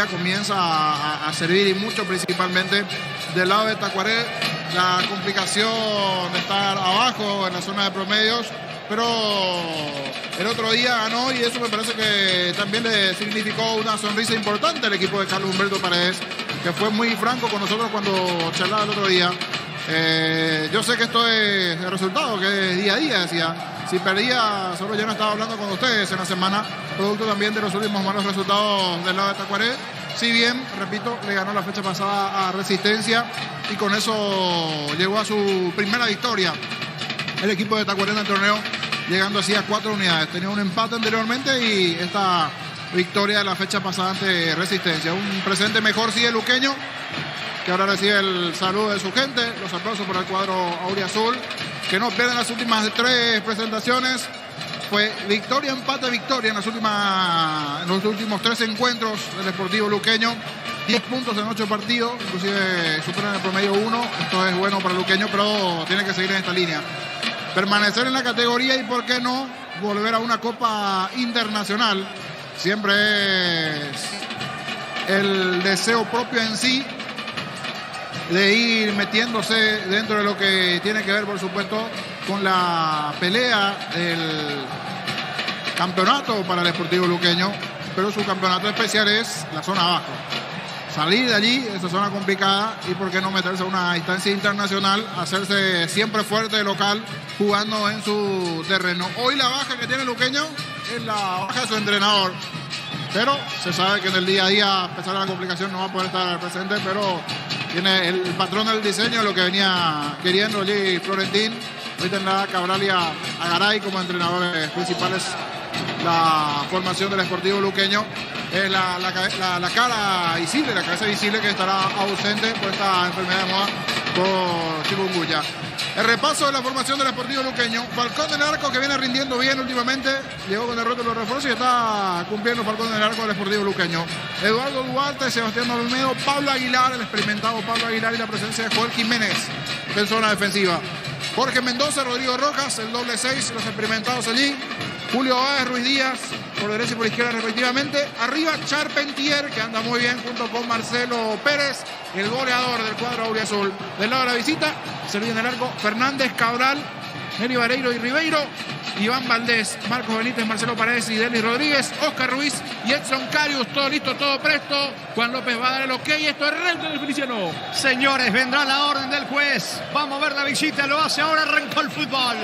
comienza a servir, y mucho principalmente del lado de Tacuaré. La complicación de estar abajo en la zona de promedios, pero el otro día ganó, y eso me parece que también le significó una sonrisa importante al equipo de Carlos Humberto Paredes, que fue muy franco con nosotros cuando charlaba el otro día. Yo sé que esto es el resultado, que es día a día, decía. Si perdía, solo yo no estaba hablando con ustedes en la semana, producto también de los últimos malos resultados del lado de Tacuaré. Si bien, repito, le ganó la fecha pasada a Resistencia, y con eso llegó a su primera victoria el equipo de Tacuaré en el torneo, llegando así a 4 unidades. Tenía un empate anteriormente y esta victoria de la fecha pasada ante Resistencia. Un presente mejor sigue Luqueño, que ahora recibe el saludo de su gente. Los aplausos para el cuadro auriazul, que no pierden las últimas 3 presentaciones. Fue victoria, empate, victoria en los últimos 3 encuentros del Sportivo Luqueño. 10 puntos en 8 partidos, inclusive superan el promedio 1. Esto es bueno para Luqueño, pero tiene que seguir en esta línea. Permanecer en la categoría y, por qué no, volver a una Copa Internacional. Siempre es el deseo propio en sí de ir metiéndose dentro de lo que tiene que ver, por supuesto, con la pelea del campeonato para el Sportivo Luqueño, pero su campeonato especial es la zona abajo. Salir de allí, de esa zona complicada, y por qué no meterse a una instancia internacional, hacerse siempre fuerte de local, jugando en su terreno. Hoy la baja que tiene Luqueño es la baja de su entrenador, pero se sabe que en el día a día, a pesar de la complicación, no va a poder estar presente, pero tiene el patrón del diseño, lo que venía queriendo allí Florentín. Hoy tendrá a Cabral y a Garay como entrenadores principales. La formación del Sportivo Luqueño, la cara visible, la cabeza visible, que estará ausente por esta enfermedad de moda por chikungunya. El repaso de la formación del Sportivo Luqueño: Falcón del Arco, que viene rindiendo bien últimamente, llegó con el roto de los refuerzos y está cumpliendo Falcón del Arco del Sportivo Luqueño. Eduardo Duarte, Sebastián Olmedo, Pablo Aguilar, el experimentado Pablo Aguilar, y la presencia de Joel Jiménez en zona defensiva. Jorge Mendoza, Rodrigo Rojas, el doble 6, los experimentados allí. Julio Báez, Ruiz Díaz, por derecha y por izquierda respectivamente. Arriba Charpentier, que anda muy bien junto con Marcelo Pérez, el goleador del cuadro auriazul. Del lado de la visita, servía en el arco Fernández, Cabral, Neri Vareiro y Ribeiro, Iván Valdés, Marcos Benítez, Marcelo Paredes y Denis Rodríguez, Oscar Ruiz y Edson Carius. Todo listo, todo presto. Juan López va a dar el ok. Esto es recto del Feliciano. Señores, vendrá la orden del juez. Vamos a ver la visita. Lo hace ahora. Arrancó el fútbol.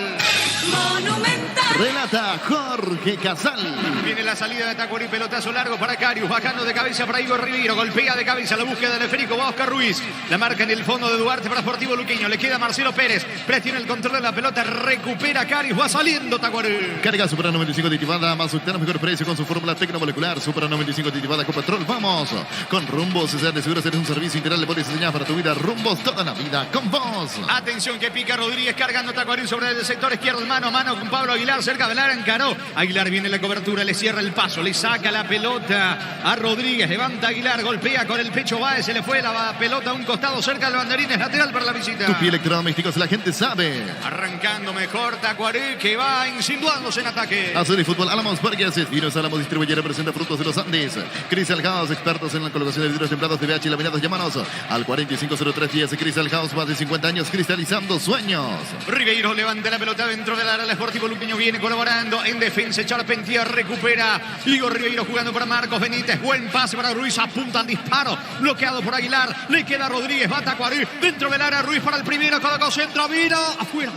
Monumental. Relata Jorge Casal. Viene la salida de Tacuarí. Pelotazo largo para Carius. Bajando de cabeza para Igor Ribeiro. Golpea de cabeza la búsqueda del esférico. Va Oscar Ruiz. La marca en el fondo de Duarte para Sportivo Luqueño. Le queda Marcelo Pérez. Pérez tiene el control de la pelota. Recupera Carius. Va saliendo Tacuarí. Carga Supra 95 aditivada, más obtener mejor precio con su fórmula tecnomolecular. Supra 95 aditivada con Petrol. Vamos con Rumbos. César de Seguros, eres un servicio integral de polis diseñado para tu vida. Rumbos, toda la vida con vos. Atención que pica Rodríguez cargando Tacuarí sobre el sector izquierdo. Mano a mano con Pablo Aguilar. Cerca del área encaró. Aguilar viene la cobertura, le cierra el paso, le saca la pelota a Rodríguez. Levanta Aguilar, golpea con el pecho Báez. Se le fue la pelota a un costado cerca del banderín. Es lateral para la visita. Tupi Electrodomésticos, la gente sabe. Arrancando mejor Tacuarí, que va insinuándose en ataque. Azul y Fútbol, Álamos Parques, Vinos Álamos distribuye y representa Frutos de los Andes. Crystal House, expertos en la colocación de vidrios templados de VH y laminados. Llámanos al 450310. Crystal House, más de 50 años cristalizando sueños. Ribeiro levanta la pelota dentro del área. El Sportivo Luqueño viene colaborando en defensa. Charpentier recupera. Igor Ribeiro jugando para Marcos Benítez. Buen pase para Ruiz. Apunta al disparo. Bloqueado por Aguilar. Le queda Rodríguez. Va a Tacuarí. Dentro del área. Ruiz para el primero. Colocó centro. Vino afuera.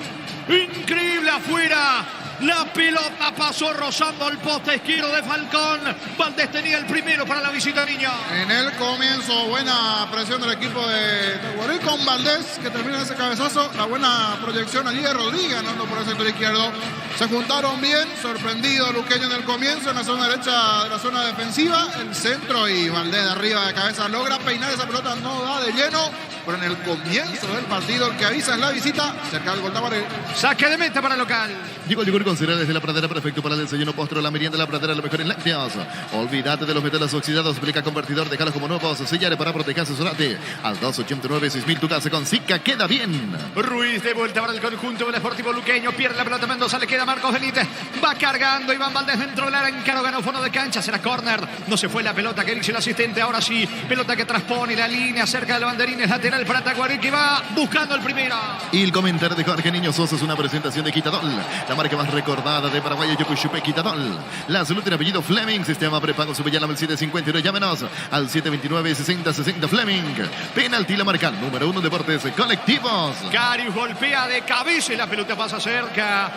Increíble afuera. La pelota pasó rozando el poste izquierdo de Falcón. Valdés tenía el primero para la visita niña. En el comienzo, buena presión del equipo de Tacuarí con Valdés, que termina ese cabezazo. La buena proyección allí de Rodríguez ganando por el sector izquierdo. Se juntaron bien, sorprendido Luqueño en el comienzo, en la zona derecha de la zona defensiva. El centro y Valdés de arriba de cabeza logra peinar esa pelota, no da de lleno. pero en el comienzo del partido el que avisa es la visita cerca del gol Tacuaré. Saque de meta para el local. Llegó el yogur con cereales de la Pradera, perfecto para el desayuno, postre, la merienda de la Pradera, lo mejor en lácteos. Olvídate de los metales oxidados, aplica convertidor, déjalos como nuevos, sellare para proteger, asesorate. Al 289-6000 tu casa con Zika queda bien. Ruiz de vuelta para el conjunto del Sportivo Luqueño, pierde la pelota Mendoza, le queda Marcos Benítez, va cargando Iván Valdés dentro del área, encaro, ganó fondo de cancha, será córner, no se fue la pelota que dice el asistente, ahora sí, pelota que transpone la línea cerca del banderín, es lateral para Tacuaré que va buscando el primero. Y el comentario de Jorge Niño Sosa es una presentación de Quitadol, la marca más recordada de Paraguay, Yopuchupe Quitadol. La salud tiene apellido Fleming, sistema prepago Subellana al 751, llámenos al 729-6060 Fleming. Penalti la marca número 1 Deportes Colectivos. Carius golpea de cabeza y la pelota pasa cerca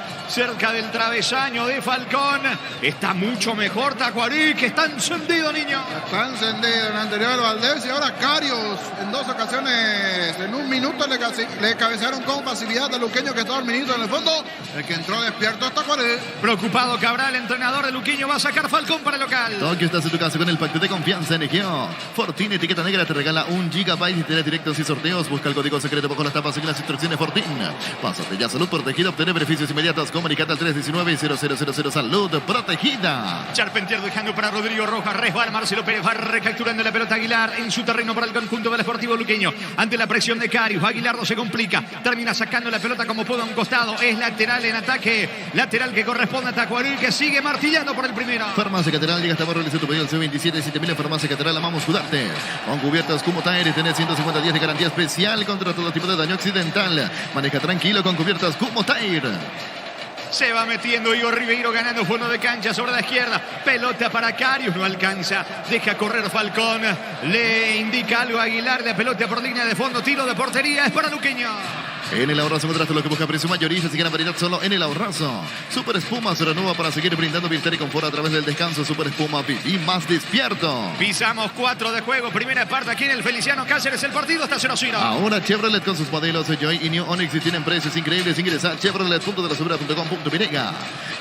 del travesaño de Falcón. Está mucho mejor Tacuaré, que está encendido, niño. Está encendido en el anterior Valdés y ahora Carius en 2 ocasiones. En un minuto le cabecearon con facilidad al luqueño que estaba dormido en el fondo. El que entró despierto es Tacuaré. Preocupado Cabral, entrenador de Luqueño, va a sacar Falcón para el local. Tokio, estás en tu casa con el pacto de confianza en Egeo. Fortín, etiqueta negra, te regala 1 GB de internet directos y sorteos. Busca el código secreto bajo las tapas y las instrucciones Fortín. Pásate ya, salud protegida, obtener beneficios inmediatos. Comunicate al 319-0000 Salud Protegida. Charpentier dejando para Rodrigo Rojas, resbala Marcelo Pérez, va recapturando la pelota Aguilar en su terreno para el conjunto del Sportivo Luqueño. Ante la presión de Carius, Aguilar no se complica, termina sacando la pelota como pudo a un costado, es lateral en ataque, lateral que corresponde a Tacuaré, que sigue martillando por el primero. Farmacia Catedral, llega hasta Barro, realiza tu pedido al C27 7000 en Farmacia Catedral, amamos cuidarte. Con cubiertas como Taire, tenés 150 días de garantía especial contra todo tipo de daño accidental. Maneja tranquilo con cubiertas como Taire. Se va metiendo Igor Ribeiro ganando fondo de cancha sobre la izquierda. Pelota para Carius, no alcanza. Deja correr Falcón. Le indica algo a Aguilar. La pelota por línea de fondo. Tiro de portería. Es para Luqueño. En el Ahorrazo encontraste lo que busca precio mayorista, si ganan variedad solo en el Ahorrazo. Super Espuma se renueva para seguir brindando bienestar y confort a través del descanso. Super Espuma, viví más despierto. Pisamos 4 de juego, primera parte aquí en el Feliciano Cáceres. El partido está 0-0. Ahora Chevrolet con sus modelos Joy y New Onix y tienen precios increíbles. Ingresa a chevrolet.com.pirega.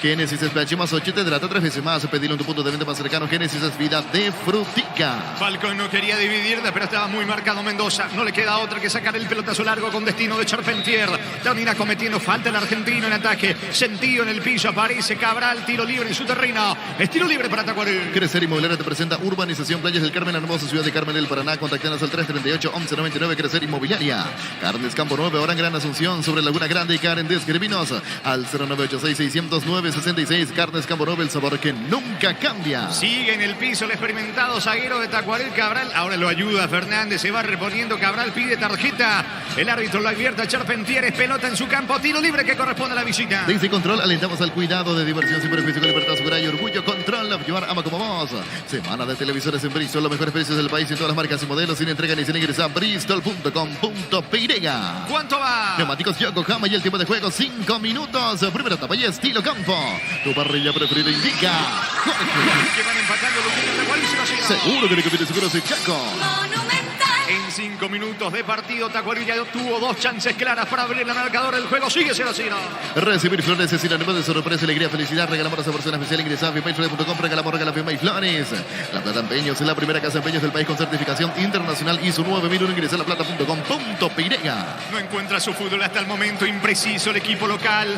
Genesis es PH más 8, te hidrata 3 veces más. Pedilo en tu punto de venta más cercano. Genesis es vida de frutica. Falcón no quería dividirla, pero estaba muy marcado Mendoza. No le queda otra que sacar el pelotazo largo con destino de Charpentier. Termina cometiendo falta el argentino en ataque. Sentido en el piso, aparece Cabral, tiro libre en su terreno. Es tiro libre para Tacuaré. Crecer Inmobiliaria te presenta Urbanización Playas del Carmen, la hermosa ciudad de Carmen del Paraná. Contactanos al 338-1199. Crecer Inmobiliaria. Carnes Campo 9, ahora en Gran Asunción, sobre Laguna Grande y Karen de Escribinos. Al 0986-609-66. Carnes Campo 9, el sabor que nunca cambia. Sigue en el piso el experimentado zaguero de Tacuaré, Cabral. Ahora lo ayuda Fernández, se va reponiendo Cabral, pide tarjeta. El árbitro lo advierte a Charpentier, es pelota en su campo, tiro libre que corresponde a la visita. Desde Control alentamos al cuidado de diversión sin perjuicio con libertad, seguridad y orgullo. Control, llevar ama como vos. Semana de televisores en Bristol, los mejores precios del país en todas las marcas y modelos, sin entrega ni sin ingresar. Bristol.com.pirega. ¿Cuánto va? Neumáticos Yokohama y el tiempo de juego 5 minutos. Primera etapa y estilo campo. Tu parrilla preferida indica Jorge. Que van empatando los de Tacuaré. Seguro que le conviene seguro ese Chaco. En 5 minutos de partido, Tacuaré ya tuvo 2 chances claras para abrir la marcadora. El juego sigue 0-0. Recibir flores es sinónimo de sorpresa, alegría, felicidad. Regalamos a esa persona especial. Ingresa a FiMailFlores.com. Regalamos regala FiMail Flores. La Plata Empeños es la primera casa de empeños del país con certificación internacional ISO 9001. Ingresa a laplata.com.pirega. No encuentra su fútbol hasta el momento. Impreciso el equipo local.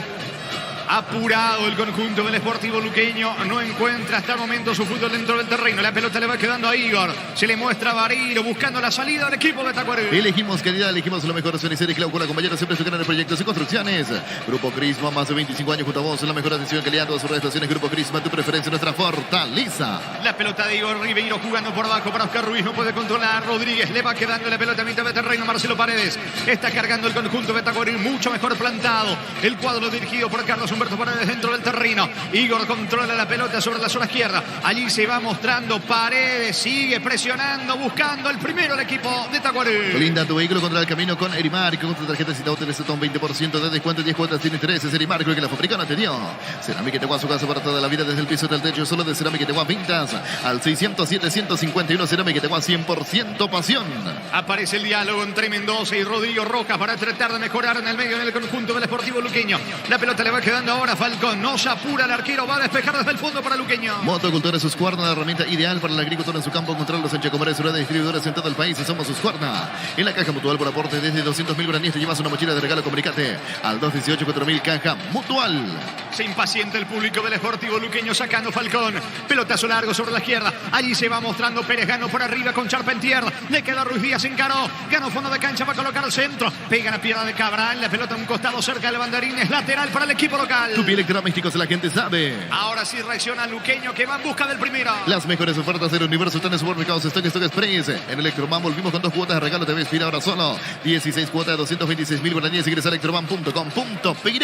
Apurado el conjunto del Sportivo Luqueño. No encuentra hasta el momento su fútbol dentro del terreno. La pelota le va quedando a Igor. Se le muestra a Vareiro buscando la salida del equipo de Tacuaré. Elegimos calidad, elegimos lo mejor. Sonicer y Claucura, compañeros, siempre su grandes proyectos y construcciones. Grupo Crisma, más de 25 años junto a vos. La mejor atención y calidad. Todas sus estaciones. Grupo Crisma, tu preferencia, nuestra fortaleza. La pelota de Igor Ribeiro jugando por abajo para Oscar Ruiz. No puede controlar. Rodríguez le va quedando la pelota a mitad de terreno. Marcelo Paredes está cargando el conjunto de Tacuaré. Mucho mejor plantado. El cuadro dirigido por Carlos Humberto Paredes dentro del terreno. Igor controla la pelota sobre la zona izquierda. Allí se va mostrando Paredes. Sigue presionando, buscando el primero el equipo de Tacuaré. Blinda tu vehículo contra el camino con Erimarco. Con tu tarjeta Cita Hotel está un 20% de descuento, 10 cuotas sin intereses. Erimarco, que la fabricana te dio. Cerámica Teguá, su casa para toda la vida, desde el piso hasta el techo. Solo de Cerámica Teguá Pintas. Al 607-151 Cerámica Teguá, 100% pasión. Aparece el diálogo entre Mendoza y Rodrigo Rojas para tratar de mejorar en el medio en el conjunto del Sportivo Luqueño. La pelota le va quedando Marcando ahora Falcón. No se apura el arquero. Va a despejar desde el fondo para Luqueño. Motocultores Husqvarna, la herramienta ideal para el agricultor en su campo. Encontrarlos en Chacomare, ciudad de distribuidores en todo el país. Y somos Husqvarna. En la caja mutual por aporte desde 200.000 guaraníes te llevas una mochila de regalo. Comunicate al 218-4000 caja mutual. Se impacienta el público del Sportivo Luqueño sacando Falcón. Pelotazo largo sobre la izquierda. Allí se va mostrando Pérez. Ganó por arriba con Charpentier. Le queda Ruiz Díaz, encaró. Ganó fondo de cancha. Va a colocar al centro. Pega la pierna de Cabral. La pelota a un costado cerca del banderín. Es lateral para el equipo local. Tu electrodomésticos, la gente sabe. Ahora sí reacciona Luqueño que va en busca del primero. Las mejores ofertas del universo están en Supermercados Stock Express. En Electroman volvimos con 2 cuotas de regalo. Te ves ir ahora solo 16 cuotas de 226.000 guaraníes. Ingresa a electroman.com.py.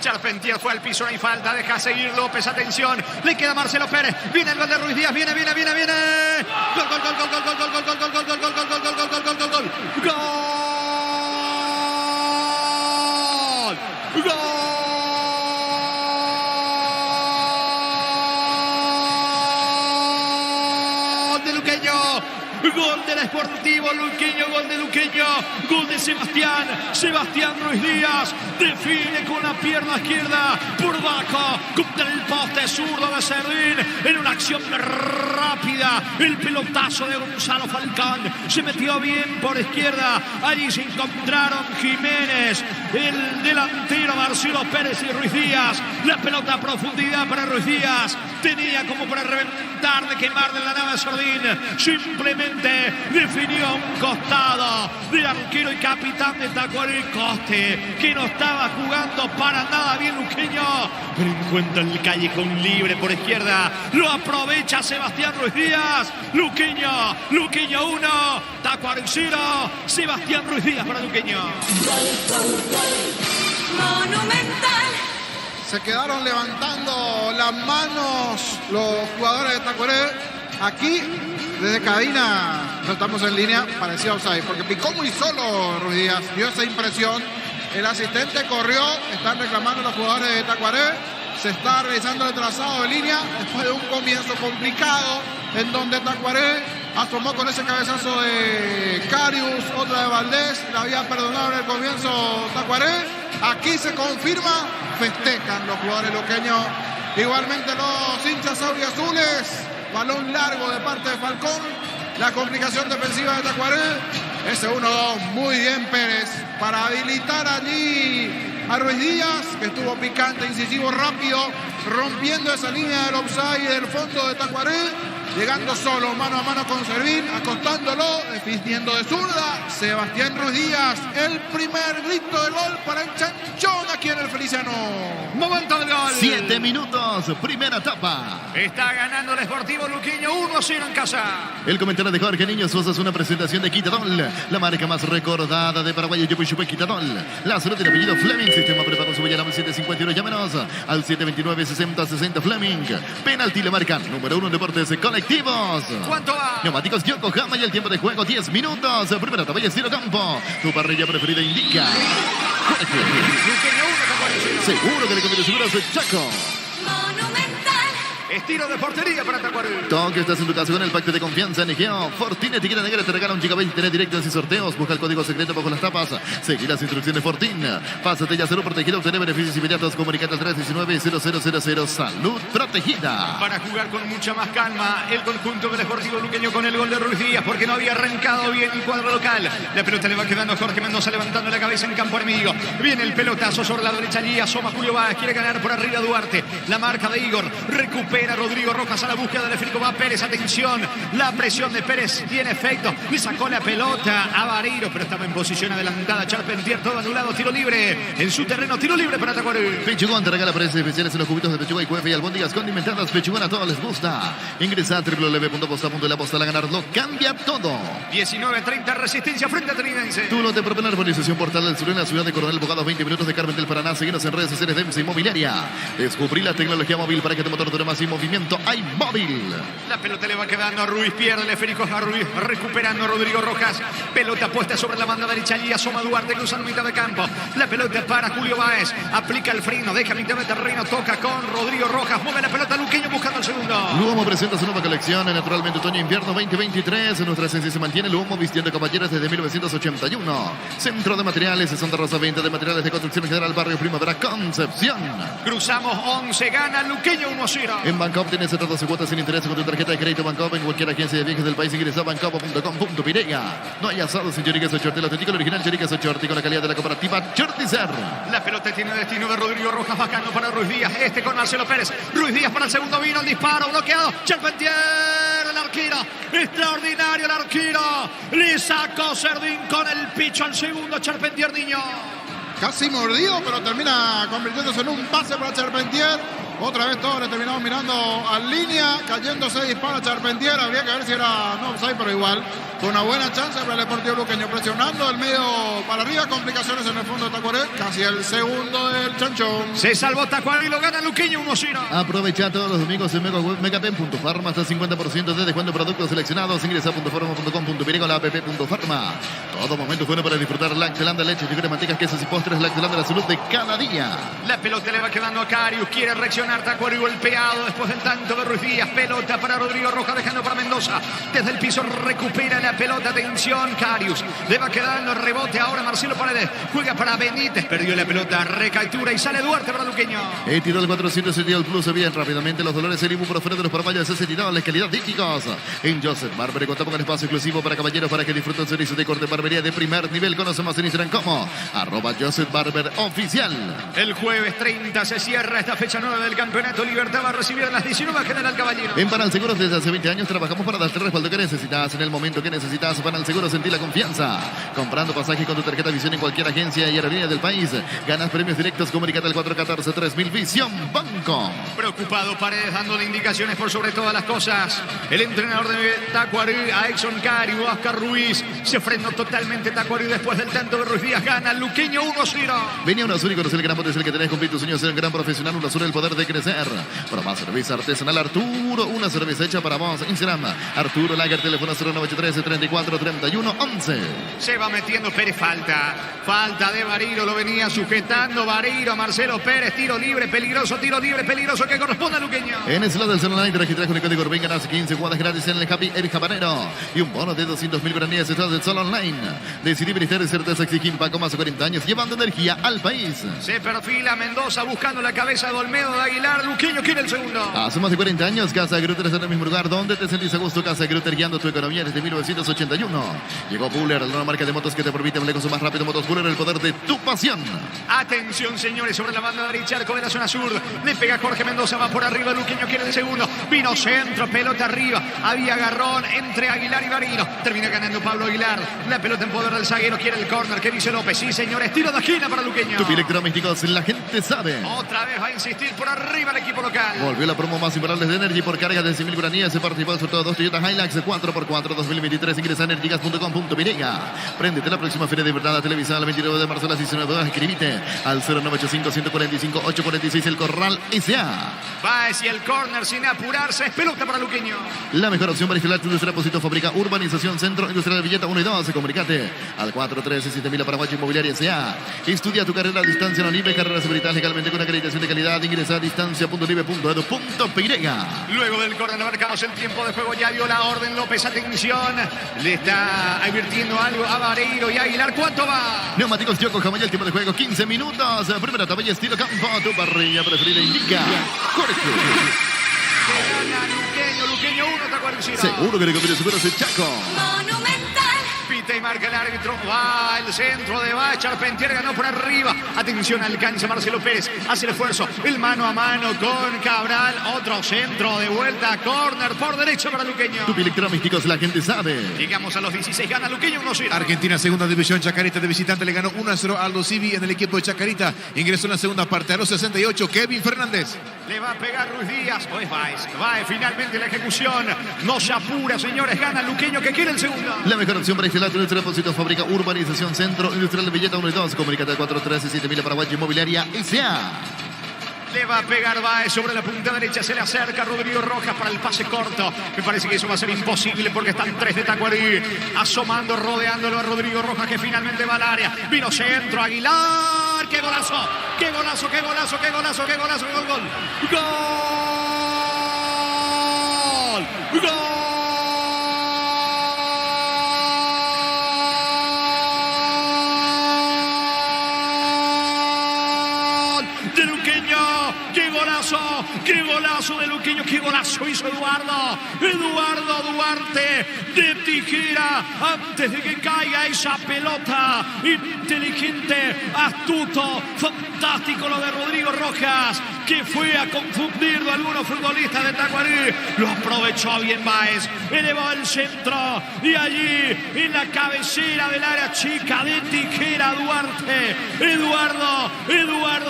Charpentier fue al piso, no hay falta. Deja seguir López. Atención. Le queda Marcelo Pérez. Viene el gol de Ruiz Díaz. Viene. Gol. De Luqueño. Gol del Sportivo Luqueño, gol de Luqueño, gol de Sebastián Ruiz Díaz, define con la pierna izquierda por bajo, contra el poste zurdo de Servín, en una acción rápida, el pelotazo de Gonzalo Falcón, se metió bien por izquierda, allí se encontraron Jiménez, el delantero Marcelo Pérez y Ruiz Díaz, la pelota a profundidad para Ruiz Díaz, tenía como para reventar de quemar de la nave de Sardín, simplemente definió a un costado del arquero y capitán de Tacuarembó Coste, que no estaba jugando para nada bien Luqueño, pero encuentra el callejón libre por izquierda, lo aprovecha Sebastián Ruiz Díaz. Luqueño 1, Tacuarembó 0, Sebastián Ruiz Díaz para Luqueño. Monumental. Se quedaron levantando las manos los jugadores de Tacuarembó. Aquí, desde cabina, no estamos en línea, parecía offside, porque picó muy solo Ruiz Díaz, dio esa impresión. El asistente corrió, están reclamando los jugadores de Tacuarembó. Se está realizando el trazado de línea después de un comienzo complicado en donde Tacuarembó asomó con ese cabezazo de Carius, otra de Valdés, la había perdonado en el comienzo Tacuarembó. Aquí se confirma, festejan los jugadores luqueños, igualmente los hinchas auriazules. Balón largo de parte de Falcón, la complicación defensiva de Tacuarembó. Ese 1-2, muy bien Pérez, para habilitar allí a Ruiz Díaz, que estuvo picante, incisivo, rápido, rompiendo esa línea del offside del fondo de Tacuarembó, llegando solo mano a mano con Servín, acostándolo, definiendo de zurda, Sebastián Ruiz Díaz, el primer grito de gol para el Chanchón aquí en el Feliciano. Momento del gol. 7 minutos, primera etapa. Está ganando el Sportivo Luqueño 1-0 en casa. El comentario de Jorge Niño Sosa es una presentación de Quitadol, la marca más recordada de Paraguay. Yopuy Quitadol, la salud del apellido Fleming, sistema prepago su llama al 751, llámenos al 729-6060 Fleming. Penalti la marca número 1 en deportes colectivos. ¿Cuánto va? Neumáticos Yokohama y el tiempo de juego 10 minutos. Primera etapa y estilo campo. Tu parrilla preferida indica. Luqueño 1, Tacuarembó 0. Seguro que le conviene seguros Chaco. Monumental. Estilo de portería para Tacuarembó. Todo que estás en tu casa con el pacto de confianza en Egeo. Fortín Etiqueta Negra te regala un GB internet directo y sorteos. Busca el código secreto bajo las tapas. Seguí las instrucciones Fortín. Pásate ya cero protegido. Obtener beneficios inmediatos. Comunicate al 319-0000. Salud protegida. Para jugar con mucha más calma el conjunto del Sportivo Luqueño con el gol de Ruiz Díaz, porque no había arrancado bien el cuadro local. La pelota le va quedando a Jorge Mendoza levantando la cabeza en campo enemigo. Viene el pelotazo sobre la derecha allí. Asoma Julio Báez. Quiere ganar por arriba Duarte. La marca de Igor. Recupera Rodrigo Rojas a la búsqueda del esférico. Va Pérez. Atención. La presión de Pérez tiene efecto. Le sacó la pelota a Vareiro, pero estaba en posición adelantada. Charpentier, todo anulado. Tiro libre en su terreno. Tiro libre para Tacuarembó. Pechugón te regala precios especiales en los cubitos de pechuga y cuefe y albóndigas condimentadas. Pechugón a todos les gusta. Ingresa a www.posta.la Postal a ganarlo. Cambia todo. 19-30 Resistencia frente a Trinense. Tú no te propones urbanización Portal del Sur en la ciudad de Coronel Bogado, 20 minutos de Carmen del Paraná. Seguinos en redes sociales de EMSA Inmobiliaria. Descubrí la tecnología móvil para que tu motor dure más y sin movimiento iMóvil. La pelota le va quedando a Ruiz, pierde el esférico a Ruiz, recuperando a Rodrigo Rojas. Pelota puesta sobre la banda derecha, allí asoma Duarte, cruzando mitad de campo. La pelota para Julio Báez, aplica el freno, deja mitad de terreno, toca con Rodrigo Rojas, mueve la pelota Luqueño buscando el segundo. Luomo presenta su nueva colección, naturalmente otoño-invierno 2023. Nuestra esencia se mantiene. Luomo vistiendo caballeros desde 1981. Centro de materiales, Santa Rosa, venta de materiales de construcción en general, barrio Primavera, Concepción. Cruzamos 11, gana Luqueño 1-0. En Bancop tienes 12 cuotas sin interés con tu tarjeta de crédito Bancop en cualquier agencia de viajes del país. Ingresa a bancop.com.pirega. No hay asados sin chorigas o chorti. El auténtico original chorigas o chorti con la calidad de la cooperativa Chortizer. La pelota tiene destino de Rodrigo Rojas, bajando para Ruiz Díaz. Este con Marcelo Pérez. Ruiz Díaz para el segundo, vino el disparo, bloqueado. Charpentier, el arquero. Extraordinario el arquero. Le sacó Cerdín con el picho al segundo. Charpentier, niño. Casi mordido, pero termina convirtiéndose en un pase para Charpentier. Otra vez todos le terminamos mirando a línea, cayéndose dispara Charpentier. Habría que ver si era no offside, pero igual. Con una buena chance para el Deportivo Luqueño. Presionando el medio para arriba, complicaciones en el fondo de Tacuaré. Casi el segundo del Chanchón. Se salvó Tacuaré y lo gana Luqueño 1-0. Aprovecha todos los domingos en Megapen.farma hasta 50% de descuento en productos seleccionados. Ingresa a .farma.com.pirega con la app.farma. Todo momento bueno para disfrutar Lactelanda, leche, figuras, mantecas, quesos y postres. Lactelanda, la salud de cada día. La pelota le va quedando a Carius. Quiere reaccionar Tacuaré golpeado después del tanto de Ruiz Díaz. Pelota para Rodrigo Rojas, dejando para Mendoza. Desde el piso recupera la pelota. Atención, Carius. Le va quedando el rebote ahora Marcelo Paredes. Juega para Benítez. Perdió la pelota. Recaptura y sale Duarte para Luqueño. Tiró el 400 el Plus. Se bien rápidamente los dolores. El ibuprofeno de los paraguayos. Ese tirado la calidad dípticos. En Joseph Barber contamos con espacio exclusivo para caballeros para que disfruten el servicio de corte de barbería de primer nivel. Conoce más en Instagram como @Joseph Barber Oficial. El jueves 30 se cierra esta fecha 9 del Campeonato Libertad. Va a recibir a las 19 General Caballero. En Panal Seguros desde hace 20 años trabajamos para darte el respaldo que necesitas en el momento que necesitas. Panal Seguros, sentí la confianza. Comprando pasaje con tu tarjeta Visión en cualquier agencia y aerolínea del país. Ganas premios directos. Comunicate al 414-3000 Visión Banco. Preocupado Paredes dándole indicaciones por sobre todas las cosas. El entrenador de Tacuaré, a Exxon Cariu, Oscar Ruiz. Se frenó totalmente Tacuaré después del tanto de Ruiz Díaz. Gana Luqueño 1-0. Venía UNASUR y conocer el gran potencial que tenés. Cumplir tus sueños, ser un gran profesional. UNASUR, el poder de crecer. Para más cerveza artesanal Arturo, una cerveza hecha para vos. Instagram, Arturo Lager, teléfono 0983-3431-11. Se va metiendo Pérez, falta de Vareiro, lo venía sujetando Vareiro a Marcelo Pérez, tiro libre, peligroso que corresponde a Luqueño. En el slot del celular te registras con el código Urbán, ganas 15 jugadas gratis en el Happy El Jabanero y un bono de 200.000 guaraníes detrás del Sol Online. Decidí brindar certeza exigimpa con más de 40 años, llevando energía al país. Se perfila Mendoza buscando la cabeza de Olmedo de Aguilar. Luqueño quiere el segundo. Hace más de 40 años, Casa Grutter está en el mismo lugar donde te sentís a gusto. Casa Grutter guiando tu economía desde 1981. Llegó Buller, la nueva marca de motos que te permite un negocio más rápido. Motos Buller, el poder de tu pasión. Atención, señores, sobre la banda derecha, arco de la zona sur. Le pega Jorge Mendoza, va por arriba. Luqueño quiere el segundo. Vino centro, pelota arriba. Había agarrón entre Aguilar y Vareiro. Termina ganando Pablo Aguilar. La pelota en poder del zaguero. Quiere el córner. ¿Qué dice López? Sí, señores, tiro de esquina para Luqueño. Tupi Electrodomésticos, la gente sabe. Otra vez va a insistir por arriba el equipo local. Volvió la promo más imparable de Energy por carga de 100.000 guaraníes. Se participó del sorteo de 2 Toyota Hilux 4x4 2023. Ingresa a energygas.com.pirega. Préndete la próxima feria de verdad televisada el 29 de marzo a las 19 horas. Escribite al 0985-145-846 El Corral S.A. Va hacia el córner sin apurarse. Es pelota para Luqueño. La mejor opción para instalar tu industria Posito Fábrica Urbanización Centro Industrial de Villeta 1 y 2. Comunicate al 413-7000 Paraguay Inmobiliaria S.A. Estudia tu carrera a distancia no libre. Carreras habilitadas legalmente con acreditación de calidad. Ingresa a distancia.libre.edu.pirega. Luego del córner marcamos el tiempo de juego. Ya dio la orden López. Atención. Le está advirtiendo algo a Vareiro y Aguilar. ¿Cuánto va? Neumáticos Yoko Jamaya, el tiempo de juego 15 minutos. Primera tabella estilo campo. Tu parrilla preferida indica. Jorge. Luqueño 1, Tacuaré 0. Seguro que le conviene seguros el Chaco. Monumental. Pita y marca el árbitro. Va el centro de Charpentier. Ganó por arriba. Atención, alcanza Marcelo Pérez. Hace el esfuerzo. El mano a mano con Cabral. Otro centro de vuelta. Córner por derecho para Luqueño. Tupi Electrodomésticos, la gente sabe. Llegamos a los 16. Gana Luqueño 1-0. Argentina, segunda división. Chacarita de visitante le ganó 1-0 a Aldo Civi en el equipo de Chacarita. Ingresó en la segunda parte a los 68. Kevin Fernández. Le va a pegar Ruiz Díaz. O es Baez. Va finalmente la ejecución. No se apura, señores. Gana Luqueño que quiere el segundo. La mejor opción para instalar tu industria Posito Fábrica Urbanización Centro Industrial de Villeta 1 y 2. Comunicate al 413-7000 Paraguay Inmobiliaria S.A. Le va a pegar Báez sobre la punta derecha. Se le acerca Rodrigo Rojas para el pase corto. Me parece que eso va a ser imposible porque están 3 de Tacuarí. Asomando, rodeándolo a Rodrigo Rojas, que finalmente va al área. Vino centro, Aguilar. ¡Qué golazo! ¡Qué golazo, qué golazo, qué golazo, qué golazo! ¡Gol, gol! ¡Gol! ¡Gol! De Luqueño, qué golazo de Luqueño, qué golazo hizo Eduardo Duarte de tijera antes de que caiga esa pelota. Inteligente, astuto, fantástico lo de Rodrigo Rojas, que fue a confundirlo a algunos futbolistas de Tacuarí. Lo aprovechó bien Báez, elevó el centro y allí en la cabecera del área chica de tijera Duarte. Eduardo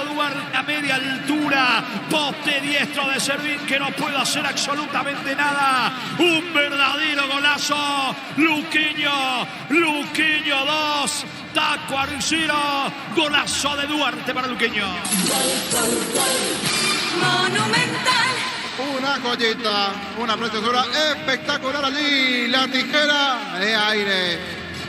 Duarte a media altura, poste diestro de Servín, que no puede hacer absolutamente nada. Un verdadero golazo. Luqueño 2, Tacuarí 0. Golazo de Duarte para Luqueño. Monumental. Una joyita, una preciosura espectacular allí. La tijera de aire.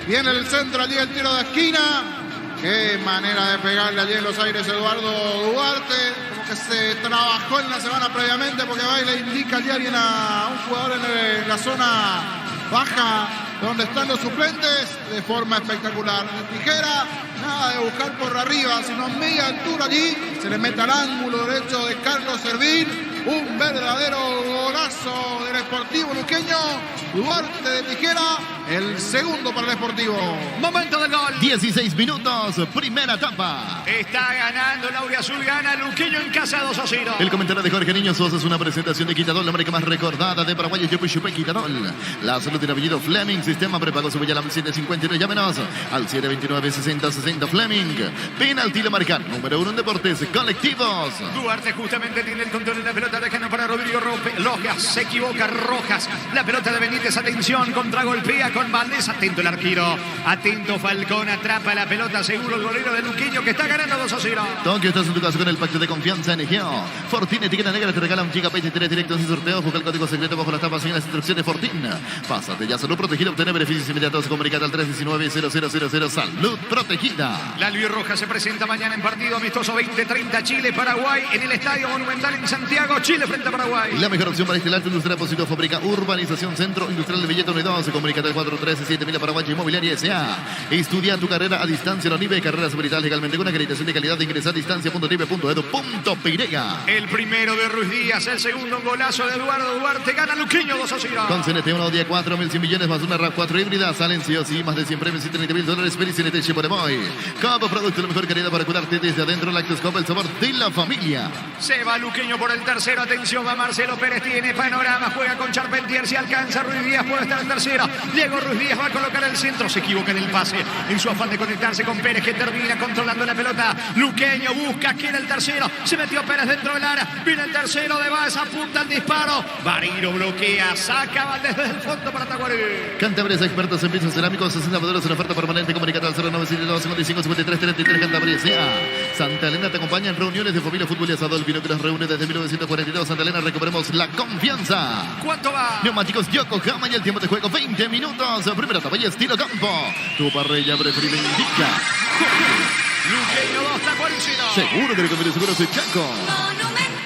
Viene el centro allí, el tiro de esquina. Qué manera de pegarle allí en los aires Eduardo Duarte. Como que se trabajó en la semana previamente, porque va y le indica allí alguien a un jugador en la zona baja donde están los suplentes, de forma espectacular. La tijera, nada de buscar por arriba, sino media altura allí. Se le mete al ángulo derecho de Carlos Servín. Un verdadero golazo del Sportivo Luqueño. Duarte de tijera, el segundo para el Sportivo. Momento del gol. 16 minutos, primera etapa. Está ganando Lauriazul, gana Luqueño en casa 2-0. El comentario de Jorge Niño Sosa es una presentación de Quitadol, la marca más recordada de Paraguay, Yopuchupé Quitadol. La salud tiene apellido Fleming, sistema prepago su Villalam 759, llámenos al 729-6060 Fleming. Penalti le marcar, número 1 en deportes colectivos. Duarte justamente tiene el control de la pelota, dejando para Rodrigo Rojas, se equivoca Rojas, la pelota de Benítez, atención, contragolpea con Valdés, atento el arquero, atento Falcón, atrapa la pelota, seguro el golero de Luqueño, que está ganando 2-0. Tokio, estás en tu casa con el pacto de confianza en Egeo. Fortín, etiqueta negra, te regala un gigabyte 3 directos y sorteos. Busca el código secreto bajo las tapas y las instrucciones Fortín. Pásate ya, salud protegida, obtener beneficios inmediatos. Comunicate al 319-0000, salud protegida. La Roja se presenta mañana en partido amistoso 20-30 Chile-Paraguay en el Estadio Monumental en Santiago. Chile frente a Paraguay. La mejor opción para instalar tu industria Posito Fábrica Urbanización Centro Industrial de Villeta Unidos. Comunicate al 413-7000 Paraguay Inmobiliaria S.A. Estudia tu carrera a distancia en la NIBE. Carreras habilitadas legalmente con acreditación de calidad de ingresar a distancia.nibe.edu.pirega. El primero de Ruiz Díaz, el segundo un golazo de Eduardo Duarte. Gana Luqueño 2-0. Con CNT1 día 4.100 millones más una RAV4 híbrida. Salen sí o sí más de 100 premios y $30,000. Feliz CNT Chipoleboy. Como producto de la mejor calidad para cuidarte desde adentro. Lactoscope, el sabor de la familia. Se va Luqueño por el tercero. Atención, va Marcelo Pérez. Tiene panorama. Juega con Charpentier. Si alcanza Ruiz Díaz, puede estar el tercero. Diego Ruiz Díaz va a colocar el centro. Se equivoca en el pase. En su afán de conectarse con Pérez, que termina controlando la pelota. Luqueño busca. Quiere el tercero. Se metió Pérez dentro del área. Viene el tercero de Báez. Apunta el disparo. Bariro bloquea. Saca Valdés desde el fondo para Tacuarí. Cantabria, expertos en pisos cerámicos. 60 modelos en oferta permanente. Comunicate al 0972-55-53-33. Cantabria S.A. Santa Elena te acompaña en reuniones de familia, fútbol y asado. Que nos reúne desde 1942. Santa Elena, recuperemos la confianza. ¿Cuánto va? Neumáticos Yokohama y el tiempo de juego 20 minutos. Primera etapa y estilo campo. Tu parrilla preferida indica. Luqueño 2, Tacuarí 0. Seguro que le conviene seguro soy Chaco. Monumental.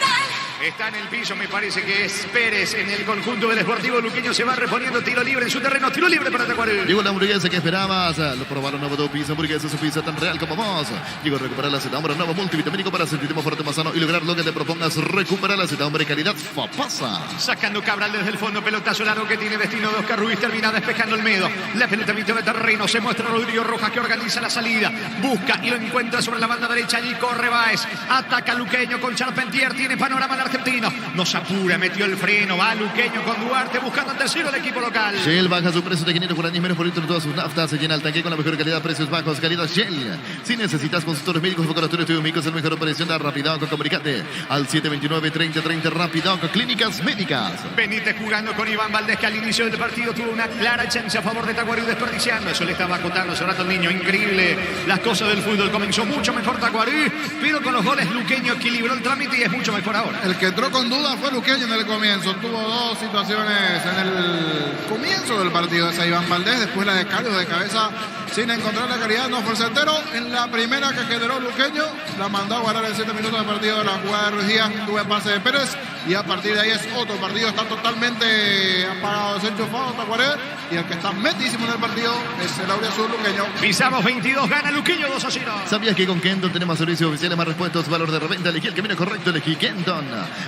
Está en el piso, me parece que es Pérez en el conjunto del Sportivo Luqueño. Se va reponiendo tiro libre en su terreno. Tiro libre para Tacuarí. Llegó la hamburguesa que esperabas. Lo probaron nuevo pizza, hamburguesa, su pizza tan real como vos. Llegó a recuperar la Z hombre nuevo multivitamínico para sentirte más fuerte, más sano y lograr lo que te propongas. Recupera la Z hombre calidad Fapasa. Sacando Cabral desde el fondo, pelotazo largo que tiene destino de Oscar Ruiz, termina despejando el medio. La pelota mitad de terreno, se muestra Rodrigo Rojas, que organiza la salida. Busca y lo encuentra sobre la banda derecha. Allí corre Báez. Ataca Luqueño con Charpentier. Tiene panorama el argentino. argentino. Nos apura, metió el freno, va Luqueño con Duarte buscando el tercero el equipo local. Shell baja su precio de 500 guaraníes menos por litro en todas sus naftas. Se llena el tanque con la mejor calidad, precios bajos, calidad Shell. Si necesitas consultores médicos, laboratorios, estudios médicos, el mejor operación de Rapidoc, comunicate al 729-3030 Rapidoc, Clínicas Médicas. Benítez jugando con Iván Valdés, que al inicio del partido tuvo una clara chance a favor de Tacuarí, desperdiciando. Eso le estaba acotando hace rato el niño. Increíble las cosas del fútbol. Comenzó mucho mejor Tacuarí, pero con los goles Luqueño equilibró el trámite y es mucho mejor ahora. El que entró con duda fue Luqueño en el comienzo. Tuvo dos situaciones en el comienzo del partido. Esa Iván Valdés, después la descarga de cabeza sin encontrar la calidad. No fue el certero. En la primera que generó Luqueño, la mandó a guardar en 7 minutos del partido de la jugada de Ruiz Díaz. Tuvo el pase de Pérez y a partir de ahí es otro partido. Está totalmente apagado, desenchufado Tacuaré. Y el que está metísimo en el partido es el Auriazul Luqueño. Pisamos 22, gana Luqueño 2-0. ¿Sabías que con Kenton tenemos servicios oficiales más repuestos, valor de reventa? Elegí el camino correcto, elegí Kenton.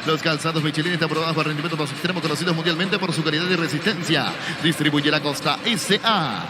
Los calzados Michelin están aprobados para rendimiento más extremo, conocidos mundialmente por su calidad y resistencia. Distribuye la Costa S.A.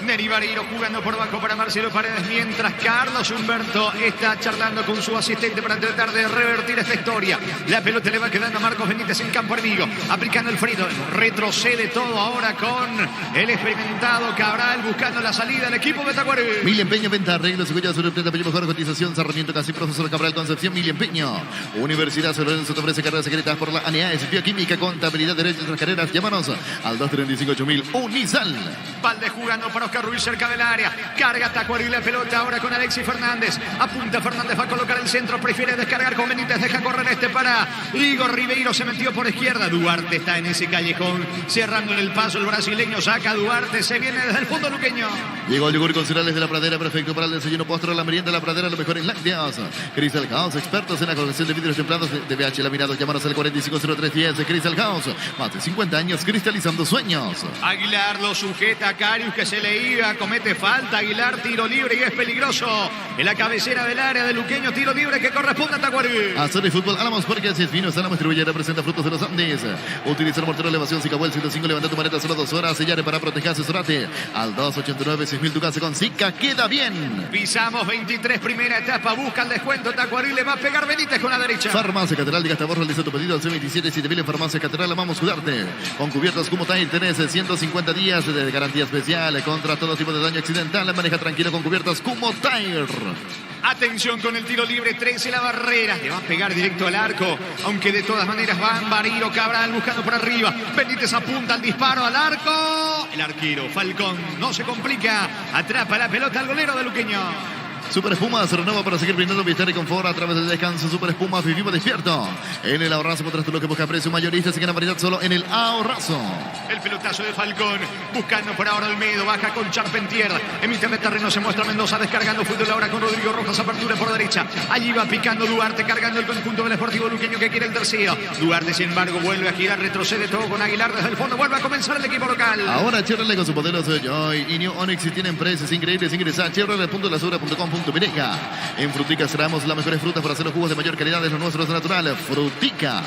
Neri Vareiro jugando por banco para Marcelo Paredes, mientras Carlos Humberto está charlando con su asistente para tratar de revertir esta historia. La pelota le va quedando a Marcos Benítez en campo enemigo, aplicando el freno, retrocede todo ahora con el experimentado Cabral buscando la salida del equipo de Tacuarí. Mil Empeño, venta, arreglos, seguridad, sorpresa, mejor cotización, Sarmiento, casi profesor Cabral, Concepción, Mil Empeño. Universidad San Lorenzo te ofrece carreras secretas por la ANEAS, bioquímica, contabilidad, derecho, otras carreras. Llámanos al 235-8000 Unisal. Valde jugando para Oscar Ruiz cerca del área. Carga Tacuarí la pelota ahora con Alexis Fernández. Apunta Fernández, va a colocar el centro. Prefiere descargar con Benítez. Deja correr para Igor Ribeiro. Se metió por izquierda. Duarte está en ese callejón. Cerrando el paso el brasileño. Saca Duarte. Se viene desde el fondo luqueño. Llegó el yogur con cereales de la Pradera. Perfecto para el desayuno, postre, la merienda de la Pradera. Lo mejor en lácteos. Crystal House. Expertos en la corrección de vidrios templados de VH laminados. Llámanos al 450310 de Crystal House. Más de 50 años cristalizando sueños. Aguilar lo sujeta a Carius, que se le iba. Comete falta Aguilar, tiro libre y es peligroso. En la cabecera del área de Luqueño, tiro libre que corresponde a Tacuarí. Azul y Fútbol, Álamos Parques, es fino, Álamos distribuye, representa Frutos de los Andes. Utiliza el mortero de elevación Sicabuel 105, levanta tu maleta solo 2 horas. Sellar para proteger, asesorate al 289-6000 tu casa con Sica, queda bien. Pisamos 23, primera etapa, busca el descuento Tacuarí, le va a pegar Benítez con la derecha. Farmacia Catedral de Gastaborro, realiza tu pedido al C27 7000 en Farmacia Catedral, amamos cuidarte. Con cubiertas como Tire tenés 150 días de garantía especial contra todo tipo de daño accidental. Maneja tranquilo con cubiertas como Tire. Atención con el tiro libre, 13 la barrera. Le va a pegar directo al arco, aunque de todas maneras van Vareiro, Cabral buscando por arriba. Benítez apunta al disparo al arco. El arquero Falcón no se complica. Atrapa la pelota al golero de Luqueño. Super Espuma se renueva para seguir brindando bienestar y confort a través del descanso. Super Espuma, vivimos despierto. En el ahorrazo encontrás tu lo que busca precio mayorista, se gana variedad solo en el ahorrazo. El pelotazo de Falcón, buscando por ahora Olmedo, baja con Charpentier. Emite de terreno, se muestra Mendoza, descargando fútbol ahora con Rodrigo Rojas, apertura por derecha. Allí va picando Duarte, cargando el conjunto del Sportivo Luqueño que quiere el tercero. Duarte, sin embargo, vuelve a girar, retrocede todo con Aguilar desde el fondo, vuelve a comenzar el equipo local. Ahora Chevrolet con sus modelos Joy y New Onix y tienen precios increíbles. Ingresa a chevrolet.lasura.com.mx. En Frutica cerramos las mejores frutas para hacer los jugos de mayor calidad de los nuestros naturales. Frutica.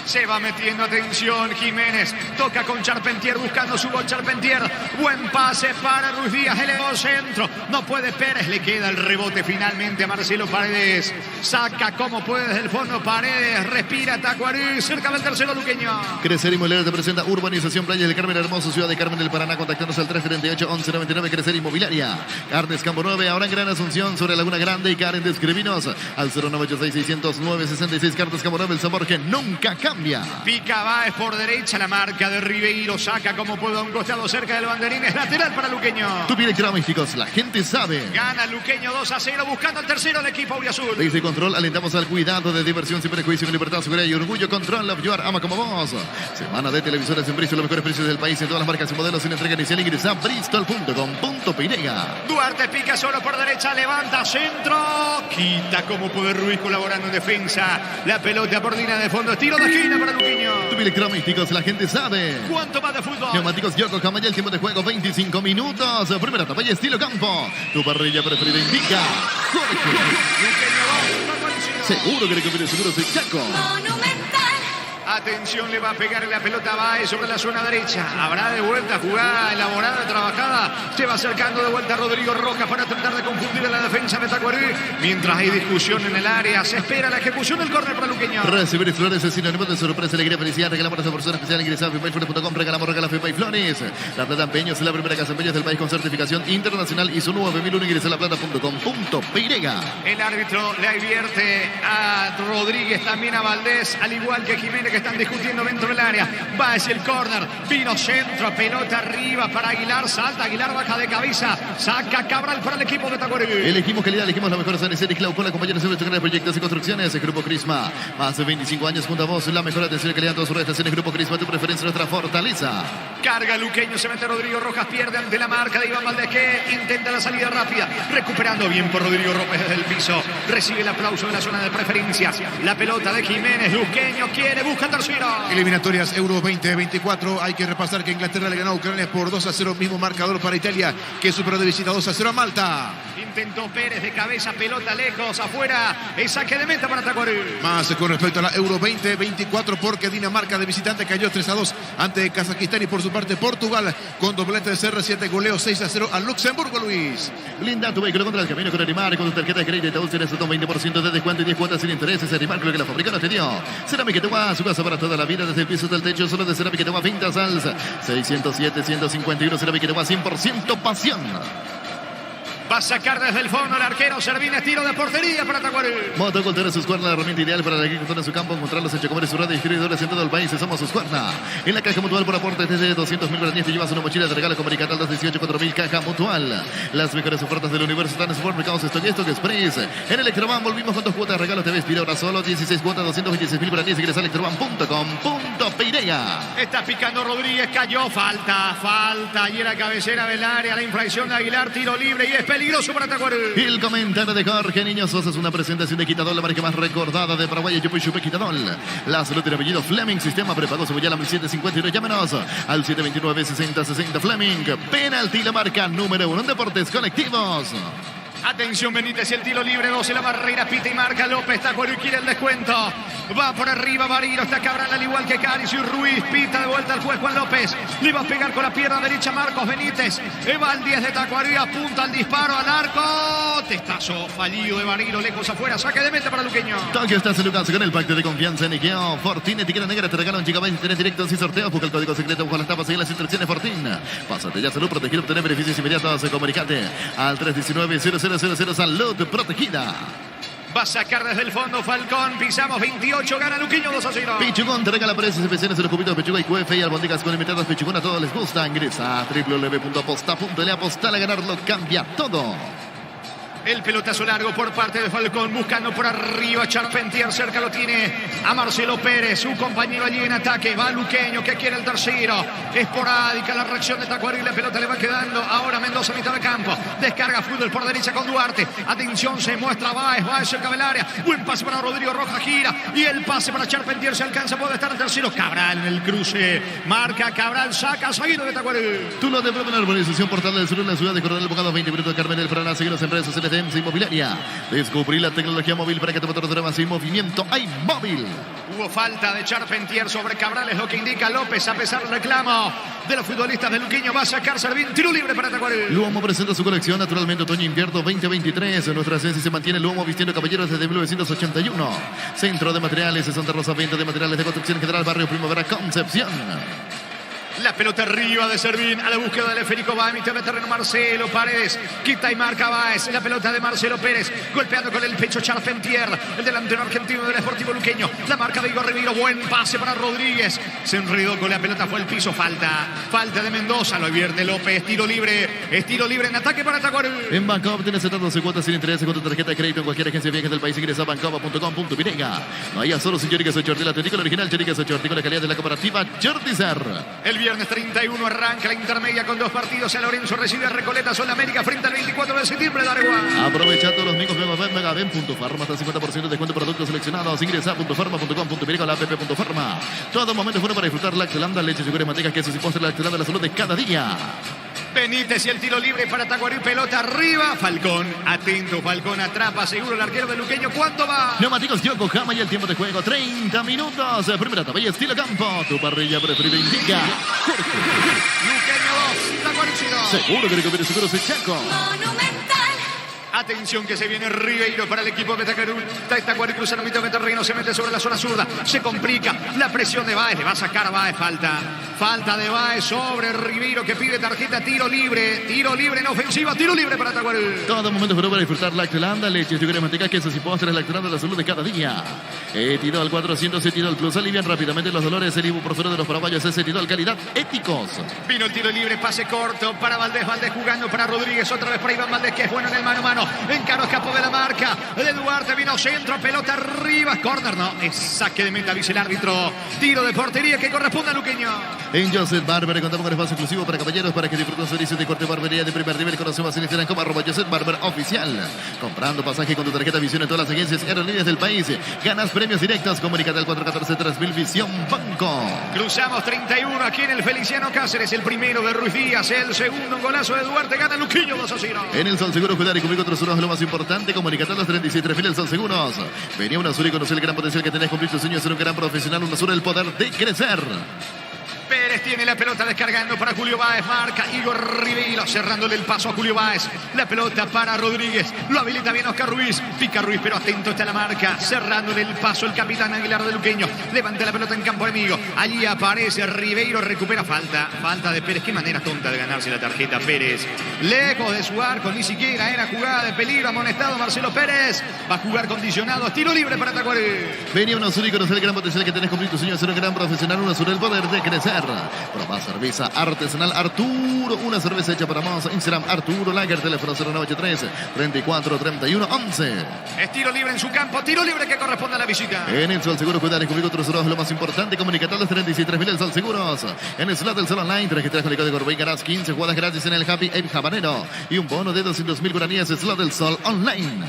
Se va metiendo, atención, Jiménez. Toca con Charpentier, buscando su gol Charpentier. Buen pase para Ruiz Díaz, elevó centro. No puede Pérez, le queda el rebote finalmente a Marcelo Paredes. Saca como puede desde el fondo Paredes. Respira Tacuarí, cerca del tercero luqueño. Crecer Inmobiliaria te presenta Urbanización Playa del Carmen Hermoso, Ciudad de Carmen del Paraná. Contactanos al 338-1199. Crecer Inmobiliaria. Carnes Campo 9, ahora en Gran Asunción, sobre Laguna Grande y Karen de Escribinos. Al 0986-600-966. Carnes Campo 9, el sabor que nunca cambia. Pica Báez por derecha, la marca de Ribeiro. Saca como puede a un costado cerca del banderín. Es lateral para Luqueño. Tu electrodomésticos, la gente sabe. Gana Luqueño 2-0, buscando el tercero el equipo auriazul. Desde Control alentamos al cuidado de diversión sin prejuicio, con libertad, seguridad y orgullo. Control, Love You Are, ama como vos. Semana de televisores en Bristol, los mejores precios del país en todas las marcas y modelos sin entrega inicial. Ingresa a bristol.com.py. Duarte pica solo por derecha, levanta centro. Quita como puede Ruiz colaborando en defensa. La pelota por línea de fondo, tiro de esquina para Luqueño. Tu electrodomésticos, la gente sabe. ¿Cuánto más de fútbol? Neumáticos Yoko Camaya, el tiempo de juego 25 minutos. Primera etapa y estilo campo. Tu parrilla preferida indica Jorge. Seguro que le conviene seguros de Chaco. Monumental. Atención, le va a pegar la pelota a Baez sobre la zona derecha. Habrá de vuelta jugada elaborada, trabajada Se va acercando de vuelta Rodrigo Rojas para tratar de confundir a la defensa de Tacuarí. Mientras hay discusión en el área, se espera la ejecución del córner para Luqueño. Recibir flores es sinónimo de sorpresa, alegría, felicidad. Regalamos a esa persona especial. Ingresa a FIPAYFlores.com. Regala FIPAY Flores. La Plata Empeños es la primera casa de empeños del país con certificación internacional ISO 9001. Ingresa a laplata.com.py. El árbitro le advierte a Rodríguez, también a Valdés, al igual que Jiménez, que están discutiendo dentro del área. Va hacia el córner, vino centro, pelota arriba para Aguilar, salta, Aguilar baja de cabeza, saca Cabral para el equipo de Tacuarí. Elegimos calidad, elegimos la mejor atención y Clau con la compañía de proyectos y construcciones. El Grupo Crisma, más de 25 años junto a vos, la mejor atención y calidad en todas sus estaciones. Grupo Crisma, tu preferencia, nuestra fortaleza. Carga Luqueño, se mete Rodrigo Rojas, pierde ante la marca de Iván Valdés, que intenta la salida rápida, recuperando bien por Rodrigo López desde el piso, recibe el aplauso de la zona de preferencias, la pelota de Jiménez, Luqueño quiere, busca tercero. Eliminatorias Euro 2024. Hay que repasar que Inglaterra le ganó a Ucrania por 2-0, mismo marcador para Italia, que superó de visita 2-0 a Malta. Intentó Pérez de cabeza, pelota lejos, afuera, el saque de meta para Tacuarí. Más con respecto a la Euro 2024, porque Dinamarca de visitante cayó 3-2 ante Kazajistán, y por su parte Portugal con doblete de CR7 goleó 6-0 a Luxemburgo, Luis. Blinda tu vehículo contra el camino con Arimar, con tu tarjeta de crédito tienes un 20% de descuento y 10 cuotas sin intereses. Arimar, lo que la fábrica no te dio. Cerámica Teguá, su casa para toda la vida, desde el piso del techo, solo de Cerámica Teguá, Vinta Salsa 607-151. Cerámica Teguá, 100% pasión. Va a sacar desde el fondo el arquero Servín, tiro de portería para Tacuarí. Motocultura Suscuerna, la herramienta ideal para el agricultor en su campo. Encontrarlos en Chocomar y su red de distribuidores en todo el país. Somos Suscuerna. En la caja mutual por aporte desde 200.000 guaraníes te llevas una mochila de regalo con Maricatal 218 4.000 caja mutual. Las mejores ofertas del universo están en Supermercados Stock Express. En Electroban volvimos con 2 cuotas de regalo. Te ves pide ahora solo 16 cuotas, 226.000 guaraníes. Ingresa a electroban.com.py. Está picando Rodríguez, cayó, falta. Y en la cabecera del área, la infracción de Aguilar, tiro libre y es peligroso para Tacuarí. El comentario de Jorge Niño Sosa es una presentación de Quitadol, la marca más recordada de Paraguay. Yupi Quitadol. La salud tiene apellido Fleming. Sistema prepago Cebollala 1751. Llámenos al 729-6060 Fleming. Penalti, la marca número 1 en deportes colectivos. Atención Benítez y el tiro libre, 12 la barrera, pita y marca López, Tacuarí quiere el descuento. Va por arriba Marino, está Cabral al igual que Caris y Ruiz, pita de vuelta al juez Juan López. Le va a pegar con la pierna derecha Marcos Benítez. Va al 10 de Tacuarí, apunta al disparo al arco. Testazo fallido de Marino, lejos afuera, saque de meta para Luqueño. Tokio está en Lucas con el pacto de confianza en Ikea. Fortín, etiqueta negra, te regalan gigabytes, tenés directos y sorteos. Busca el código secreto bajo las tapas y las instrucciones Fortín. Pásate ya, salud protegida, obtener beneficios inmediatos. Comunicate al 319-0000 Salud protegida. Va a sacar desde el fondo Falcón. Pisamos 28. Gana Luqueño 2-0. Pichugón te regala precios especiales en los cubitos de pechuga y QF y albóndigas con limitadas. Pichugón a todos les gusta. Ingresa a www.aposta.le. Apostar a ganarlo cambia todo. El pelotazo largo por parte de Falcón, buscando por arriba Charpentier, cerca lo tiene a Marcelo Pérez, su compañero allí en ataque, va Luqueño que quiere el tercero, esporádica la reacción de Tacuarí, la pelota le va quedando ahora Mendoza a mitad de campo, descarga fútbol por derecha con Duarte, atención, se muestra Baez cerca del área, buen pase para Rodrigo Rojas, gira, y el pase para Charpentier, se alcanza, puede estar el tercero, Cabral en el cruce, marca Cabral, saca seguido de Tacuarí. Tú lo de la urbanización Portal del Sur en la ciudad de Coronel Bogado, 20 minutos de Carmen del Paraná, seguimos en redes sociales de EMSA Inmobiliaria. Descubrí la tecnología móvil para que tu motor dure más sin movimiento. ¡Hay móvil! Hubo falta de Charpentier sobre Cabral, es lo que indica López, a pesar del reclamo de los futbolistas de Luqueño. Va a sacar Servín, tiro libre para Tacuarí. Luomo presenta su colección Naturalmente Otoño-Invierno 2023. En nuestra esencia se mantiene Luomo vistiendo caballeros desde 1981. Centro de Materiales de Santa Rosa, venta de materiales de construcción general, barrio Primavera, Concepción. La pelota arriba de Servín a la búsqueda del esférico. Va a mitad de terreno Marcelo Paredes. Quita y marca Baez. La pelota de Marcelo Pérez. Golpeando con el pecho Charpentier. El delantero argentino del Sportivo Luqueño. La marca de Igor Ribeiro. Buen pase para Rodríguez. Se enredó con la pelota. Fue al piso. Falta de Mendoza. Lo advierte López. Tiro libre. Es tiro libre en ataque para Tacuarí. En Bancopp tienes 12 cuotas sin interés con tu tarjeta de crédito en cualquier agencia de viajes del país. Ingresa a bancopp.com.py. No hay solo sin Chorigas Ocho Artículo original. Chorigas Ocho Artículo de calidad de la cooperativa Chortizar. El viernes 31 arranca la intermedia con 2 partidos. San Lorenzo recibe a Recoleta, Sol América frente al 24 de septiembre de Areguá. Aprovecha todos los micos Megaben.farma hasta 50% de descuento productos seleccionados. Ingresa a .farma.com.py con la app.farma. Todo momento es bueno para disfrutar Lactolanda, leche, yogur, manteca, quesos y postres. Lactolanda, la salud de cada día. Benítez y el tiro libre para Tacuarí, pelota arriba. Falcón, atento, Falcón atrapa, seguro el arquero de Luqueño. ¿Cuánto va? Neumáticos Yokohama y el tiempo de juego 30 minutos. Primera etapa y estilo campo. Tu parrilla preferida indica. Luqueño 2, Tacuarí 2. Seguro que recupere seguros de Chaco. Monumental. Atención que se viene Ribeiro para el equipo de Tacuarí, cruza la mitad de terreno, se mete sobre la zona zurda, se complica la presión de Báez, le va a sacar Báez, falta de Báez sobre Ribeiro que pide tarjeta, tiro libre en ofensiva, tiro libre para Tacuarí. Todo momento para disfrutar Lactolanda, leche, yogur, manteca, quesos y postres, Lactolanda, la salud de cada día. Etidol 400, Etidol Plus, alivian rápidamente los dolores, el ibuprofeno de los paraguayos, es Etidol calidad, éticos. Vino el tiro libre, pase corto para Valdés jugando para Rodríguez, otra vez para Iván Valdés que es bueno en el mano a mano. Encaro, escapó de la marca de Duarte, vino centro, pelota arriba, córner, no, es saque de meta, dice el árbitro. Tiro de portería que corresponde a Luqueño. En Joseph Barber contamos con espacio exclusivo para caballeros para que disfruten servicios de corte barbería de primer nivel. Conocemos en Instagram como @Joseph Barber Oficial. Comprando pasaje con tu tarjeta Visión en todas las agencias aerolíneas del país. Ganas premios directos. Comunícate al 414-3000 Visión Banco. Cruzamos 31 aquí en el Feliciano Cáceres. El primero de Ruiz Díaz, el segundo golazo de Duarte. Gana Luqueño 2-0. En el Sol Seguro, cuidar y cubrir otros unos lo más importante. Comunicate a los 37.000 el Sol Seguros. Venía una Azul y conocer el gran potencial que tenés. Cumplir tus sueños, ser un gran profesional. Una Azul, el poder de crecer. Pérez tiene la pelota descargando para Julio Báez, marca Igor Ribeiro, cerrándole el paso a Julio Báez. La pelota para Rodríguez, lo habilita bien Oscar Ruiz, pica Ruiz, pero atento está la marca, cerrándole el paso el capitán Aguilar de Luqueño. Levanta la pelota en campo enemigo, allí aparece Ribeiro, recupera falta de Pérez. Qué manera tonta de ganarse la tarjeta Pérez. Lejos de su arco, ni siquiera era jugada de peligro, amonestado Marcelo Pérez. Va a jugar condicionado, tiro libre para Tacuarí. Venía una Azul y conocer el gran potencial que tenés. Cumplir tus sueños, ser un gran profesional. Una Azul, el poder de crecer. Proba cerveza artesanal Arturo, una cerveza hecha para más. Instagram Arturo Lager, teléfono 0983-3431-11. Es tiro libre en su campo, tiro libre que corresponde a la visita. En el Sol Seguro, cuidar y cubrir otros seguros, lo más importante. Comunicate a los 37.000 el Sol Seguros. En el slot del Sol Online, te registras con el código Rubén, ganás 15 jugadas gratis en el Happy Ape Habanero y un bono de 200.000 guaraníes. Slot del Sol Online.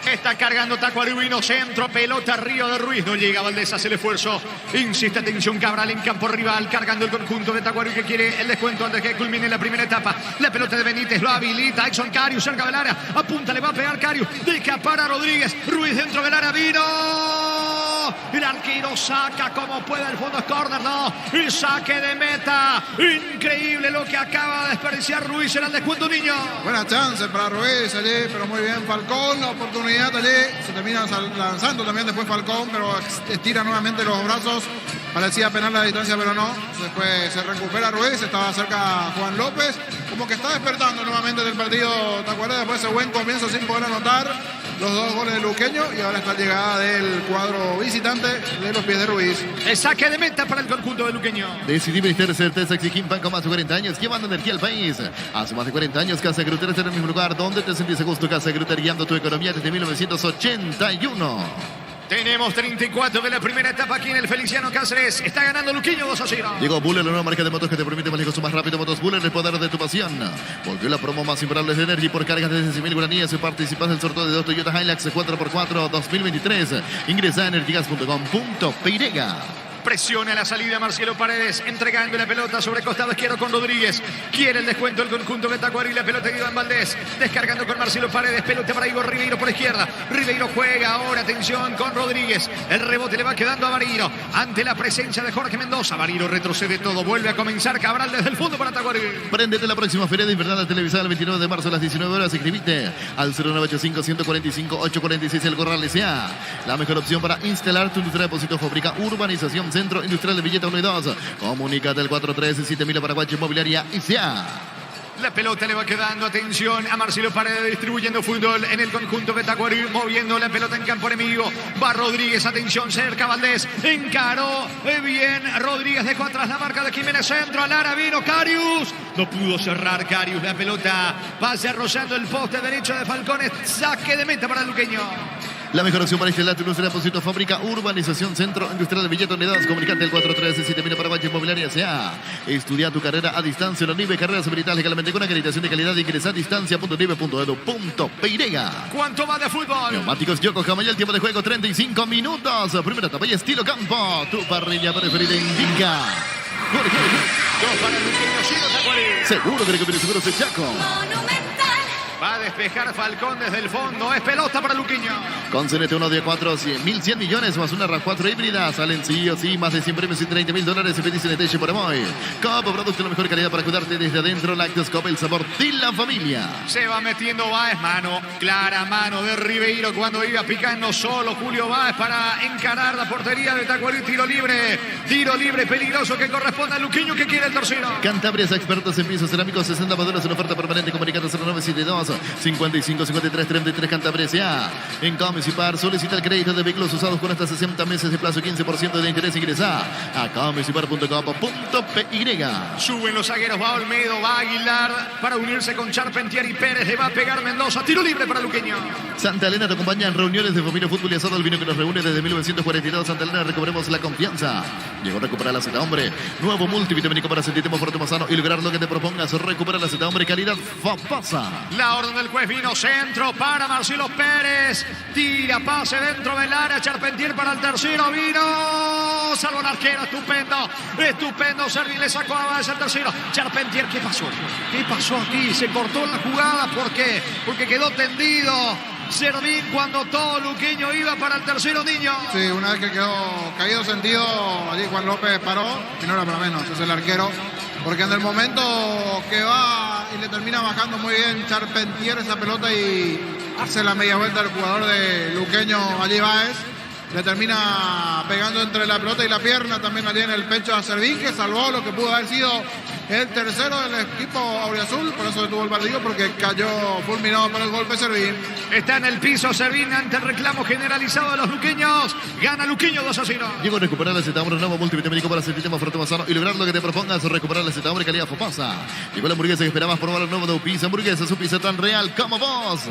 Está cargando Tacuarí, vino centro, pelota Río de Ruiz, no llega Valdés, hace el esfuerzo, insiste, atención Cabral en campo rival, cargando el conjunto de Tacuarí que quiere el descuento antes que culmine la primera etapa. La pelota de Benítez lo habilita, Exxon Carius cerca del área, apunta, le va a pegar Carius, deja para Rodríguez, Ruiz dentro del área, vino, el arquero saca como puede, el fondo es córner, no, y saque de meta, increíble lo que acaba de desperdiciar Ruiz, era el descuento, niño. Buena chance para Ruiz allí, pero muy bien Falcón, la oportunidad allí, se termina lanzando también después Falcón, pero estira nuevamente los brazos, parecía penal la distancia, pero no, después se recupera Ruiz, estaba cerca Juan López, como que está despertando nuevamente del partido Tacuarí, después de ese buen comienzo sin poder anotar los dos goles de Luqueño, y ahora está llegada del cuadro visitante de los pies de Ruiz. El saque de meta para el conjunto de Luqueño. Decidí vestir certeza Exiquín Banco más de 40 años, llevando energía al país. Hace más de 40 años, Casa Gruter está en el mismo lugar donde te sentís a gusto. Casa Gruter, guiando tu economía desde 1981. Tenemos 34 de la primera etapa aquí en el Feliciano Cáceres. Está ganando Luqueño 2-0. Llegó Buller, la nueva marca de motos que te permite manejar más rápido. Motos Buller, el poder de tu pasión. Volvió la promo más imparable de Energy por cargas de 16.000 guaraníes. Participas del sorteo de 2 Toyota Hilux 4x4 2023. Ingresa a energygas.com.py. Presiona la salida Marcelo Paredes, entregando la pelota sobre costado izquierdo con Rodríguez. Quiere el descuento el conjunto de Tacuarí, la pelota de Iván Valdés. Descargando con Marcelo Paredes, pelota para Igor Ribeiro por izquierda. Ribeiro juega ahora, atención con Rodríguez. El rebote le va quedando a Bariro. Ante la presencia de Jorge Mendoza, Bariro retrocede todo. Vuelve a comenzar Cabral desde el fondo para Tacuarí. Prendete la próxima feria de invernal televisada el 29 de marzo a las 19 horas. Escribite al 0985-145-846 El Corral S.A. La mejor opción para instalar tu industria de depósito fábrica, urbanización, Centro Industrial de Villeta 1 y 2. Comunícate al 437.000 Paraguay Inmobiliaria S.A. La pelota le va quedando, atención a Marcelo Paredes distribuyendo fútbol en el conjunto de Tacuarí, moviendo la pelota en campo enemigo. Va Rodríguez, atención, cerca Valdés, encaró bien Rodríguez, dejó atrás la marca de Jiménez, centro al área, vino Carius, no pudo cerrar Carius, la pelota pasa rozando el poste derecho de Falcones, saque de meta para el luqueño. La mejor opción para instalar tu industria de depósito fábrica, urbanización, Centro Industrial de Villeta Unidas. Comunicante al 437.000 Paraguay Inmobiliaria S.A. Estudia tu carrera a distancia en la NIBE, carreras habilitadas legalmente con acreditación de calidad. Ingresa a distancia.nibe.edu.py. ¿Cuánto va de fútbol? Neumáticos Yokohama y el tiempo de juego 35 minutos. Primera etapa y estilo campo. Tu parrilla preferida indica Jorge. 2 para Luqueño, Giro Tacuarí. Seguro que el seguro se Chaco. Monumental. Va a despejar Falcón desde el fondo. Es pelota para Luqueño. Con CNT 1 de 4, 1.100 millones más una RAV4 híbrida. Salen sí o sí más de 100 premios y $30.000. Se pedís CNT por Emoy. Copo, producto de la mejor calidad para cuidarte desde adentro. Lácteos Copo, el sabor de la familia. Se va metiendo Báez, mano clara, mano de Ribeiro cuando iba picando solo Julio Báez para encarar la portería de Tacuarí. Tiro libre peligroso que corresponde a Luqueño que quiere el tercero. Cantabrias, expertos en pisos cerámicos, 60 modelos en oferta permanente. Comunicando 0972 55 53 33 Cantabrias ya. En Comecipar solicita el crédito de vehículos usados con hasta 60 meses de plazo, 15% de interés. Ingresa a comecipar.com.py. Suben los zagueros, va Olmedo, va Aguilar para unirse con Charpentier y Pérez. Le va a pegar Mendoza. Tiro libre para Luqueño. Santa Elena te acompaña en reuniones de familia, fútbol y asado. El vino que nos reúne desde 1942. Santa Elena, recuperemos la confianza. Llegó a recuperar la Z, hombre. Nuevo multivitamínico para sentirte más fuerte, más sano y lograr lo que te propongas. Recupera la Z, hombre. Calidad famosa. La orden del juez vino centro para Marcelo Pérez. Tira pase dentro del área. Charpentier para el tercero. Vino. Salvo el arquero. Estupendo. Servín le sacó a base el tercero. Charpentier, ¿qué pasó? ¿Qué pasó aquí? Se cortó la jugada. ¿Por qué? Porque quedó tendido Servín cuando todo Luqueño iba para el tercero, niño. Sí, una vez que quedó caído sentido, allí Juan López paró y no era para menos, es el arquero. Porque en el momento que va y le termina bajando muy bien Charpentier esa pelota y hace la media vuelta el jugador de Luqueño, allí Báez, le termina pegando entre la pelota y la pierna, también allí en el pecho a Servín, que salvó lo que pudo haber sido el tercero del equipo auriazul. Por eso detuvo el partido, porque cayó fulminado por el golpe Servín. Está en el piso Servín ante el reclamo generalizado de los luqueños. Gana Luqueño 2-0. Llegó a recuperar la Z, hombre, nuevo multivitamínico para sentirte más fuerte, más sano y lograr lo que te propongas. Recuperar la Z, hombre, calidad foposa. Llegó la hamburguesa que esperabas, probar el nuevo de Upisa. Hamburguesa, su pizza tan real como vos.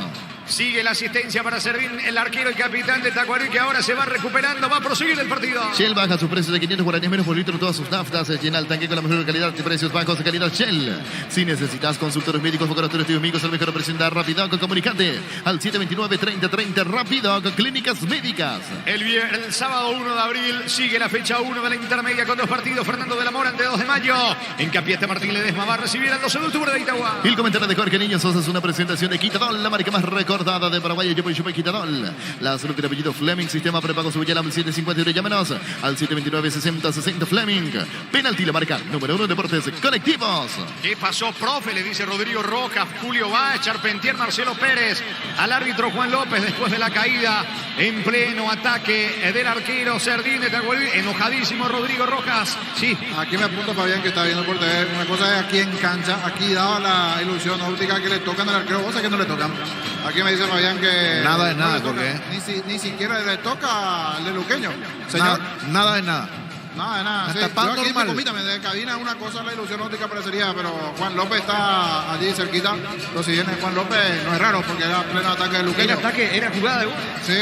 Sigue la asistencia para Servín, el arquero y capitán de Tacuarí, que ahora se va recuperando, va a proseguir el partido. Shell baja sus precios de 500 guaraníes menos por litro todas sus naftas. Llena el tanque con la mejor calidad y precios bajos de calidad Shell. Si necesitas consultores médicos, laboratorios médicos, el mejor operación da Rapidoc. Comunicate al 729-3030 Rapidoc Clínicas Médicas. El sábado 1 de abril sigue la fecha 1 de la intermedia con 2 partidos. Fernando de la Mora ante 2 de mayo. En Capieste Martín Ledesma va a recibir el 12 de octubre de Itagua. El comentario de Jorge Niño Sosa es una presentación de Quitadol, la marca más recordada de Paraguay. Yo Chupe Quitadol. La salud del apellido Fleming. Sistema prepago su al 750. Llámenos al 729-60-60 Fleming. Penalti, la marca número 1 Deportes Colectivos. ¿Qué pasó, profe? Le dice Rodrigo Rojas, Julio Báez, Charpentier, Marcelo Pérez. Al árbitro Juan López después de la caída en pleno ataque del arquero Servín de Tacuarí. Enojadísimo Rodrigo Rojas. Sí. Aquí me apunta Fabián que está viendo por TV. Una cosa es aquí en cancha. Aquí daba la ilusión óptica que le tocan al arquero. Vos sabés que no le tocan. Aquí me dice Fabián que... Nada es no nada, le toca, Jorge. ni siquiera le toca al de Luqueño. Señor. Nada es nada. Nada de nada. Sí. Tapando Yo aquí normal. permítame, de cabina una cosa la ilusión óptica parecería, pero Juan López está allí cerquita. Entonces si viene Juan López no es raro porque era pleno ataque de Luqueño. El ataque era jugada de gol. Sí.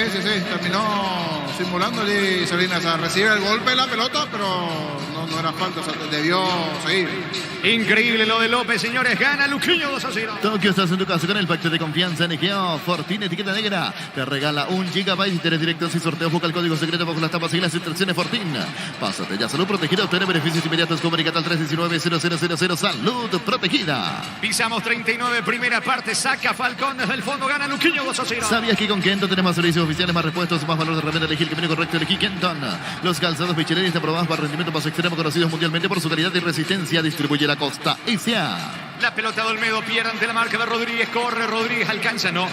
Terminó simulando allí Salinas. O sea, recibe el golpe de la pelota, pero no era falta. O sea, debió seguir. Increíble lo de López, señores. Gana Luqueño 2-0. Tokio, estás en tu casa con el pacto de confianza NGO. Fortuna, etiqueta negra. Te regala 1 GB. Interés directos y sorteos. Busca el código secreto bajo las tapas y las instrucciones Fortin. Pásate ya. Salud protegida. Obtener beneficios inmediatos. Comunicate al 319-0000. Salud protegida. Pisamos 39, primera parte. Saca Falcón desde el fondo. Gana Luqueño 2-0. ¿Sabías que con Kenton tenemos más servicios oficiales, más repuestos, más valor de herramienta? Elegir el camino correcto. Elegí Kenton. Los calzados Michelin están aprobados para rendimiento más extremo, conocidos mundialmente por su calidad y resistencia. Distribuye la Costa S.A. La pelota de Olmedo pierde ante la marca de Rodríguez. Corre Rodríguez, alcanza, no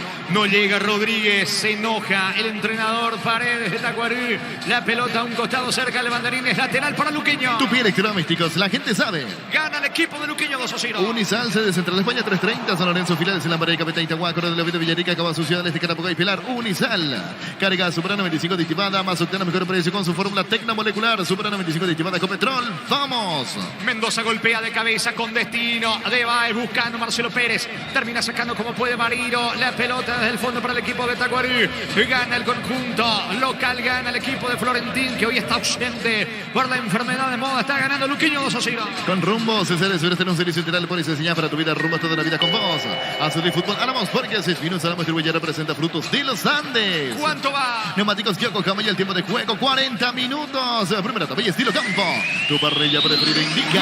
llega Rodríguez. Se enoja el entrenador Paredes de Tacuarí. La pelota a un costado cerca del banderín. Es lateral para Luqueño. Tu pie electrodomésticos, la gente sabe. Gana el equipo de Luqueño 2-0. Unisal, sede de Central España 330. San Lorenzo, Filiales en la María Capitán Itagua, Corredor de la Vida Villarica, Cava Ciudad Este, Carapucá y Pilar. Unisal. Carga Superano 25 aditivada, más octano, mejor precio con su fórmula tecnomolecular. Superano 25 aditivada con petrol. ¡Vamos! Mendoza golpea de cabeza con destino. De Baez buscando Marcelo Pérez. Termina sacando como puede Marino. La pelota desde el fondo para el equipo de Tacuarí. Gana el conjunto local, gana el equipo de Florentín, que hoy está ausente por la enfermedad de moda. Está ganando Luqueño 2-0. Con Rumbo, César, sureste en un servicio integral por diseñar para tu vida. Rumbo toda la vida con vos. Azul y fútbol, ganamos porque 6 minutos. Alamo Distribuye representa Frutos de los Andes. ¿Cuánto va? Neumáticos Yokohama y el tiempo de juego 40 minutos. Primera tapilla estilo campo. Tu parrilla preferida indica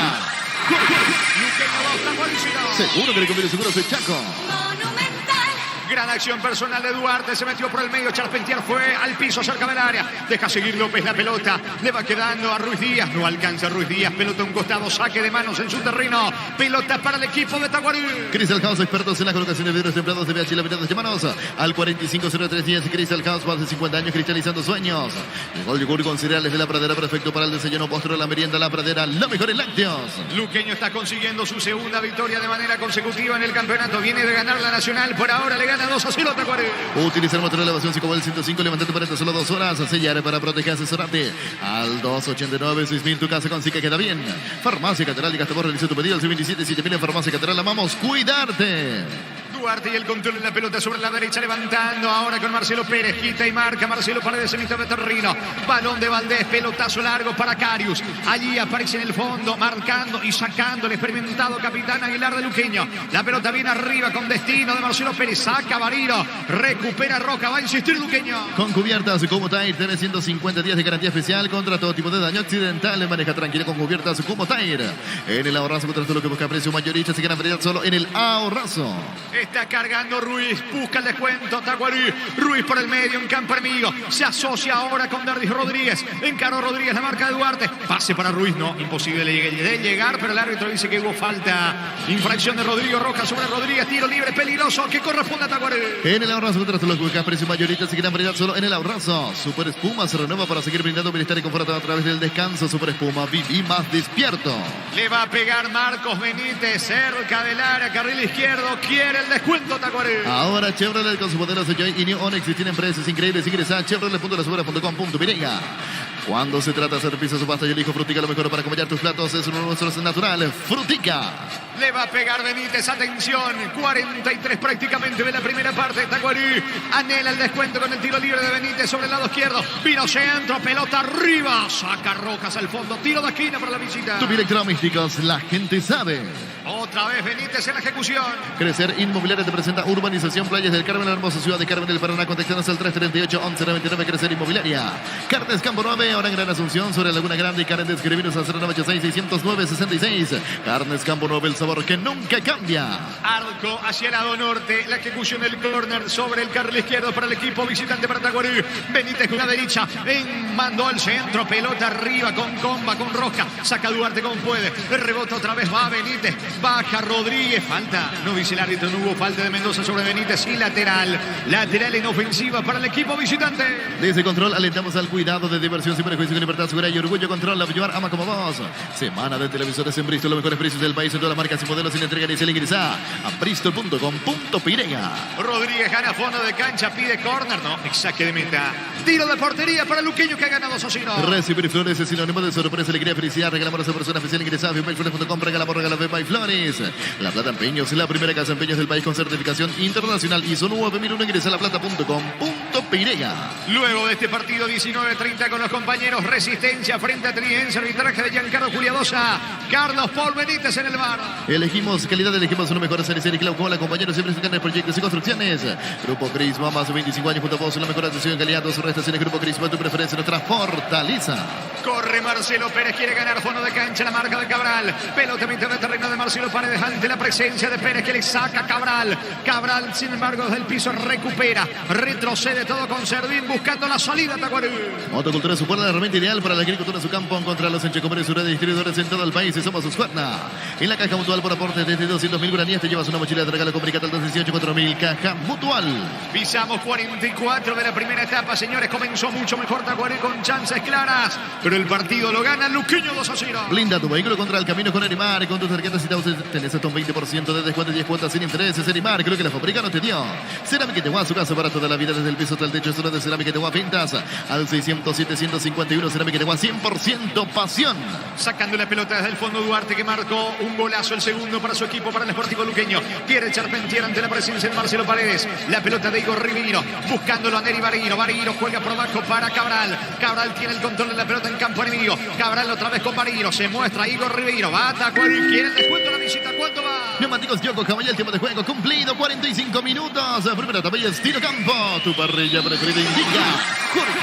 Luqueño 2, Tacuaricino. Seguro que le conviene seguro soy Chaco. Monumental. Gran acción personal de Duarte, se metió por el medio, Charpentier fue al piso cerca del área, deja seguir López la pelota, le va quedando a Ruiz Díaz, no alcanza Ruiz Díaz, pelota a un costado, saque de manos en su terreno, pelota para el equipo de Tacuarí. Crystal House, expertos en la colocación de vidrios templados de VH, la mitad de manos al 45-03-10. Crystal House, más de 50 años cristalizando sueños. El gol yogur con cereales de la Pradera, perfecto para el desayuno, postre, la merienda, la Pradera, lo mejor en lácteos. Luqueño está consiguiendo su segunda victoria de manera consecutiva en el campeonato, viene de ganar la Nacional, por ahora le gana 2-0 a Tacuarí. Utilizar motor de elevación 5.105, levantarte para solo 2 horas. Sellar para proteger, asesorarte al 289-6000. Tu casa con sí que queda bien. Farmacia Catedral, llegaste vos, realizó tu pedido al 27-7000 en Farmacia Catedral. Amamos cuidarte. Duarte y el control en la pelota sobre la derecha, levantando ahora con Marcelo Pérez, quita y marca Marcelo Paredes en mitad de terreno, balón de Valdés, pelotazo largo para Carius, allí aparece en el fondo, marcando y sacando el experimentado capitán Aguilar de Luqueño, la pelota viene arriba con destino de Marcelo Pérez, saca Bariro, recupera Roca, va a insistir Luqueño. Con cubiertas como Tire, tenés 150 días de garantía especial contra todo tipo de daño accidental. Maneja tranquilo con cubiertas como Tire. En el ahorrazo, contra todo lo que busca precio mayorista, se gana variedad solo en el ahorrazo. Está cargando Ruiz, busca el descuento Tacuarí, Ruiz por el medio en campo enemigo, se asocia ahora con Dardis Rodríguez, encaró Rodríguez la marca de Duarte, pase para Ruiz, no, imposible de llegar, pero el árbitro dice que hubo falta, infracción de Rodrigo Roca sobre Rodríguez, tiro libre peligroso que corresponde a Tacuarí. En el ahorrazo, contra todo lo que busca precio mayorista, se gana variedad solo en el ahorrazo. Super Espuma se renueva para seguir brindando bienestar y confort a través del descanso. Super Espuma, viví más despierto. Le va a pegar Marcos Benítez cerca del área, carril izquierdo, quiere el descuento Tacuarí. Ahora Chevrolet con sus modelos de Joy y New Onix tienen precios increíbles. Ingresa a chevrolet.lasubera.com.pirega. Cuando se trata de hacer pisos o pasta, yo elijo Frutica, lo mejor para acompañar tus platos es uno de nuestros naturales. Frutica. Le va a pegar Benítez, atención, 43 prácticamente de la primera parte, Tacuarí anhela el descuento con el tiro libre de Benítez sobre el lado izquierdo, vino centro, pelota arriba, saca Rojas al fondo, tiro de esquina para la visita. Tupi Electrodomésticos, la gente sabe. Otra vez Benítez en la ejecución. Crecer Inmobiliaria te presenta Urbanización Playas del Carmen, la hermosa ciudad de Carmen del Paraná. Contactanos al 338-1199. Crecer Inmobiliaria. Carnes Campo 9, ahora en Gran Asunción, sobre Laguna Grande. Carnes de escribirnos al 0986-609-66. Carnes Campo 9, el sabor que nunca cambia. Arco hacia el lado norte, la ejecución del córner sobre el carril izquierdo para el equipo visitante para Tacuarí. Benítez con la derecha, mandó al centro, pelota arriba con Comba, con Roja, saca Duarte como puede, el rebote otra vez, va Benítez, baja Rodríguez, falta, no dice el árbitro, no hubo falta de Mendoza sobre Benítez y lateral en ofensiva para el equipo visitante. Desde Control alentamos al cuidado de diversión sin prejuicio, con libertad, seguridad y orgullo. Control, la llevar ama como vos. Semana de televisores en Bristol, los mejores precios del país en todas las marcas y modelos, sin entrega ni se le ingresa a bristol.com.pirega. Rodríguez gana fondo de cancha, pide córner, no, saque de meta, tiro de portería para Luqueño que ha ganado Socino. Recibir flores es sinónimo de sorpresa, alegría, felicidad. Regalamos a esa persona especial, ingresa a FembayFlores.com, regalamos Flores. La Plata Empeños, la primera casa de empeños del país con certificación internacional ISO 9001. Ingresa a laplata.com.pirega. Luego de este partido 19-30 con los compañeros, Resistencia frente a Triense, arbitraje de Giancarlo Juliadosa, Carlos Paul Benítez en el bar. Elegimos calidad, elegimos uno mejor serie Glaucola, compañeros siempre están en proyectos y construcciones. Grupo Crisma, más de 25 años junto a vos, la mejor atención en calidad, dos restaciones. Grupo Crisma, tu preferencia, nuestra fortaleza. Corre Marcelo Pérez, quiere ganar fondo de cancha, la marca de Cabral, pelota mitad de terreno de Marcelo Paredes ante la presencia de Pérez que le saca Cabral. Cabral, sin embargo, desde el piso recupera, retrocede todo con Cerdín buscando la salida. Tacuarí. Motocultura es la herramienta ideal para la agricultura en su campo. Contra los enchecomeres y distribuidores en todo el país. Y somos Uscuerna. En la caja mutual por aporte desde 200.000 guaraníes te llevas una mochila de regalo con Bricatal 218 4.000. Caja mutual. Pisamos 44 de la primera etapa, señores. Comenzó mucho mejor Tacuarí con chances claras, pero el partido lo gana Luqueño 2-0. Blinda tu vehículo contra el camino con Erimar. Con tus tarjetas y tauces tenés hasta un 20% de descuento y 10 cuotas sin intereses. Erimar, creo que la fábrica no te dio. Cerámica Tehuá, su casa para toda la vida, desde el piso hasta el techo. Es una de Cerámica Tehuá, ventas al 607-151. Cerámica Tehuá, 100% pasión. Sacando la pelota desde el fondo Duarte, que marcó un golazo, el segundo para su equipo, para el Sportivo Luqueño. Quiere Charpentier ante la presencia de Marcelo Paredes. La pelota de Igor Ribeiro, buscándolo a Neri Barreiro. Barreiro juega por abajo para Cabral. Cabral tiene el control de la pelota en campo enemigo. Cabral otra vez con Barreiro. Se muestra Igor Ribeiro. Va a Tacuarí. Quiere el descuento a la visita. ¿Cuánto va? Neumáticos Yoko Caballé, el tiempo de juego cumplido. 45 minutos. Primera tabella, estilo campo. Tu parrilla preferida indica Jorge.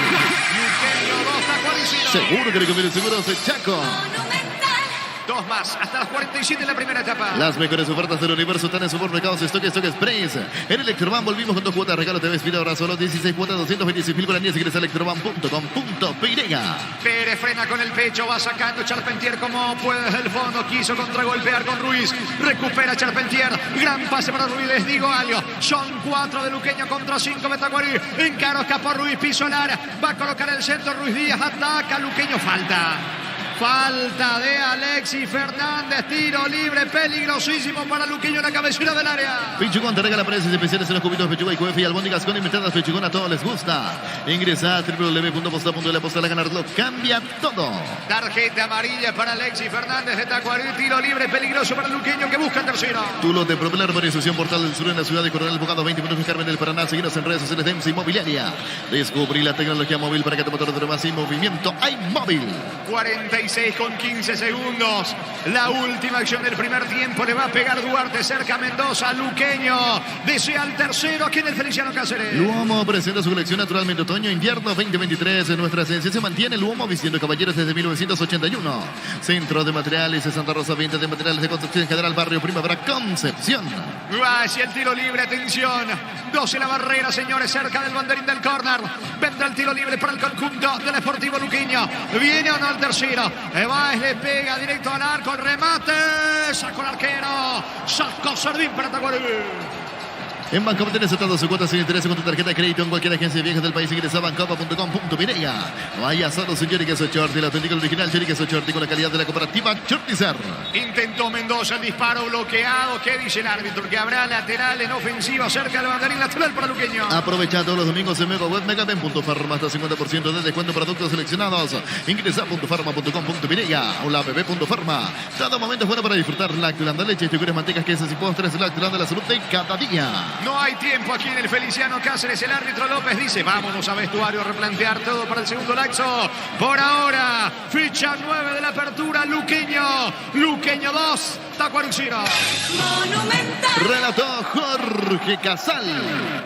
Luqueño 2, Tacuarí 0. Seguro que le conviene seguros de Chaco. Monumental. dos más. Hasta las 47 en la primera etapa. Las mejores ofertas del universo están en supermercados Stock Express. En Electroban volvimos con 2 cuotas de regalo. Te ves ahora solo 16 cuotas, 226.000 guaraníes. Si quieres a electroban.com.py. Pérez frena con el pecho, va sacando Charpentier como puede desde el fondo. Quiso contragolpear con Ruiz. Recupera Charpentier. Gran pase para Ruiz. Les digo algo. Son 4 de Luqueño contra 5 de Tacuarí. Encaro, escapó Ruiz, piso el área. Va a colocar el centro. Ruiz Díaz ataca. Luqueño falta. Falta de Alexis Fernández, tiro libre, peligrosísimo para Luqueño en la cabecera del área. Pichugón te regala precios especiales en los cubitos Pechuga y QF y albóndigas con inventadas Pichugón, a todos les gusta. Ingresa a www.posta.la Posta, la ganarlo cambia todo. Tarjeta amarilla para Alexis Fernández de Tacuarí, tiro libre, peligroso para Luqueño que busca el tercero. Tulo de Propelar, Variación Portal del Sur en la ciudad de Coronel Bogado, 20 minutos Carmen del Paraná. Seguinos en redes sociales de EMSA Inmobiliaria. Descubrí la tecnología móvil para que tu motor de más y movimiento hay móvil. 46 con 15 segundos. La última acción del primer tiempo. Le va a pegar Duarte cerca a Mendoza. Luqueño desea el tercero aquí en el Feliciano Cáceres. Luomo presenta su colección naturalmente otoño-invierno 2023. En nuestra esencia se mantiene Luomo vistiendo caballeros desde 1981. Centro de Materiales de Santa Rosa, venta de materiales de construcción general, barrio Primavera, Concepción. Va hacia el tiro libre, atención. 12 la barrera, señores, cerca del banderín del córner. Vendrá el tiro libre para el conjunto del Sportivo Luqueño. ¿Viene o no el tercero? Eváez le pega directo al arco, el remate. Sacó el arquero. Sacó Sardín para Tacuarí. En Bancopa tenés atado su cuota sin interés con tu tarjeta de crédito en cualquier agencia de viajes del país. Ingresa a bancopa.com.py. Vaya solo su Yori Queso Shorty, el auténtico original Yori Queso Shorty con la calidad de la cooperativa Shortizer. Intentó Mendoza el disparo bloqueado. ¿Qué dice el árbitro? Que habrá lateral en ofensiva cerca del banderín lateral para Luqueño. Aprovecha todos los domingos en Megaweb Megaben.farma hasta 50% de descuento en productos seleccionados. Ingresa a .farma.com.py o la bb.farma. Cada momento es bueno para disfrutar lactulanda, leche, yogures, mantecas, quesos y postres. Lactulanda, la salud de cada día. No hay tiempo aquí en el Feliciano Cáceres. El árbitro López dice, vámonos a vestuario, replantear todo para el segundo laxo. Por ahora, ficha 9 de la apertura, Luqueño. Luqueño 2, Tacuarí 0. Monumental. Relató Jorge Casal.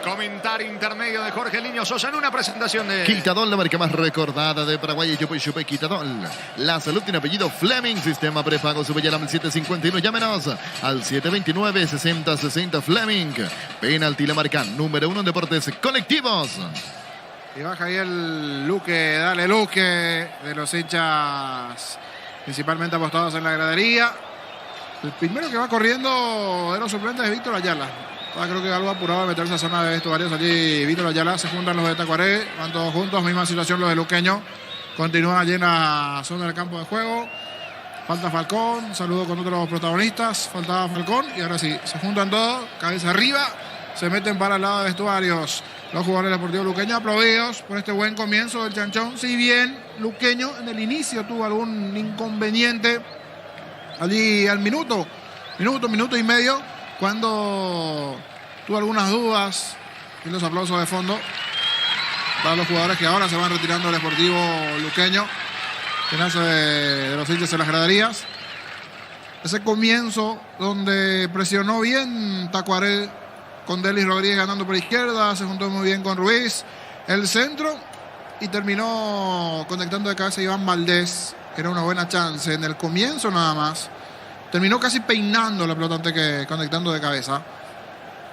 Comentario intermedio de Jorge Niño Sosa en una presentación de... Quitadol, la marca más recordada de Paraguay. Yo Chupé Quitadol. La salud tiene apellido Fleming. Sistema prepago Subellalam 751. Llámenos al 729-6060 Fleming. Penalti, la marca número 1 en deportes colectivos. Y baja ahí el Luque, dale Luque, de los hinchas principalmente apostados en la gradería. El primero que va corriendo de los suplentes es Víctor Ayala. Creo que algo apurado de meterse a zona de vestuarios allí. Víctor Ayala, se juntan los de Tacuaré, van todos juntos, misma situación los de Luqueño. Continúan allí en la zona del campo de juego. Falta Falcón, saludo con otros protagonistas. Faltaba Falcón y ahora sí, se juntan todos, cabeza arriba, se meten para el lado de vestuarios. Los jugadores del Deportivo Luqueño aplaudidos por este buen comienzo del Chanchón. Si bien Luqueño en el inicio tuvo algún inconveniente allí al minuto y medio, cuando tuvo algunas dudas, y los aplausos de fondo para los jugadores que ahora se van retirando del Deportivo Luqueño. Llenazo de los hinchas en las graderías. Ese comienzo donde presionó bien Tacuaré con Delis Rodríguez ganando por izquierda, se juntó muy bien con Ruiz, el centro, y terminó conectando de cabeza Iván Valdés, que era una buena chance en el comienzo nada más. Terminó casi peinando la pelota antes que conectando de cabeza.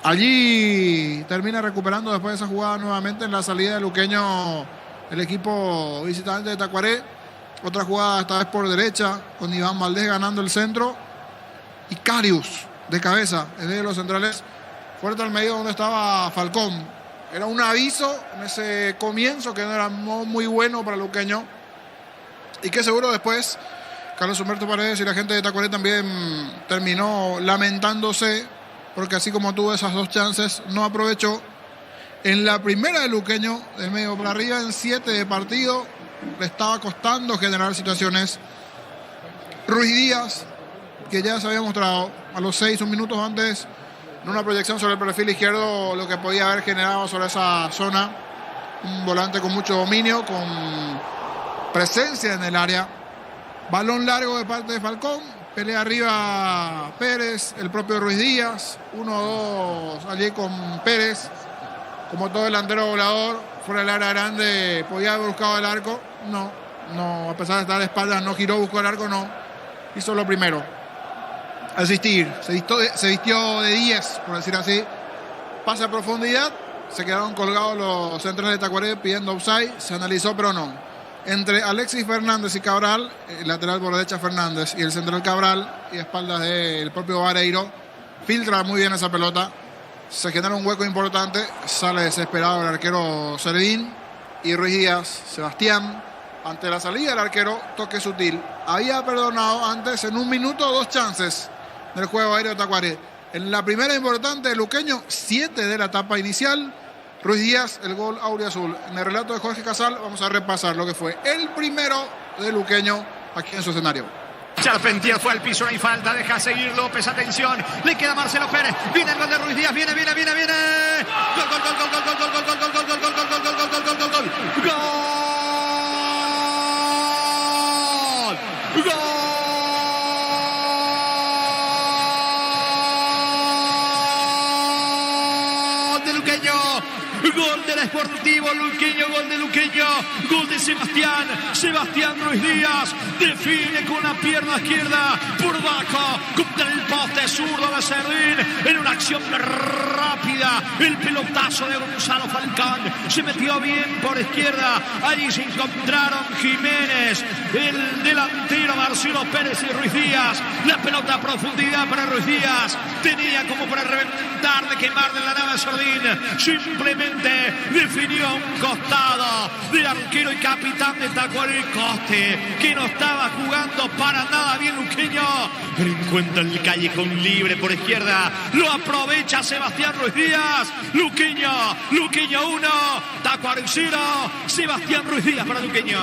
Allí termina recuperando después de esa jugada nuevamente en la salida de Luqueño el equipo visitante de Tacuaré. Otra jugada esta vez por derecha con Iván Valdés ganando el centro y Carius de cabeza en medio de los centrales, fuerte al medio donde estaba Falcón. Era un aviso en ese comienzo que no era muy bueno para Luqueño y que seguro después Carlos Humberto Paredes y la gente de Tacuaré también terminó lamentándose porque así como tuvo esas dos chances no aprovechó. En la primera de Luqueño, del medio para arriba, en 7 de partido, le estaba costando generar situaciones. Ruiz Díaz, que ya se había mostrado a los 6, un minuto antes, en una proyección sobre el perfil izquierdo, lo que podía haber generado sobre esa zona. Un volante con mucho dominio, con presencia en el área. Balón largo de parte de Falcón, pelea arriba Pérez, el propio Ruiz Díaz, 1-2 allí con Pérez. Como todo delantero volador, fuera del área grande, podía haber buscado el arco. No, a pesar de estar de espaldas, no giró, buscó el arco, no. hizo lo primero. Asistir. Se vistió de 10, por decir así. Pase a profundidad. Se quedaron colgados los centrales de Tacuaré pidiendo offside. Se analizó, pero no. Entre Alexis Fernández y Cabral, el lateral por derecha Fernández y el central Cabral, y a espaldas del propio Vareiro, filtra muy bien esa pelota. Se genera un hueco importante. Sale desesperado el arquero Servín. Y Ruiz Díaz, Sebastián, ante la salida del arquero, toque sutil. Había perdonado antes en 1 minuto 2 chances del juego aéreo de Tacuaré. En la primera importante, Luqueño, 7 de la etapa inicial. Ruiz Díaz, el gol auriazul. En el relato de Jorge Casal vamos a repasar lo que fue el primero de Luqueño aquí en su escenario. Charpentier fue al piso, no hay falta, deja seguir López, atención, le queda Marcelo Pérez, viene el gol de Ruiz Díaz, viene. Gol, gol, gol, gol, gol, gol, gol, gol, gol, gol, gol, gol, gol, gol, gol, gol, gol, gol, gol. Gol del Sportivo Luqueño, gol de Luqueño, gol de Sebastián Ruiz Díaz, define con la pierna izquierda por bajo, contra el poste zurdo de Servín, en una acción rápida, el pelotazo de Gonzalo Falcón, se metió bien por izquierda, allí se encontraron Jiménez, el delantero Marcelo Pérez y Ruiz Díaz, la pelota a profundidad para Ruiz Díaz, tenía como para reventar, de quemar de la nave Servín, simplemente definió a un costado del arquero y capitán de Tacuaré, Coste, que no estaba jugando para nada bien Luqueño, pero encuentra el callejón libre por izquierda, lo aprovecha Sebastián Ruiz Díaz. Luqueño 1, Tacuaré 0, Sebastián Ruiz Díaz para Luqueño.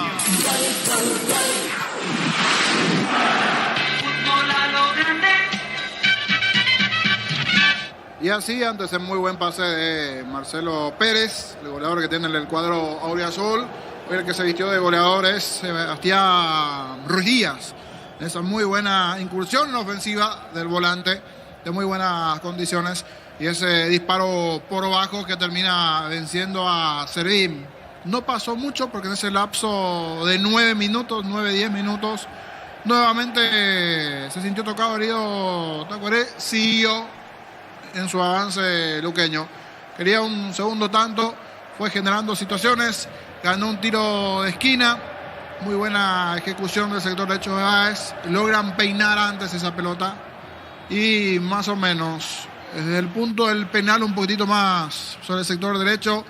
Y así, antes el muy buen pase de Marcelo Pérez, el goleador que tiene el cuadro auriazul. El que se vistió de goleador es Sebastián Ruiz Díaz. Esa muy buena incursión en ofensiva del volante, de muy buenas condiciones. Y ese disparo por bajo que termina venciendo a Servín. No pasó mucho porque en ese lapso de 9-10 minutos, nuevamente se sintió tocado, herido Tacuaré, siguió en su avance Luqueño. Quería un segundo tanto, fue generando situaciones, ganó un tiro de esquina, muy buena ejecución del sector derecho de Báez, logran peinar antes esa pelota y más o menos desde el punto del penal un poquitito más sobre el sector derecho,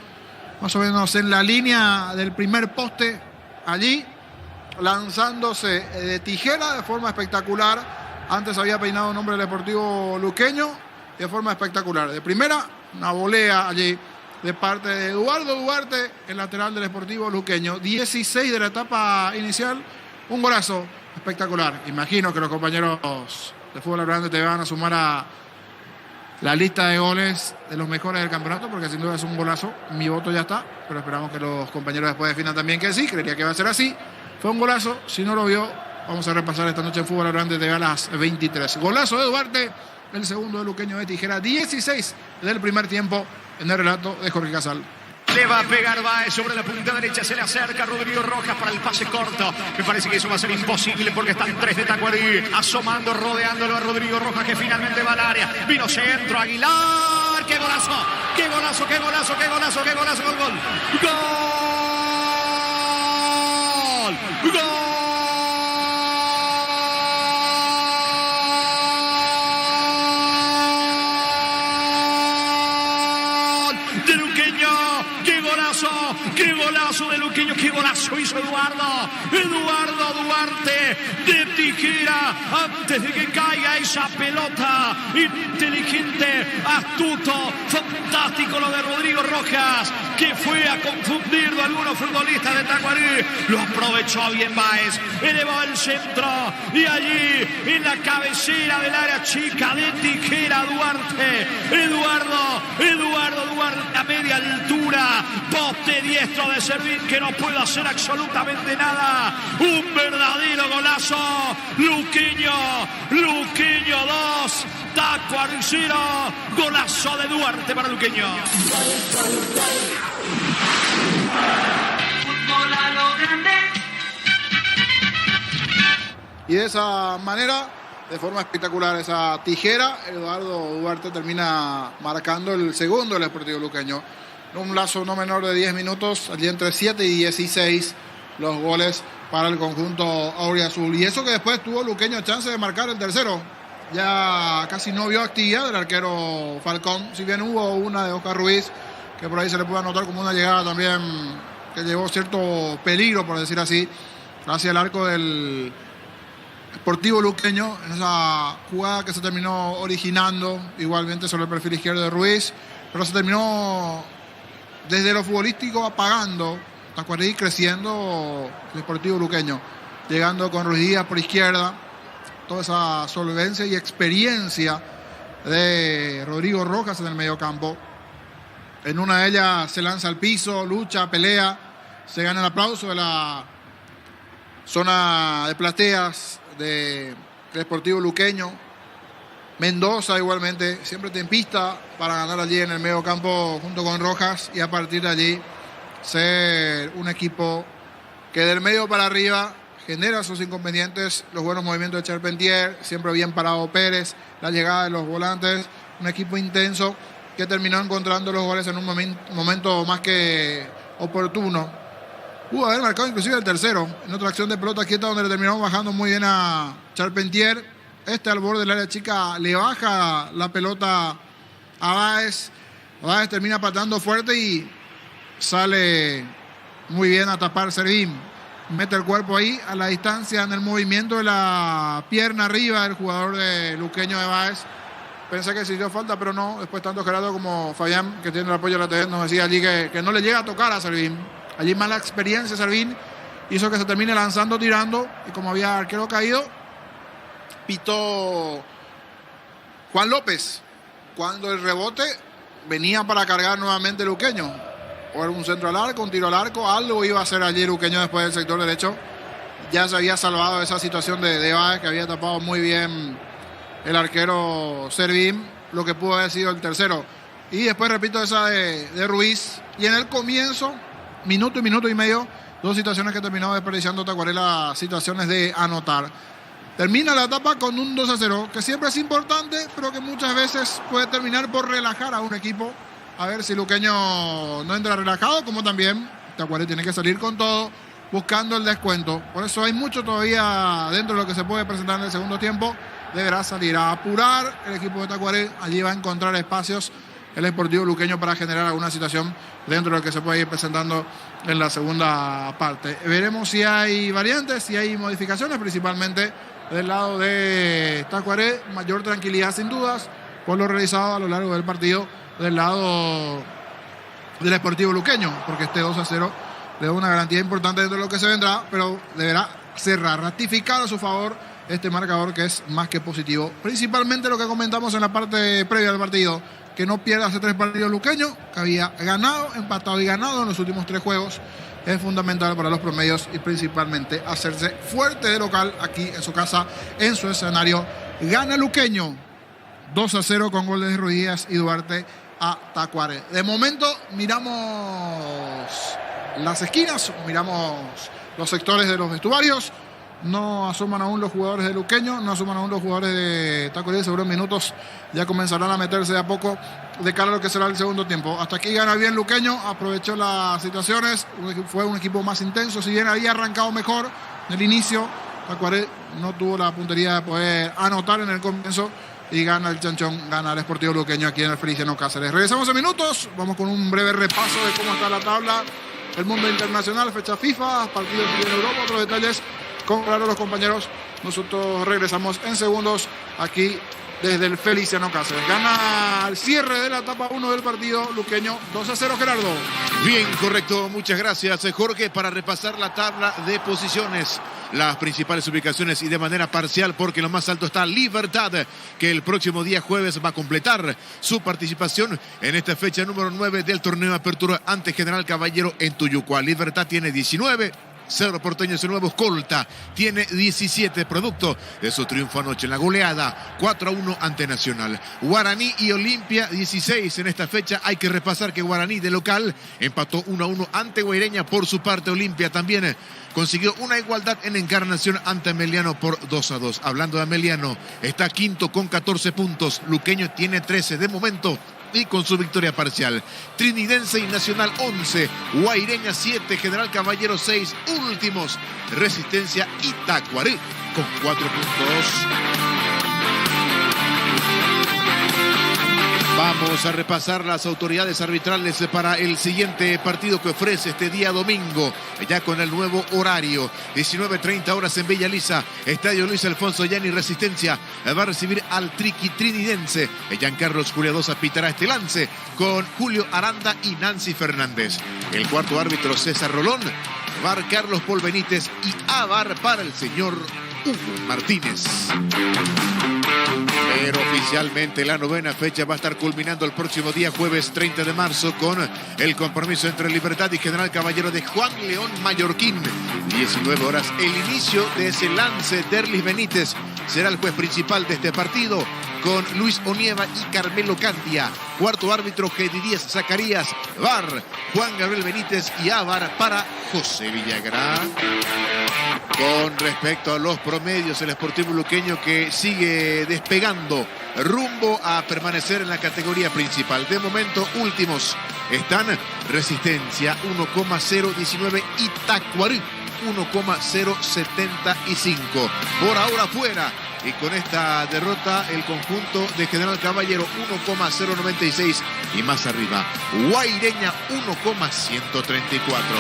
más o menos en la línea del primer poste, allí lanzándose de tijera de forma espectacular. Antes había peinado un hombre del Deportivo Luqueño de forma espectacular. De primera, una volea allí de parte de Eduardo Duarte, el lateral del Sportivo Luqueño. 16 de la etapa inicial, un golazo espectacular. Imagino que los compañeros de Fútbol Grande te van a sumar a la lista de goles de los mejores del campeonato, porque sin duda es un golazo. Mi voto ya está, pero esperamos que los compañeros después definan también que sí. Creería que va a ser así. Fue un golazo. Si no lo vio, vamos a repasar esta noche en Fútbol Grande TV a las 23. Golazo de Duarte, el segundo de Luqueño de tijera. 16 del primer tiempo en el relato de Jorge Casal. Le va a pegar Báez sobre la punta derecha, se le acerca Rodrigo Rojas para el pase corto. Me parece que eso va a ser imposible porque están 3 de Tacuaré asomando, rodeándolo a Rodrigo Rojas, que finalmente va al área. Vino centro, Aguilar. ¡Qué golazo! ¡Qué golazo, qué golazo, qué golazo, qué golazo! ¡Gol, gol! ¡Gol! ¡Gol! ¡Qué golazo de Luqueño! ¡Qué golazo hizo Eduardo Duarte de tijera antes de que caiga esa pelota! Inteligente, astuto, fantástico lo de Rodrigo Rojas, que fue a confundir a algunos futbolistas de Tacuaré. Lo aprovechó bien Báez, elevó el centro y allí en la cabecera del área chica de tijera Duarte. Eduardo Duarte a media altura, poste diestro de Servín, que no puede hacer absolutamente nada. Un verdadero golazo. Luqueño 2, Tacuaré 0. Golazo de Duarte para Luqueño. Fútbol a lo grande. Y de esa manera, de forma espectacular, esa tijera, Eduardo Duarte termina marcando el segundo del Sportivo Luqueño. Un lazo no menor de 10 minutos, allí entre 7 y 16 los goles para el conjunto auriazul. Y eso que después tuvo Luqueño chance de marcar el tercero. Ya casi no vio actividad del arquero Falcón, si bien hubo una de Oscar Ruiz, que por ahí se le puede anotar como una llegada también que llevó cierto peligro, por decir así, hacia el arco del Sportivo Luqueño, en esa jugada que se terminó originando igualmente sobre el perfil izquierdo de Ruiz, pero se terminó desde lo futbolístico apagando, Tacuarí creciendo el Sportivo Luqueño, llegando con Ruiz Díaz por izquierda, toda esa solvencia y experiencia de Rodrigo Rojas en el mediocampo. En una de ellas se lanza al piso, lucha, pelea, se gana el aplauso de la zona de plateas del Sportivo Luqueño. Mendoza igualmente, siempre tempista para ganar allí en el medio campo junto con Rojas y a partir de allí ser un equipo que del medio para arriba genera sus inconvenientes, los buenos movimientos de Charpentier, siempre bien parado Pérez, la llegada de los volantes, un equipo intenso que terminó encontrando los goles en un momento más que oportuno. Pudo haber marcado inclusive el tercero en otra acción de pelota quieta donde le terminamos bajando muy bien a Charpentier. Al borde del área chica le baja la pelota a Báez. Báez termina patando fuerte y sale muy bien a tapar Servín. Mete el cuerpo ahí a la distancia en el movimiento de la pierna arriba del jugador de Luqueño de Báez. Pensé que sí dio falta, pero no. Después tanto Gerardo como Fabián, que tiene el apoyo de la TV, nos decía allí que no le llega a tocar a Servín. Allí mala experiencia Servín hizo que se termine lanzando, tirando. Y como había arquero caído, pitó Juan López cuando el rebote venía para cargar nuevamente Luqueño. O era un centro al arco, un tiro al arco, algo iba a hacer allí Luqueño después del sector derecho. Ya se había salvado esa situación de Báez, que había tapado muy bien el arquero Servín, lo que pudo haber sido el tercero. Y después repito esa de Ruiz. Y en el comienzo, minuto y medio, dos situaciones que terminó desperdiciando Tacuarela, situaciones de anotar. Termina la etapa con un 2-0, que siempre es importante, pero que muchas veces puede terminar por relajar a un equipo. A ver si Luqueño no entra relajado, como también Tacuaré tiene que salir con todo, buscando el descuento. Por eso hay mucho todavía dentro de lo que se puede presentar en el segundo tiempo. Deberá salir a apurar el equipo de Tacuaré. Allí va a encontrar espacios el Sportivo Luqueño para generar alguna situación dentro de lo que se puede ir presentando en la segunda parte. Veremos si hay variantes, si hay modificaciones, principalmente del lado de Tacuaré. Mayor tranquilidad sin dudas por lo realizado a lo largo del partido del lado del Sportivo Luqueño, porque este 2-0 le da una garantía importante dentro de lo que se vendrá, pero deberá cerrar, ratificar a su favor este marcador que es más que positivo. Principalmente lo que comentamos en la parte previa del partido, que no pierda hace 3 partidos Luqueño, que había ganado, empatado y ganado en los últimos 3 juegos. Es fundamental para los promedios y principalmente hacerse fuerte de local aquí en su casa, en su escenario. Gana Luqueño 2-0 con goles de Ruiz Díaz y Duarte a Tacuaré. De momento miramos las esquinas, miramos los sectores de los vestuarios. No asoman aún los jugadores de Luqueño, no asoman aún los jugadores de Tacuaré. Seguro en minutos ya comenzarán a meterse de a poco de cara a lo que será el segundo tiempo. Hasta aquí gana bien Luqueño, aprovechó las situaciones, fue un equipo más intenso, si bien había arrancado mejor en el inicio. Tacuaré no tuvo la puntería de poder anotar en el comienzo y gana el chanchón, gana el Sportivo Luqueño aquí en el Feliciano Cáceres. Regresamos en minutos, vamos con un breve repaso de cómo está la tabla, el mundo internacional, fecha FIFA, partidos en Europa, otros detalles con claro los compañeros. Nosotros regresamos en segundos aquí desde el Feliciano Cáceres. Gana al cierre de la etapa 1 del partido Luqueño 2-0, Gerardo. Bien, correcto. Muchas gracias, Jorge, para repasar la tabla de posiciones, las principales ubicaciones y de manera parcial, porque en lo más alto está Libertad, que el próximo día jueves va a completar su participación en esta fecha número 9 del torneo de apertura ante General Caballero en Tuyucua. Libertad tiene 19, Cerro Porteño es el nuevo escolta. Tiene 17 producto de su triunfo anoche en la goleada 4-1 ante Nacional. Guaraní y Olimpia 16 en esta fecha. Hay que repasar que Guaraní de local empató 1-1 ante Guaireña. Por su parte, Olimpia también consiguió una igualdad en Encarnación ante Ameliano por 2-2. Hablando de Ameliano, está quinto con 14 puntos. Luqueño tiene 13 de momento y con su victoria parcial. Trinidense y Nacional 11, Guaireña 7, General Caballero 6, últimos. Resistencia y Tacuarí con 4 puntos. Vamos a repasar las autoridades arbitrales para el siguiente partido que ofrece este día domingo, ya con el nuevo horario. 19:30 horas en Bella Lisa, Estadio Luis Alfonso Yani. Resistencia va a recibir al Triqui Trinidense. Giancarlos Juliadosa pitará este lance con Julio Aranda y Nancy Fernández. El cuarto árbitro César Rolón, VAR Carlos Paul Benítez y AVAR para el señor Hugo Martínez. Pero oficialmente la novena fecha va a estar culminando el próximo día jueves 30 de marzo con el compromiso entre Libertad y General Caballero de Juan León Mallorquín. 19 horas, el inicio de ese lance. Derlis Benítez será el juez principal de este partido con Luis Onieva y Carmelo Candia. Cuarto árbitro Gedirías Zacarías. VAR Juan Gabriel Benítez y AVAR para José Villagrán. Con respecto a los promedios, el Sportivo Luqueño que sigue despegando rumbo a permanecer en la categoría principal. De momento, últimos están Resistencia 1,019 y Tacuarí 1,075. Por ahora fuera. Y con esta derrota, el conjunto de General Caballero 1,096 y más arriba, Guaireña 1,134.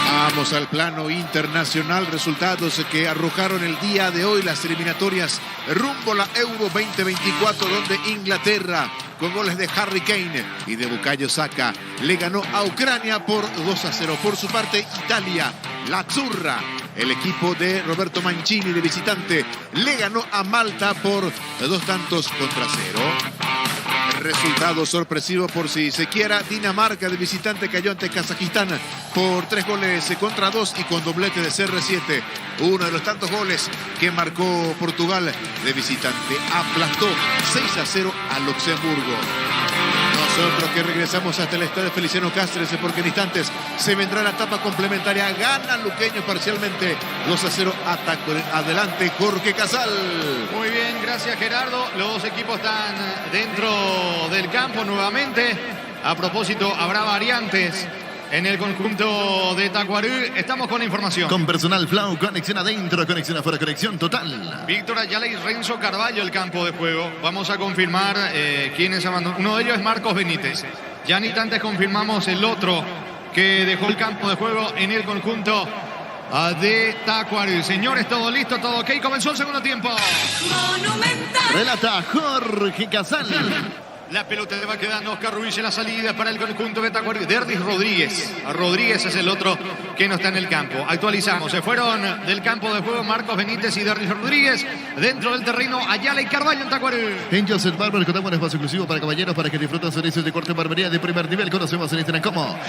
Vamos al plano internacional. Resultados que arrojaron el día de hoy las eliminatorias rumbo a la Euro 2024, donde Inglaterra, con goles de Harry Kane y de Bukayo Saka, le ganó a Ucrania por 2-0. Por su parte, Italia, la Azzurra, el equipo de Roberto Mancini de visitante, le ganó a Malta por 2-0. Resultado sorpresivo por si se quiera. Dinamarca de visitante cayó ante Kazajistán por 3-2 y con doblete de CR7. Uno de los tantos goles que marcó Portugal de visitante. Aplastó 6-0 a Luxemburgo. Nosotros que regresamos hasta el estadio Feliciano Cáceres, porque en instantes se vendrá la etapa complementaria. Gana Luqueño parcialmente 2-0. Adelante Jorge Casal. Muy bien, gracias Gerardo. Los dos equipos están dentro del campo nuevamente. A propósito, habrá variantes en el conjunto de Tacuarí. Estamos con la información. Con personal Flow, conexión adentro, conexión afuera, conexión total. Víctor Ayala y Renzo Carvalho el campo de juego. Vamos a confirmar quiénes abandonan. Uno de ellos es Marcos Benítez. Ya ni antes confirmamos el otro que dejó el campo de juego en el conjunto de Tacuarí. Señores, todo listo, todo ok. Comenzó el segundo tiempo. Monumental. Relata Jorge Casal. La pelota le va quedando Oscar Ruiz en la salida para el conjunto de Tacuarí. Derdis Rodríguez. Rodríguez es el otro que no está en el campo. Actualizamos. Se fueron del campo de juego Marcos Benítez y Derdis Rodríguez. Dentro del terreno, Ayala y Carvalho en Tacuarí. En Joseph Barber contamos un espacio exclusivo para caballeros para que disfruten servicios de corte y barbería de primer nivel. Conocemos en Instagram como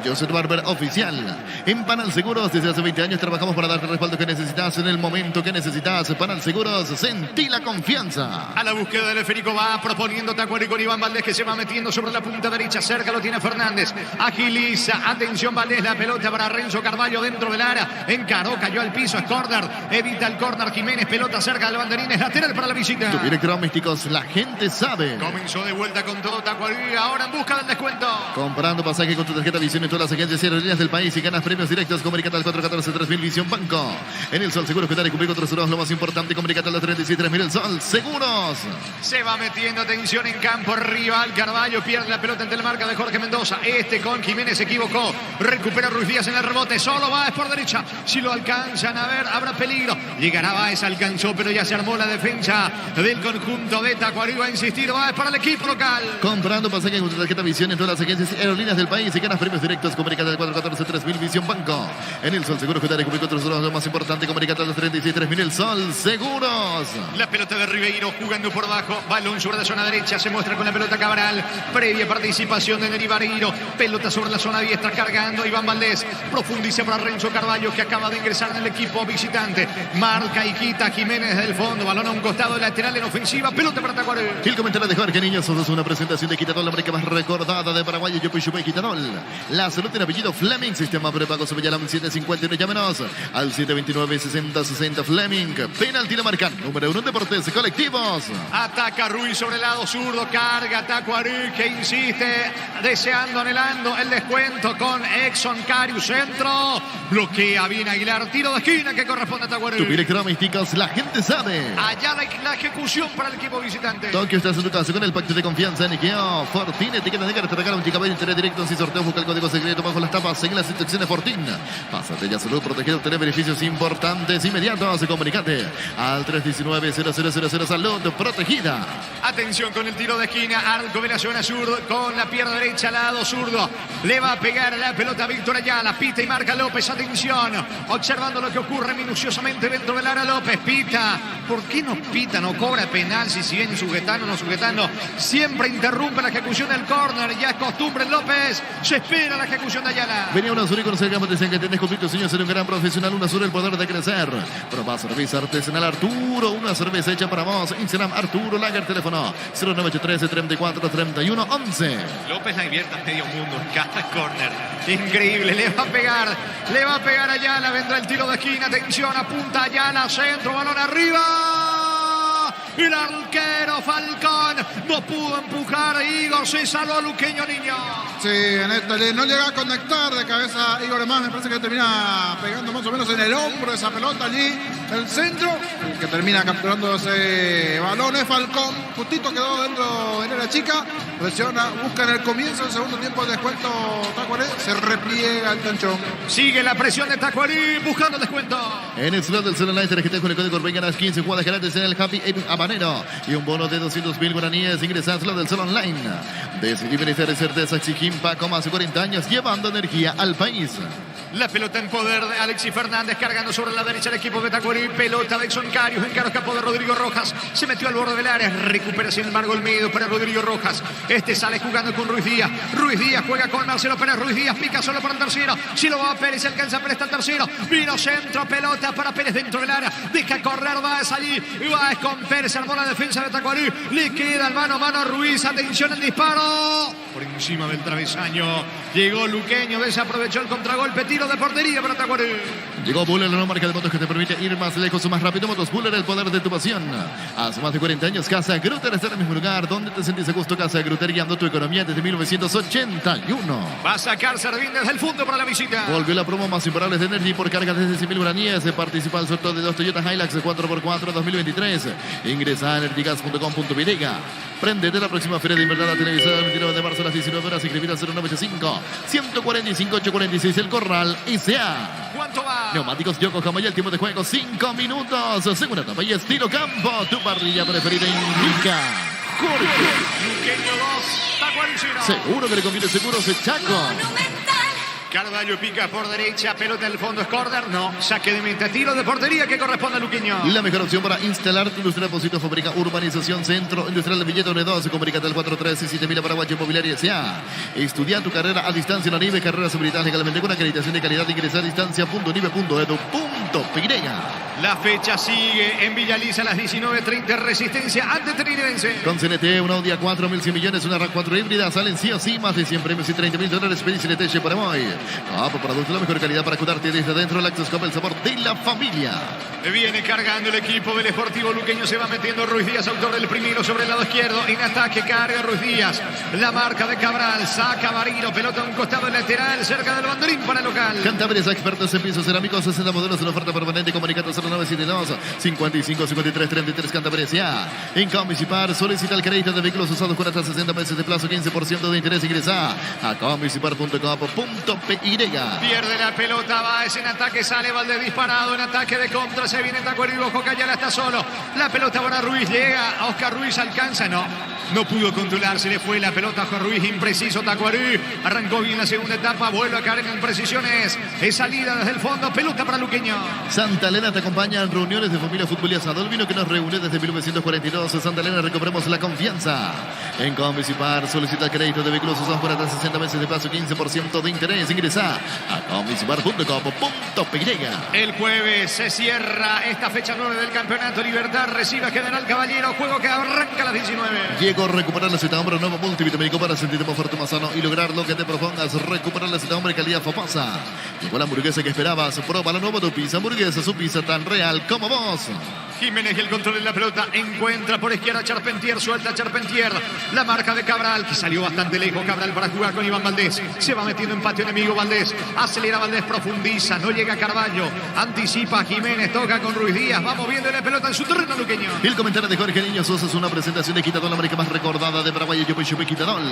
@Joseph Barber Oficial. En Panal Seguros, desde hace 20 años trabajamos para darte el respaldo que necesitas en el momento que necesitas. Panal Seguros, sentí la confianza. A la búsqueda del esférico va proponiendo Tacuarí con Iván Valdés, que se va metiendo sobre la punta derecha. Cerca lo tiene Fernández. Agiliza. Atención Valdés. La pelota para Renzo Carvalho dentro del área. Encaró. Cayó al piso. Es córner. Evita el córner Jiménez. Pelota cerca del banderín. Es lateral para la visita. Tu electrodomésticos, la gente sabe. Comenzó de vuelta con todo Tacuarí. Ahora en busca del descuento. Comprando pasaje con tu tarjeta Visión en todas las agencias y aerolíneas del país y ganas premios directos. Comunicate al 414-3000 Visión Banco. En el Sol Seguros, cuidar y cumplir con otros seguros. Lo más importante, comunicate al 37-3000 El Sol Seguros. Se va metiendo atención en campo rival. Carvalho pierde la pelota ante la marca de Jorge Mendoza. Con Jiménez se equivocó. Recupera Ruiz Díaz en el rebote. Solo Báez por derecha. Si lo alcanzan a ver, habrá peligro. Llegará Báez, alcanzó, pero ya se armó la defensa del conjunto de Tacuarí. Va a insistir Báez para el equipo local. Comprando pasaje con tu tarjeta Visión en todas las agencias y aerolíneas del país y ganas premios directos. Comunicate al 414-3000 Visión Banco. En el Sol Seguros, cuidar y cumplir con otros seguros. Lo más importante, comunicate al 37-3000 El Sol Seguros. La pelota de Ribeiro jugando por abajo. Balón sobre la zona derecha. Se muestra encuentra con la pelota Cabral. Previa participación de Neri Barreiro. Pelota sobre la zona diestra cargando Iván Valdés. Profundiza para Renzo Carvalho, que acaba de ingresar en el equipo visitante. Marca y quita Jiménez del fondo. Balón a un costado lateral en ofensiva. Pelota para Tacuarembó. El comentario de Jorge Niños. Es una presentación de Quitadol, la marca más recordada de Paraguay. Yopuy Quitadol. La salud tiene apellido Fleming. Sistema prepago Sevillam 751. Llámenos al 729-6060 Fleming. Penalti la marca. Número 1 en Deportes Colectivos. Ataca Ruiz sobre el lado zurdo. Carga Tacuarembó, que insiste, deseando, anhelando el descuento con Exxon Carius. Centro. Bloquea bien Aguilar. Tiro de esquina que corresponde a Tacuarembó. Tu electrodomésticos, la gente sabe. Allá la ejecución para el equipo visitante. Tokio está en tu casa con el pacto de confianza en Ikea. Fortin, etiqueta negra, te regala un gigabyte de internet directo sin sorteo. Busca el código secreto bajo las tapas. Seguí las instrucciones Fortin. Pásate ya salud, proteger, obtener beneficios importantes inmediatos. Comunicate al 319-0000 salud protegida. Atención con el tiro de esquina. Arco de la zona sur con la pierna derecha al lado zurdo. Le va a pegar la pelota a Víctor Ayala. Pita y marca López. Atención. Observando lo que ocurre minuciosamente dentro del área. López pita. ¿Por qué no pita? No cobra penal si viene sujetando o no sujetando. Siempre interrumpe la ejecución del córner. Ya es costumbre en López. Se espera la ejecución de Ayala. Venía una Azul y conocemos, decían que tenés con tu sueño ser un gran profesional. Una Azul, el poder de crecer. Proba cerveza artesanal Arturo. Una cerveza hecha para vos. Instagram Arturo Lager. Teléfono 0983-34-31-11. López la invierte a medio mundo en cada córner. Increíble. Le va a pegar. Le va a pegar a Ayala. Vendrá el tiro de esquina. Atención. Apunta Ayala. Centro. Balón arriba. El arquero Falcón no pudo empujar. Igor se salvó Luqueño Niño. Sí, en este no llega a conectar de cabeza Igor Emás. Me parece que termina pegando más o menos en el hombro esa pelota allí, el centro. El que termina capturando ese balón es Falcón. Justito quedó dentro de la chica. Presiona, busca en el comienzo del segundo tiempo el descuento Tacuarembó. Se repliega el canchón. Sigue la presión de Tacuarembó buscando el descuento. En el slot del celular tarjeta con el código Rey ganas 15 jugadas gratis en el Happy Habanero y un bono de 200.000 guaraníes. Ingresa al slot del celular online. Decidir beneficiar certeza Exigimpa con más de 40 años llevando energía al país. La pelota en poder de Alexis Fernández cargando sobre la derecha el equipo de Tacuarembó. Pelota de Exxon Carius. Encaro escapó de Rodrigo Rojas. Se metió al borde del área. Recupera sin embargo el medio para Rodrigo Rojas. Este sale jugando con Ruiz Díaz. Ruiz Díaz juega con Marcelo Pérez. Ruiz Díaz pica solo para el tercero. Si lo va a Pérez, alcanza Pérez al tercero. Vino centro, pelota para Pérez dentro del área. Deja correr, va a salir. Va con Pérez, armó la defensa de Tacuarembó. Le queda el mano a mano a Ruiz. Atención al disparo. Por encima del travesaño. Llegó Luqueño. Desaprovechó el contragolpe. Tiro de portería para Tacuarembó. Llegó Buller, la nueva marca de motos que te permite ir más lejos o más rápido. Motos Buller, el poder de tu pasión. Hace más de 40 años, Casa Grutter está en el mismo lugar donde te sentís a gusto. Casa Grutter, guiando tu economía desde 1981. Va a sacar Servín desde el fondo para la visita. Volvió la promo más imparable de Energy por cargas desde 100.000 guaraníes. Participa al sorteo de 2 Toyota Hilux 4x4 2023. Ingresa a energygas.com.vd. Prendete la próxima feria de invernada televisada el 29 de marzo a las 19 horas. Inscribir al 0985 145 846 El Corral S.A. ¿Cuánto va? Neumáticos Yokohama y el tiempo de juego 5 minutos. Segunda etapa y estilo campo. Tu parrilla preferida indica Jorge. Luqueño 2, Tacuarembó 0. Seguro que le conviene seguros de Chaco. Monumental. Carvalho pica por derecha, pelota en el fondo, es córner, no, saque de meta, tiro de portería que corresponde a Luqueño. La mejor opción para instalar tu industria Depósito Fábrica Urbanización Centro Industrial de Villeta 2. Comunícate al 437.000 Paraguay Inmobiliaria S.A. Estudia tu carrera a distancia en la NIVE, carreras habilitadas legalmente con acreditación de calidad. Ingresa a distancia.nive.edu.py. La fecha sigue en Villaliza a las 19:30, Resistencia ante Trinidense. Con CNT, una Audi A4, 1.100 millones, una RAV4 híbrida, salen sí o sí, más de 100 premios y $30.000. Pedí CNT para hoy. Copa Producto, la mejor calidad para cuidarte desde dentro. Lactos Copa, el sabor de la familia. Viene cargando el equipo del Sportivo Luqueño, se va metiendo Ruiz Díaz, autor del primero sobre el lado izquierdo. En ataque carga Ruiz Díaz. La marca de Cabral, saca Barreiro, pelota a un costado lateral, cerca del banderín para el local. Cantabrias, expertos en pisos cerámicos, 60 modelos en oferta permanente. Comunicate 0972 55 53 33. Cantabrias ya. En Comisipar, solicita el crédito de vehículos usados con hasta 60 meses de plazo, 15% de interés. Ingresa a comisipar.com.py. Pierde la pelota, va, es en ataque, sale Valdés disparado, en ataque de contra, se viene Tacuarembó, Ayala está solo, la pelota para Ruiz, llega a Oscar Ruiz, alcanza, no, No pudo controlar, se le fue la pelota a Ruiz, impreciso Tacuarí. Arrancó bien la segunda etapa, vuelve a caer en imprecisiones. Es salida desde el fondo, pelota para Luqueño. Santa Elena te acompaña en reuniones de familia fútbol y asado. El vino que nos reúne desde 1942. Santa Elena, recuperemos la confianza. En Comisipar, solicita crédito de vehículos usados por hasta 60 meses de plazo, 15% de interés. Ingresa a comisipar.com.py. El jueves se cierra esta fecha 9 del Campeonato Libertad. Recibe a General Caballero, juego que arranca a las 19. Llegó a recuperar la cita hombre nuevo multivitamínico para sentirte más fuerte, más sano y lograr lo que te propongas. Recuperar la cita hombre calidad Fopasa. Llegó la hamburguesa que esperabas. Prueba la nueva tu pizza hamburguesa, su pizza tan real como vos. Jiménez y el control de la pelota, encuentra por izquierda Charpentier, suelta Charpentier, la marca de Cabral, que salió bastante lejos, Cabral para jugar con Iván Valdés, se va metiendo en patio enemigo Valdés, acelera Valdés, profundiza, no llega Carballo, anticipa Jiménez, toca con Ruiz Díaz, va moviendo la pelota en su terreno Luqueño. El comentario de Jorge Niño Sosa es una presentación de Quitadol, la marca más recordada de Paraguay, Yupi Quitadol.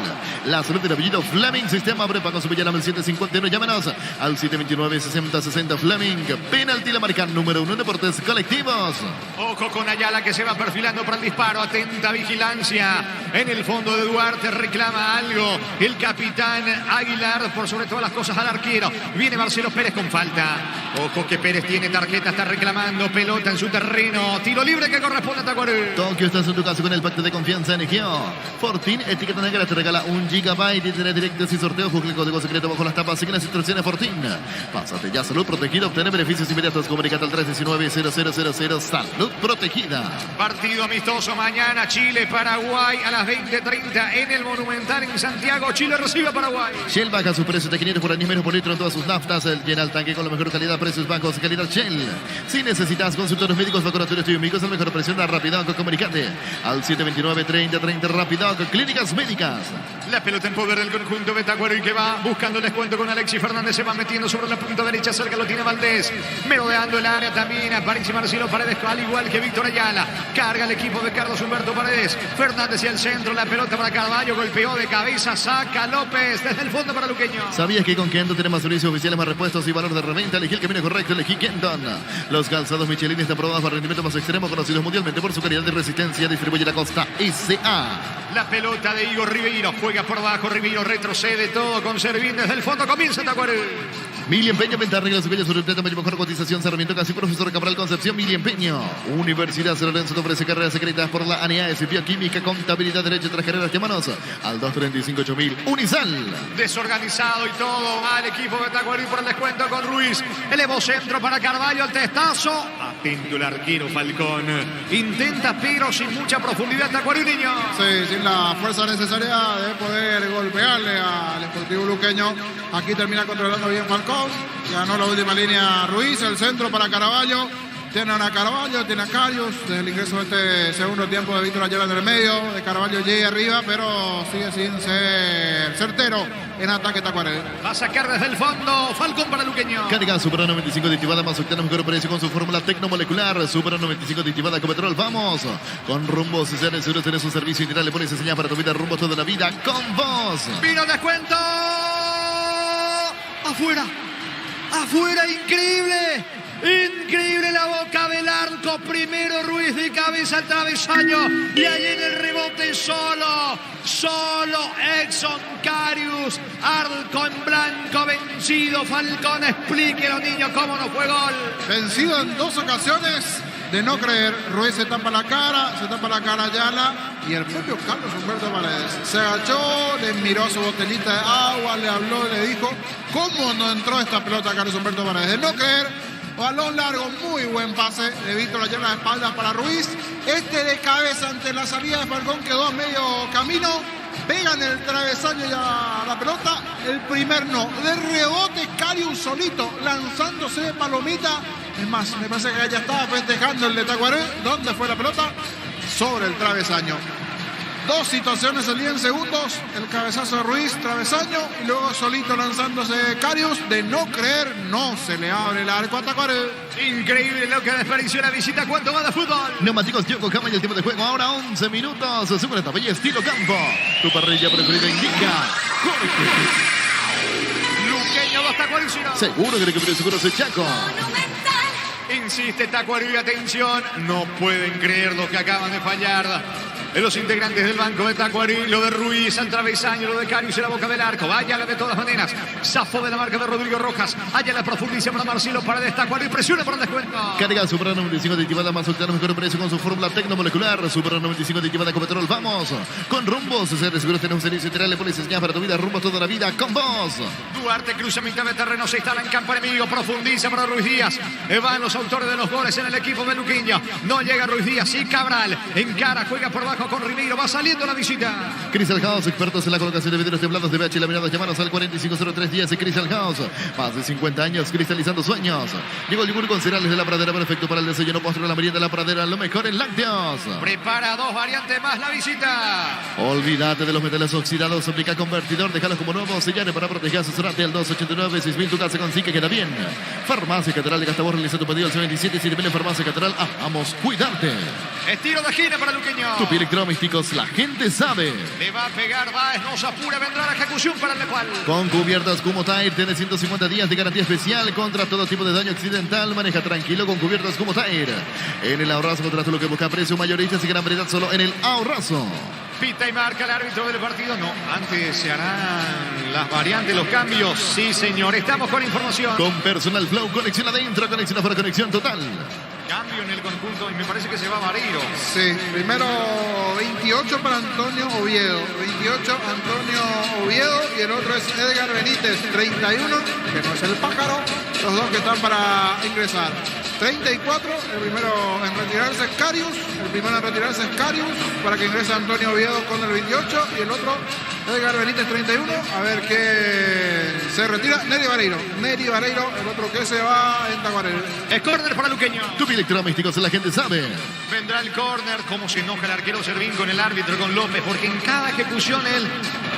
La salud del apellido Fleming, sistema prepago su Villarama el 751, llámenos al 729-6060 Fleming, penalti la marca número 1 en deportes colectivos. Ojo con Ayala que se va perfilando para el disparo. Atenta vigilancia. En el fondo de Duarte reclama algo el capitán Aguilar, por sobre todas las cosas al arquero. Viene Marcelo Pérez con falta. Ojo que Pérez tiene tarjeta, está reclamando pelota en su terreno. Tiro libre que corresponde a Tacuarí. Tokio, estás en tu casa con el pacto de confianza en Geo. Fortin, etiqueta negra, te regala 1 GB de internet directo y sorteo. Busca el código secreto bajo las tapas. Sigue las instrucciones Fortin. Pásate ya, salud protegida, obtener beneficios inmediatos. Comunicate al 319-0000. Salud protegida. Partido amistoso mañana, Chile-Paraguay a las 20:30 en el Monumental en Santiago. Chile recibe a Paraguay. Shell baja su precio de 500 por año menos por litro en todas sus naftas. Llena el tanque con la mejor calidad, precios bajos, calidad Shell. Si necesitas consultores médicos, laboratorios biomicos, el mejor precio de Rapidoc, comunicate al 729-3030 Rapidoc, clínicas médicas. La pelota en poder del conjunto de Tacuarí que va buscando el descuento con Alexis Fernández. Se va metiendo sobre la punta derecha, cerca lo tiene Valdés. Merodeando el área también aparece Marcelo Paredes, al igual que Víctor Ayala. Carga el equipo de Carlos Humberto Paredes. Fernández y al centro, la pelota para Carballo, golpeó de cabeza, saca López desde el fondo para Luqueño. ¿Sabías que con Kenton tenemos servicios oficiales, más repuestos y valor de reventa? Elegí el camino correcto, elegí Kenton. Los calzados Michelin están probados para rendimiento más extremo, conocidos mundialmente por su calidad de resistencia. Distribuye la Costa S.A. La pelota de Igor Ribeiro, juega por abajo, Ribeiro retrocede todo con Servín desde el fondo, comienza Tacuarí. Mili Empeño, venta reglas y bellas sobre el mejor cotización, Sarmiento Casi, profesor Cabral Concepción, Mili Empeño. Universidad San Lorenzo te ofrece carreras secretas por la ANEAS, bioquímica, contabilidad, derecho, tras carreras. Llámanos al 235-8000. Unisal. Desorganizado y todo, va el equipo de Tacuarí por el descuento con Ruiz. Elevó centro para Carballo, el testazo. Atento el arquero Falcón. Intenta, pero sin mucha profundidad Tacuarí, niño. Sí, sin la fuerza necesaria de poder golpearle al Sportivo Luqueño. Aquí termina controlando bien Falcón. Ganó la última línea Ruiz, el centro para Caraballo. Tiene a Caraballo, tiene a Carius. Desde el ingreso de este segundo tiempo de Víctor Ayala en el medio. De Caraballo llega arriba, pero sigue sin ser certero en ataque Tacuarí. Va a sacar desde el fondo Falcón para Luqueño. Carga Supra 95 aditivada más octano, mejor precio con su fórmula tecnomolecular. Supra 95 aditivada con petrol. Vamos con Rumbos. Si sean seguros, tenés un servicio integral. Le pones a enseñar para tu vida. Rumbos toda la vida con vos. Vino descuento. Afuera. Afuera, increíble. Increíble la boca del arco. Primero Ruiz de cabeza al travesaño. Y ahí en el rebote solo Exxon Carius. Arco en blanco vencido. Falcón, explíquelo, niños, cómo no fue gol. Vencido en 2 ocasiones. De no creer, Ruiz se tapa la cara Ayala y el propio Carlos Humberto Paredes se agachó, le miró su botellita de agua, le habló y le dijo cómo no entró esta pelota a Carlos Humberto Paredes. De no creer, balón largo, muy buen pase de Víctor Ayala de espaldas para Ruiz. Este de cabeza ante la salida de Falcón quedó a medio camino. Pega en el travesaño ya la pelota. El primer no. De rebote, Carius solito, lanzándose de palomita. Es más, me parece que ya estaba festejando el de Tacuarí. ¿Dónde fue la pelota? Sobre el travesaño. 2 situaciones en 10 segundos. El cabezazo de Ruiz, travesaño. Y luego solito lanzándose Carius. De no creer, no se le abre el arco a Tacuarí. Increíble lo que desperdició la visita. ¿Cuánto va de fútbol? Neumáticos Yokohama y el tiempo de juego. Ahora 11 minutos. Sube la etapa y estilo campo. Tu parrilla preferida indica Jorge. Luqueño 2, Tacuarí 0. Seguro que recuperó seguro ese Chaco. Insiste Tacuarí, atención. No pueden creer lo que acaban de fallar. en los integrantes del banco de Tacuarí. Lo de Ruiz al travesaño, lo de Carius en la boca del arco. Váyala de todas maneras. Zafo de la marca de Rodrigo Rojas. Allá la profundicia para Marcelo Paredes. Tacuarí presiona por el descuento. Carga Super 95 aditivada más octano, mejor precio con su fórmula tecnomolecular. Super 95 aditivada con petrol. Vamos con Rumbos. Se seguro tenemos un servicio integral de policía para tu vida. Rumbos toda la vida con vos. Duarte cruza mitad de terreno. Se instala en campo enemigo. Profundiza para Ruiz Díaz. Van los autores de los goles en el equipo de Luqueño. No llega Ruiz Díaz y Cabral. Encara, juega por bajo con Ribeiro. Va saliendo la visita. Crystal House, expertos en la colocación de vidrios temblados de BH laminados. Llámanos al 450310 y Crystal House. Más de 50 años cristalizando sueños. Llegó el yogur con cereales de la pradera, perfecto para el desayuno, postre, la merienda de la pradera, lo mejor en lácteos. Prepara 2 variantes más la visita. Olvídate de los metales oxidados, aplica convertidor, déjalos como nuevos, sellane para proteger, asesorate al 289-6000, tu casa con sí que queda bien. Farmacia Catedral de Gastabor, realiza tu pedido al 27 en Farmacia Catedral. Vamos, cuidarte. Estiro de esquina para Luqueño. Tupi Electromísticos, la gente sabe. Le va a pegar, Baez, no se apura, vendrá la ejecución para el Nepal. Con cubiertas Kumo Tire, tiene 150 días de garantía especial contra todo tipo de daño accidental. Maneja tranquilo con cubiertas Kumo Tire. En el ahorrazo contrato lo que busca precio mayorista y gran variedad solo en el ahorrazo. Pita y marca el árbitro del partido. No, antes se harán las variantes, los cambios. Sí, señor, estamos con información. Con Personal Flow, conexión adentro, conexión afuera, conexión total. Cambio en el conjunto y me parece que se va Vareiro. Sí, primero 28 para Antonio Oviedo. 28 Antonio Oviedo y el otro es Edgar Benítez, 31, que no es el pájaro. Los dos que están para ingresar. 34, el primero en retirarse es Carius. El primero en retirarse es Carius para que ingrese Antonio Oviedo con el 28 y el otro Edgar Benítez 31. A ver qué se retira. Neri Vareiro, el otro que se va en Tacuarel. Es córner para Luqueño. Tupi Electromísticos, la gente sabe. Vendrá el córner. Cómo se enoja el arquero Servín con el árbitro, con López, porque en cada ejecución él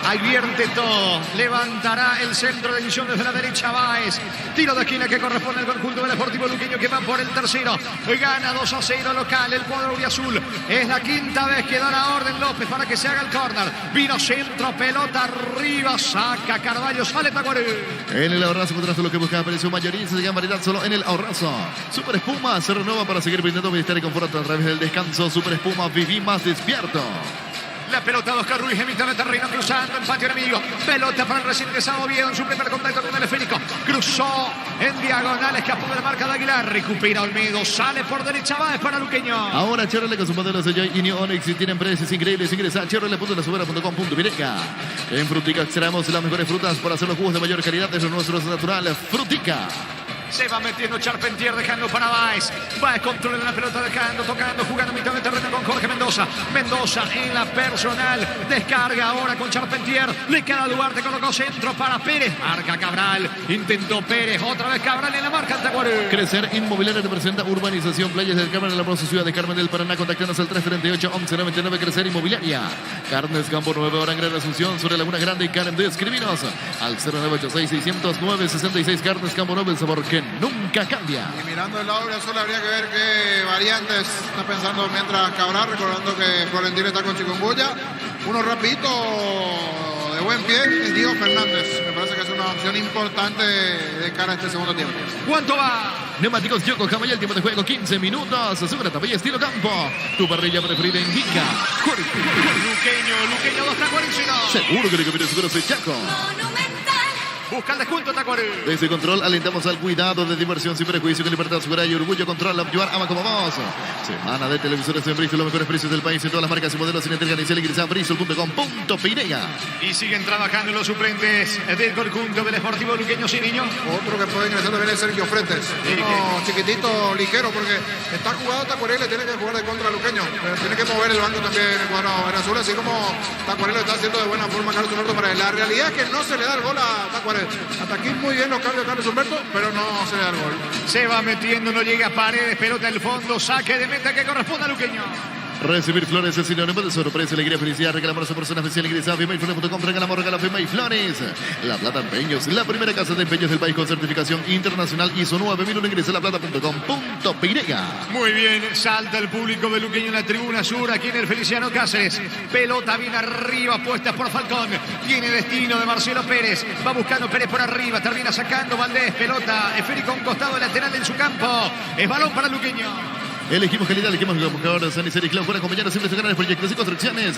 advierte todo. Levantará el centro de división desde la derecha Báez. Tiro de esquina que corresponde al conjunto del Sportivo Luqueño que va por el tercero. Gana 2-0 local el cuadro auriazul. Es la quinta vez que da la orden López para que se haga el córner. Vino centro, pelota arriba, saca Carvalho, sale Tacuaré. En el ahorrazo contrato lo que busca precio mayorista, se variedad solo en el ahorrazo. Super Espuma se renueva para seguir brindando bienestar y confort a través del descanso. Super Espuma, viví más despierto. La pelota de Oscar Ruiz en mitad de terreno, cruzando en patio enemigo. Pelota para el recién ingresado Oviedo en su primer contacto con el esférico. Cruzó en diagonal, escapó de la marca de Aguilar. Recupera Olmedo, sale por derecha, va, es para Luqueño. Ahora Chevrolet con sus modelos de Joy y New Onix y tienen precios increíbles. Ingresa a chevrolet.lasubera.com.vireca. En Frutica extraemos las mejores frutas para hacer los jugos de mayor calidad de los nuestros naturales. Frutica. Se va metiendo Charpentier, dejando para Báez. Báez controla la pelota, dejando, tocando, jugando mitad de terreno con Jorge Mendoza. Mendoza en la personal. Descarga ahora con Charpentier. Le queda Duarte, colocó centro para Pérez. Marca Cabral. Intentó Pérez. Otra vez Cabral en la marca Tacuaré. Crecer Inmobiliaria te presenta Urbanización Playas del Carmen en la provincia ciudad de Carmen del Paraná. Contactanos al 338-1199. Crecer Inmobiliaria. Carnes Campo 9 hora en Gran Asunción sobre Laguna Grande y Karen de escribinos al 0986-600-966. Carnes Campo 9, el sabor que nunca cambia. Y mirando el lado azul habría que ver qué variantes está pensando mientras Cabral, recordando que Florentino está con chikungunya. Uno rapidito de buen pie es Diego Fernández. Me parece que es una opción importante de cara a este segundo tiempo. ¿Cuánto va? Neumáticos Yokohama y el tiempo de juego 15 minutos. Asegura tablilla estilo campo. Tu parrilla preferida indica. Luqueño 2 Tacuaré. Seguro que le conviene seguro soy Chaco. Monumental. Busca el descuento Tacuaré. Desde control alentamos al cuidado de diversión sin prejuicio, con libertad, seguridad y orgullo. Control, ayudar, ama como vos. Semana de televisores en Bristol, los mejores precios del país en todas las marcas y modelos sin entrega ni ingresa bristol.com.pirega. Y siguen trabajando los suplentes del conjunto del Sportivo Luqueño sin niños. Otro que puede ingresar también es Sergio Frentes. Uno chiquitito, ligero, porque está jugado Tacuaré, le tiene que jugar de contra a Luqueño. Pero tiene que mover el banco también el cuadro en azul, así como Tacuaré lo está haciendo de buena forma Carlos Humberto para él. La realidad es que no se le da el gol a Tacuaré. Hasta aquí muy bien los cambios de Carlos Humberto, pero no se le da el gol. Se va metiendo, no llega a Paredes, pelota al fondo, saque de meta que corresponde a Luqueño. Recibir flores es sinónimo de sorpresa, alegría, felicidad. Regalamos a su persona oficial. Ingresa a FIMAYFlores.com. Regalamos regalo FIMAY Flores. La Plata Empeños, la primera casa de empeños del país con certificación internacional ISO 9001. Ingresa a laplata.com.pirega. Muy bien, salta el público de Luqueño en la tribuna sur, aquí en el Feliciano Cáceres. Pelota bien arriba, puesta por Falcón. Tiene destino de Marcelo Pérez. Va buscando Pérez por arriba, termina sacando Valdés. Pelota esférica a un costado lateral en su campo. Es balón para Luqueño. Elegimos calidad, elegimos jugadores San Isidro y Clau, para acompañar a siempre grandes proyectos y construcciones.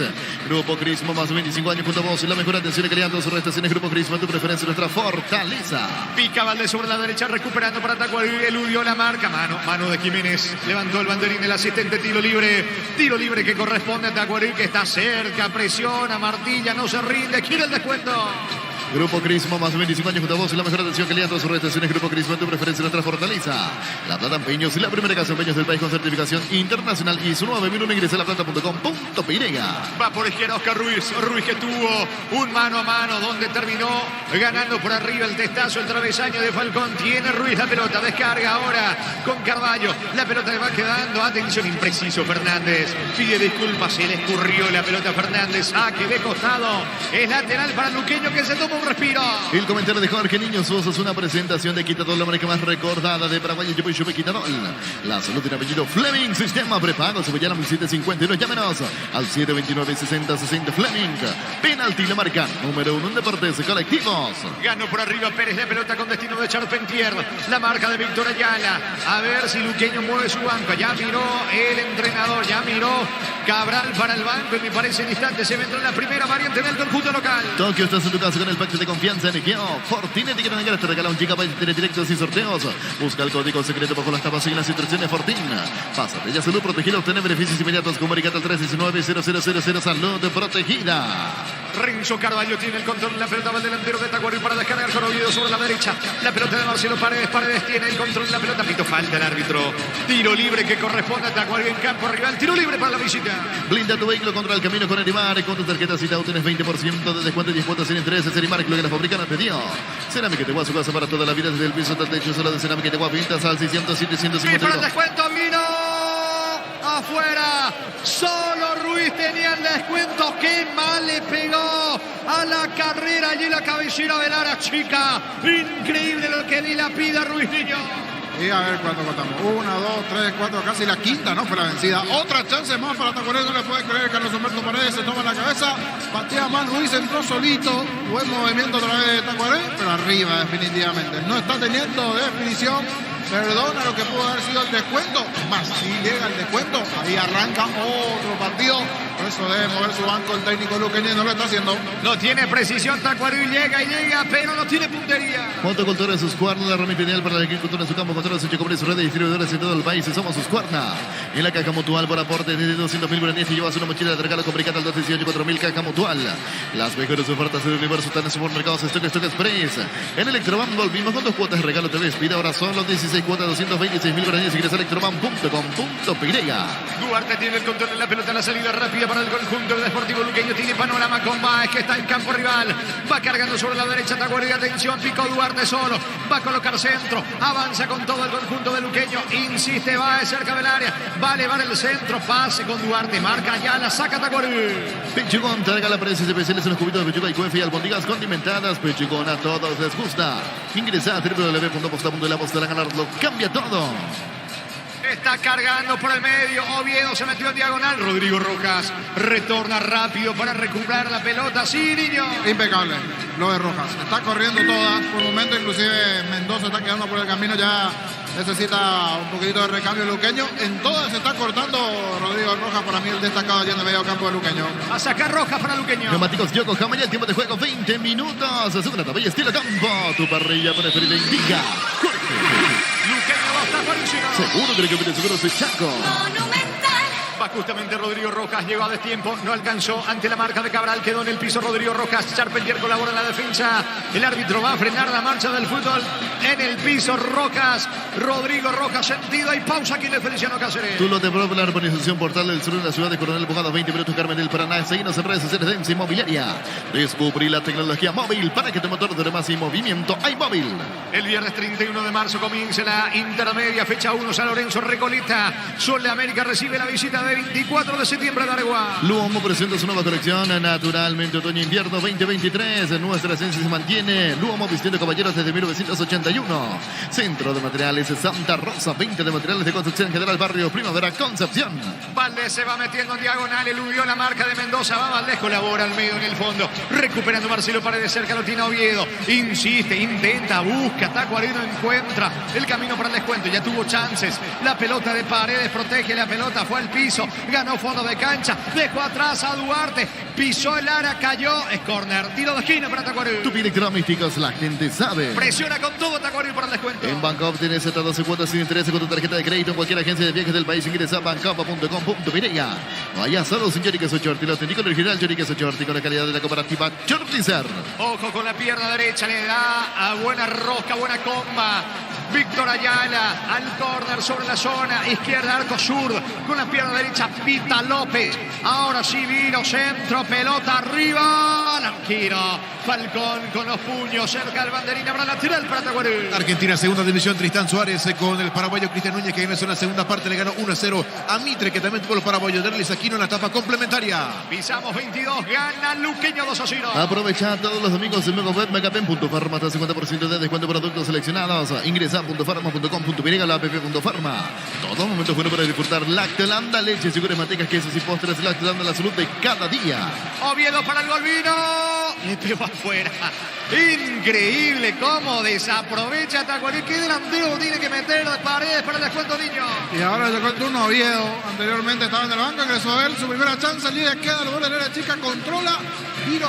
Grupo Crismo, más de 25 años junto a vos. La mejor atención y calidad en sus estaciones. Grupo Crismo, tu preferencia, nuestra fortaleza. Pica Valdés sobre la derecha, recuperando para Tacuarí, eludió la marca. Mano de Jiménez, levantó el banderín del asistente, tiro libre que corresponde a Tacuarí, que está cerca, presiona, martilla, no se rinde, quiere el descuento. Grupo Crismo, más de 25 años junto a vos. La mejor atención que le dan todas sus estaciones. Grupo Crismo, tu preferencia, nuestra fortaleza. La Plata en Peños, la primera casa en Peños del país con certificación internacional. Y su 9001 ingresa a laplata.com.py. Va por izquierda Oscar Ruiz. Ruiz que tuvo un mano a mano donde terminó ganando por arriba el testazo, el travesaño de Falcón. Tiene Ruiz la pelota, descarga ahora con Carballo. La pelota le va quedando. Atención, impreciso Fernández. Pide disculpas, se le escurrió la pelota a Fernández. Saque de costado. Es lateral para Luqueño que se toma un respiro. El comentario de Jorge Niño Sosa es una presentación de Quitadol, la marca más recordada de Paraguay. Yo soy Quitadol. La salud tiene apellido Fleming. Sistema prepago. Se llama 751. Llámenos al 729-6060 Fleming. Penalti, la marca número 1 en deportes colectivos. Ganó por arriba Pérez, la pelota con destino de Charpentier. La marca de Víctor Ayala. A ver si Luqueño mueve su banco. Ya miró el entrenador, ya miró Cabral para el banco y me parece en instante se vendrá la primera variante del conjunto local. Tokio, estás en tu casa con el pacto de confianza en Egeo. Fortinet y Granadero te regala un gigabyte de directos y sorteos. Busca el código secreto bajo las tapas y las instrucciones Fortin. Pásate ya salud protegida, obtener beneficios inmediatos. Comunicate al 319-0000 Salud Protegida. Renzo Carballo tiene el control, la pelota va al delantero de Tacuarí para descargar con Oviedo sobre la derecha. La pelota de Marcelo Paredes, Paredes tiene el control de la pelota, pito falta el árbitro. Tiro libre que corresponde a Tacuarí en campo rival, tiro libre para la visita. Blinda tu vehículo contra el camino con Erimar. Con tu tarjeta Citao tienes 20% de descuento y 10 cuotas sin intereses. Erimar, lo que la fabricana te dio. Cerámica Teguá, su casa para toda la vida, desde el piso hasta el techo, solo de Cerámica Teguá, pintas al 607 Y para el descuento vino afuera. Solo Ruiz tenía el descuento. Qué mal le pegó a la carrera allí la cabellera de Lara Chica. Increíble lo que le pide a Ruiz Niño. Y a ver cuánto contamos. 1, 2, 3, 4, casi la quinta, ¿no? Fue la vencida. Otra chance más para Tacuarí, no le puede creer. Carlos Humberto Paredes se toma la cabeza. Patea mal, Ruiz entró solito. Buen movimiento otra vez de Tacuarí, pero arriba definitivamente. No está teniendo definición. Perdona lo que pudo haber sido el descuento. Más si llega el descuento, ahí arranca otro partido. Por eso debe mover su banco el técnico luqueño, no lo está haciendo. No tiene precisión, Tacuarí llega, pero no tiene puntería. Motocultura en sus cuernos, la herramienta ideal para la agricultura en su campo. Controla su compra y su red de distribuidores en todo el país. Somos sus cuernas. En la caja mutual por aporte de 200.000 guaraníes y llevas una mochila de regalo con bricata al 218 4.000 caja mutual. Las mejores ofertas del universo están en supermercados Stock Express. En Electroban volvimos con 2 cuotas de regalo. Te ves, pide ahora solo 16 cuotas, 226.000 guaraníes. Ingresa a electroban.com.py. Duarte tiene el control de la pelota, la salida rápida para el conjunto del Deportivo Luqueño. Tiene panorama con Baez, que está en campo rival. Va cargando sobre la derecha Tacuarí. Atención, picó Duarte solo. Va a colocar centro. Avanza con todo el conjunto de Luqueño. Insiste Baez cerca del área. Va a elevar el centro. Pase con Duarte. Marca ya, la saca Tacuarí. Pechugón te regala precios especiales en los cubitos de pechuga y cuefe y albóndigas condimentadas. Pechugón, a todos les gusta. Ingresa a www.posta.la a ganarlo. Cambia todo. Está cargando por el medio. Oviedo se metió en diagonal. Rodrigo Rojas retorna rápido para recuperar la pelota. Sí, Niño. Impecable lo de Rojas. Está corriendo todas. Por el momento, inclusive Mendoza está quedando por el camino. Ya necesita un poquito de recambio luqueño. En todas se está cortando Rodrigo Rojas. Para mí el destacado allá en el medio campo de Luqueño. A sacar Rojas para Luqueño. Neumáticos Yokohama, ya el tiempo de juego 20 minutos. Segunda tabella estilo campo. Tu parrilla preferida indica. Luqueño va a estar buenísimo. Seguro que el seguro es Chaco. Monumental. Va justamente Rodrigo Rojas, llegó a destiempo, no alcanzó ante la marca de Cabral, quedó en el piso Rodrigo Rojas. Charpentier colabora en la defensa. El árbitro va a frenar la marcha del fútbol en el piso. Rojas, Rodrigo Rojas, sentido y pausa aquí en el Feliciano Cáceres. Tú lo de la urbanización Portal del Sur en la ciudad de Coronel Bogado, 20 minutos, Carmen del Paraná. Seguimos en redes sociales de ENSA Inmobiliaria. Descubrí la tecnología móvil para que tu motor dure más y movimiento. Hay móvil. El viernes 31 de marzo comienza la intermedia, fecha 1, San Lorenzo Recoleta. Sol de América recibe la visita de 24 de septiembre de Areguá. Luomo presenta su nueva colección Naturalmente Otoño-Invierno 2023. Nuestra esencia se mantiene. Luomo vistiendo caballeros desde 1981. Centro de Materiales Santa Rosa. 20 de materiales de construcción general Barrio Primavera Concepción. Valdés se va metiendo en diagonal. Eludió la marca de Mendoza. Va Valdés, colabora al medio en el fondo. Recuperando Marcelo Paredes cerca. Lo tiene Oviedo. Insiste, intenta, busca. Tacuarembó encuentra el camino para el descuento. Ya tuvo chances. La pelota de Paredes protege la pelota. Fue al piso. Ganó fondo de cancha. Dejó atrás a Duarte. Pisó el área. Cayó. Es córner. Tiro de esquina para Tacuarembó. Tupi Electrodomésticos, la gente sabe. Presiona con todo Tacuarembó para el descuento. En Bancopp tienes hasta 12 cuotas sin interés con tu tarjeta de crédito en cualquier agencia de viajes del país. Ingresa a bancopp.com.pireya. Vaya solo sin Yori Queso Chorti. Lo auténtico original Yori Queso Chorti con la calidad de la cooperativa Chortizer. Ojo con la pierna derecha. Le da a buena rosca, buena comba. Víctor Ayala al córner sobre la zona izquierda, arco sur, con la pierna derecha Pita López. Ahora sí vino centro, pelota arriba, Lanquiro, Falcón con los puños cerca del banderín, habrá lateral para Tacuarembó. Argentina, segunda división, Tristán Suárez con el paraguayo Cristian Núñez, que en la segunda parte le ganó 1-0 a Mitre, que también tuvo los paraguayos. Derlis Aquino en la etapa complementaria. Pisamos 22, gana Luqueño 2-0. Aprovecha todos los domingos en Megaweb Megapen.farma hasta 50% de descuento para productos seleccionados. Ingresa a .farma.com.pireya, la app.farma. Todo momento bueno para disfrutar Lactelanda, leche, yogures, mantecas, quesos y postres. Lactelanda, la salud de cada día. Oviedo para el Golvino. Le pegó afuera. Increíble cómo desaprovecha Tacuarembó. ¿Qué delantero tiene que meter Paredes para el descuento, niño? Y ahora llegó el turno a Oviedo. Anteriormente estaba en el banco, ingresó él. Su primera chance, línea queda, el gol de la chica, controla. Tiro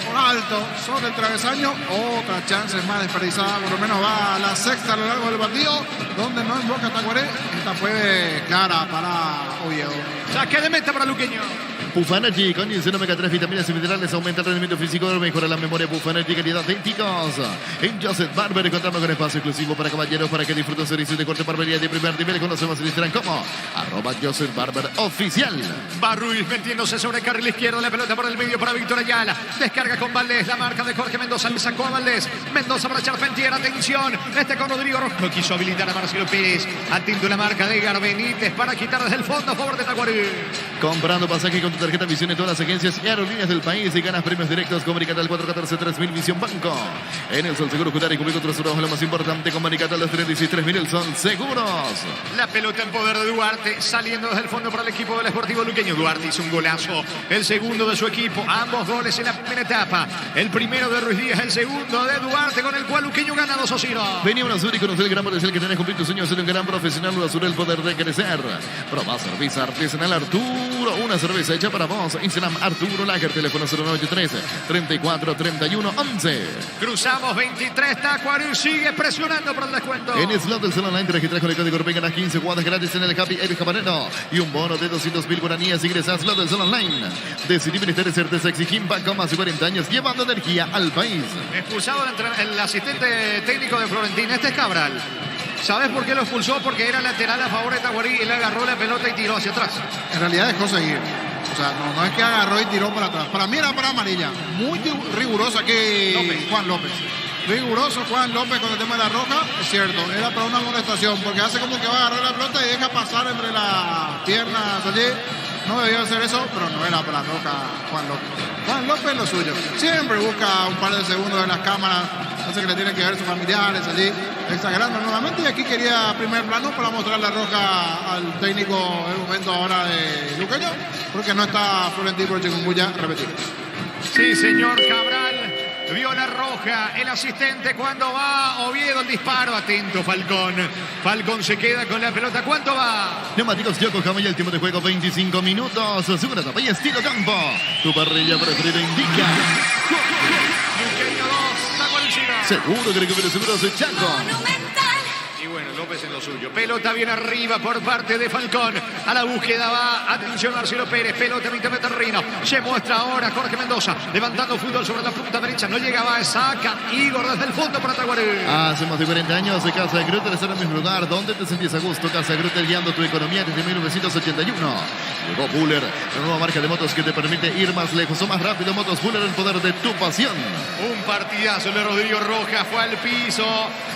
por alto sobre el travesaño. Otra chance más desperdiciada. Por lo menos va a la sexta a lo largo del partido, donde no invoca Tacuarembó. Esta fue clara para Oviedo. Saque de meta para Luqueño. Pufanergy con Ginseng Omega 3, vitaminas y minerales, aumenta el rendimiento físico, mejora la memoria. Pufanergy, calidad de ticos. En Joseph Barber encontramos con espacio exclusivo para caballeros para que disfruten servicios de corte barbería de primer nivel. Conocemos en Instagram como @Joseph Barber Oficial. Va Ruiz metiéndose sobre el carril izquierdo, la pelota por el medio para Víctor Ayala. Descarga con Valdés, la marca de Jorge Mendoza, le sacó a Valdés. Mendoza para Charpentier, atención. Con Rodrigo Rojo. No quiso habilitar a Marcelo Pérez. Atento la marca de Edgar Benítez para quitar desde el fondo a favor de Tacuarembó. Comprando pasaje con tu tarjeta Visión en todas las agencias y aerolíneas del país y ganas premios directos. Comunicate al 414-3000 Visión Banco. En el Sol Seguro Jutari, cumple con otros lo más importante. Comunicate a los 36-3000 El Sol Seguros. La pelota en poder de Duarte, saliendo desde el fondo para el equipo del Sportivo Luqueño. Duarte hizo un golazo, el segundo de su equipo. Ambos goles en la primera etapa. El primero de Ruiz Díaz, el segundo de Duarte, con el cual Luqueño gana 2-0. Vení a Unasur y conocer el gran potencial que tenés. Cumplir tu sueño, ser un gran profesional. Unasur, el poder de crecer. Probá cerveza artesanal Arturo, una cerveza hecha para vos. Instagram Arturo Lager, teléfono 093-34-31-11. Cruzamos 23, Tacuarembó sigue presionando por el descuento. En Slot del Salón Online te registras con el código Urban, ganas 15 jugadas gratis en el Happy El Jabanero y un bono de 200.000 guaraníes. Ingresa a Slot del Salón Online. Decidí Ministerio Certeza exigim Banco más de 40 años llevando energía al país. Expulsado el asistente técnico de Florentina, este es Cabral. ¿Sabes por qué lo expulsó? Porque era lateral a favor de Tacuarembó y él agarró la pelota y tiró hacia atrás. En realidad dejó seguir. O sea, no es que agarró y tiró para atrás. Para mí era para amarilla. Muy riguroso aquí Juan López. Riguroso Juan López con el tema de la roja. Es cierto, era para una amonestación. Porque hace como que va a agarrar la pelota y deja pasar entre las piernas allí. No debía hacer eso, pero no era para roja Juan López. Juan López lo suyo. Siempre busca un par de segundos en las cámaras. Hace que le tienen que ver sus familiares allí. Exagerando nuevamente. Y aquí quería primer plano para mostrar la roja al técnico en el momento ahora de Luqueño. Porque no está Florentino por Chikungunya. Repetir. Sí, señor Cabral. Vio la roja, el asistente cuando va Oviedo, el disparo, atento Falcón. Falcón se queda con la pelota, ¿cuánto va? Neumáticos Yokohama y el tiempo de juego 25 minutos. Segunda etapa y estilo campo. Tu parrilla preferida indica. Luqueño 2, Tacuarembó. Seguro que recupere seguros de Chaco. Y bueno, López en lo suyo. Pelota bien arriba por parte de Falcón. A la búsqueda va. Atención Marcelo Pérez. Pelota mitad de terreno. Se muestra ahora Jorge Mendoza. Levantando fútbol sobre la punta derecha. No llegaba. Saca Igor desde el fondo para Tacuarembó. Hace más de 40 años de Casa Grutter está en el mismo lugar. ¿Dónde te sentís a gusto? Casa Grutter guiando tu economía desde 1981. Llegó Buller, la nueva marca de motos que te permite ir más lejos o más rápido. Motos Buller, el poder de tu pasión. Un partidazo de Rodrigo Rojas, fue al piso,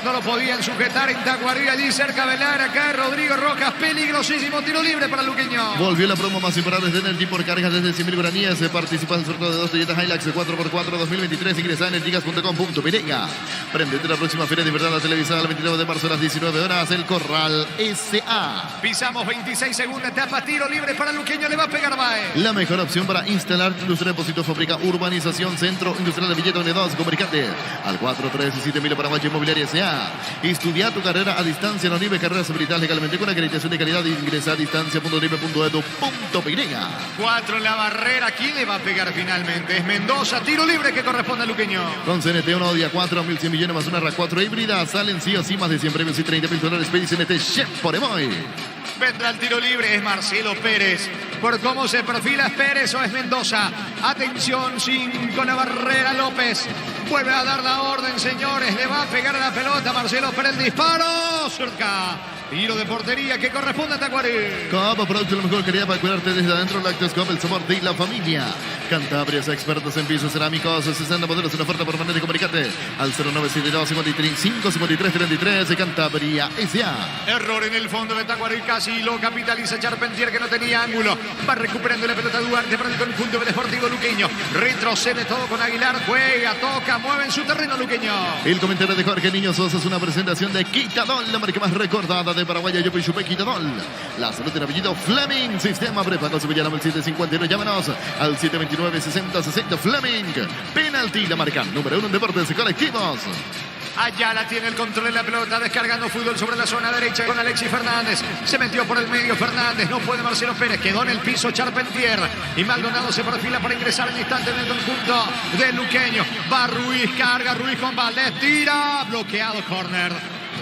no lo podían sujetar en Tacuarí, allí cerca del área, acá Rodrigo Rojas, peligrosísimo, tiro libre para Luqueño. Volvió la promo más imparable de Energy por cargas desde 100.000 guaraníes. Participa en el sorteo de 2 Toyota Hilux 4x4 2023. Ingresa en energigas.com.pirega. Prendete la próxima feria de verdad televisada el 29 de marzo a las 19 horas. El Corral S.A. Pisamos 26 segunda etapa, tiro libre para Luqueño, le va a pegar Baez. La mejor opción para instalar industria depósito fábrica urbanización Centro Industrial de Villeto N2. Comunicate al 437.000 Paraguay Inmobiliaria S.A. Estudia tu carrera a distancia en Onive, carreras habilitadas legalmente con acreditación de calidad. Ingresa a distancia.onive.edu.pirega. 4 en la barrera, ¿quién le va a pegar finalmente? Es Mendoza, tiro libre que corresponde a Luqueño. Con CNT 1 día 4, 1.100 millones más una RAV4 híbrida. Salen sí o sí más de 100 premios y $30.000. Pedí CNT Chef por Emoy. Vendrá el tiro libre, es Marcelo Pérez. Por cómo se perfila, ¿es Pérez o es Mendoza? Atención, 5 la barrera, López. Vuelve a dar la orden, señores. Le va a pegar a la pelota Marcelo Pérez. El disparo, cerca. Tiro de portería que corresponde a Tacuarí. Copa Producto, la mejor calidad para cuidarte desde adentro. Lactoscope, el sabor de la familia. Cantabrias, expertos en pisos cerámicos. 60 modelos, una oferta permanente. Comunicate al 0972-53-33. Cantabria S.A. Error en el fondo de Tacuarí. Casi lo capitaliza Charpentier, que no tenía ángulo. Va recuperando la pelota Duarte para el conjunto del Deportivo Luqueño. Retrocede todo con Aguilar. Juega, toca, mueve en su terreno Luqueño. El comentario de Jorge Niño Sosa es una presentación de Quitadol, la marca más recordada de Paraguay. Yo Chupé Quitadol. La salud del apellido Fleming. Sistema prepago su villano el 751. Llámanos al 729-6060 Fleming. Penalti, la marca número 1 en deportes colectivos. Allá la tiene el control de la pelota, descargando fútbol sobre la zona derecha con Alexis Fernández. Se metió por el medio Fernández, no puede Marcelo Pérez, quedó en el piso Charpentier. Y Maldonado se perfila para ingresar al instante en el conjunto de Luqueño. Va Ruiz, carga Ruiz con Valdés, tira, bloqueado, córner.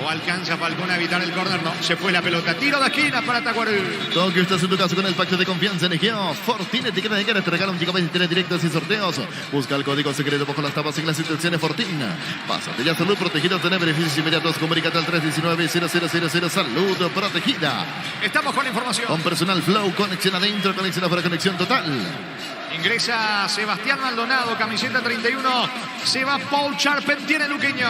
¿O alcanza Falcón a evitar el córner? No, se fue la pelota. Tiro de esquina para Tacuarí. Todo que estás en tu caso con el pacto de confianza en Egeo. Fortín, etiqueta de cara, te regala un GB de internet directos y sorteos. Busca el código secreto bajo las tapas en las instrucciones Fortín. Pásate ya, salud protegida, tener beneficios inmediatos. Comunícate al 319-0000 Salud Protegida. Estamos con la información. Con personal Flow, conexión adentro, conexión afuera, conexión total. Ingresa Sebastián Maldonado, camiseta 31. Se va Paul Charpentier en Luqueño.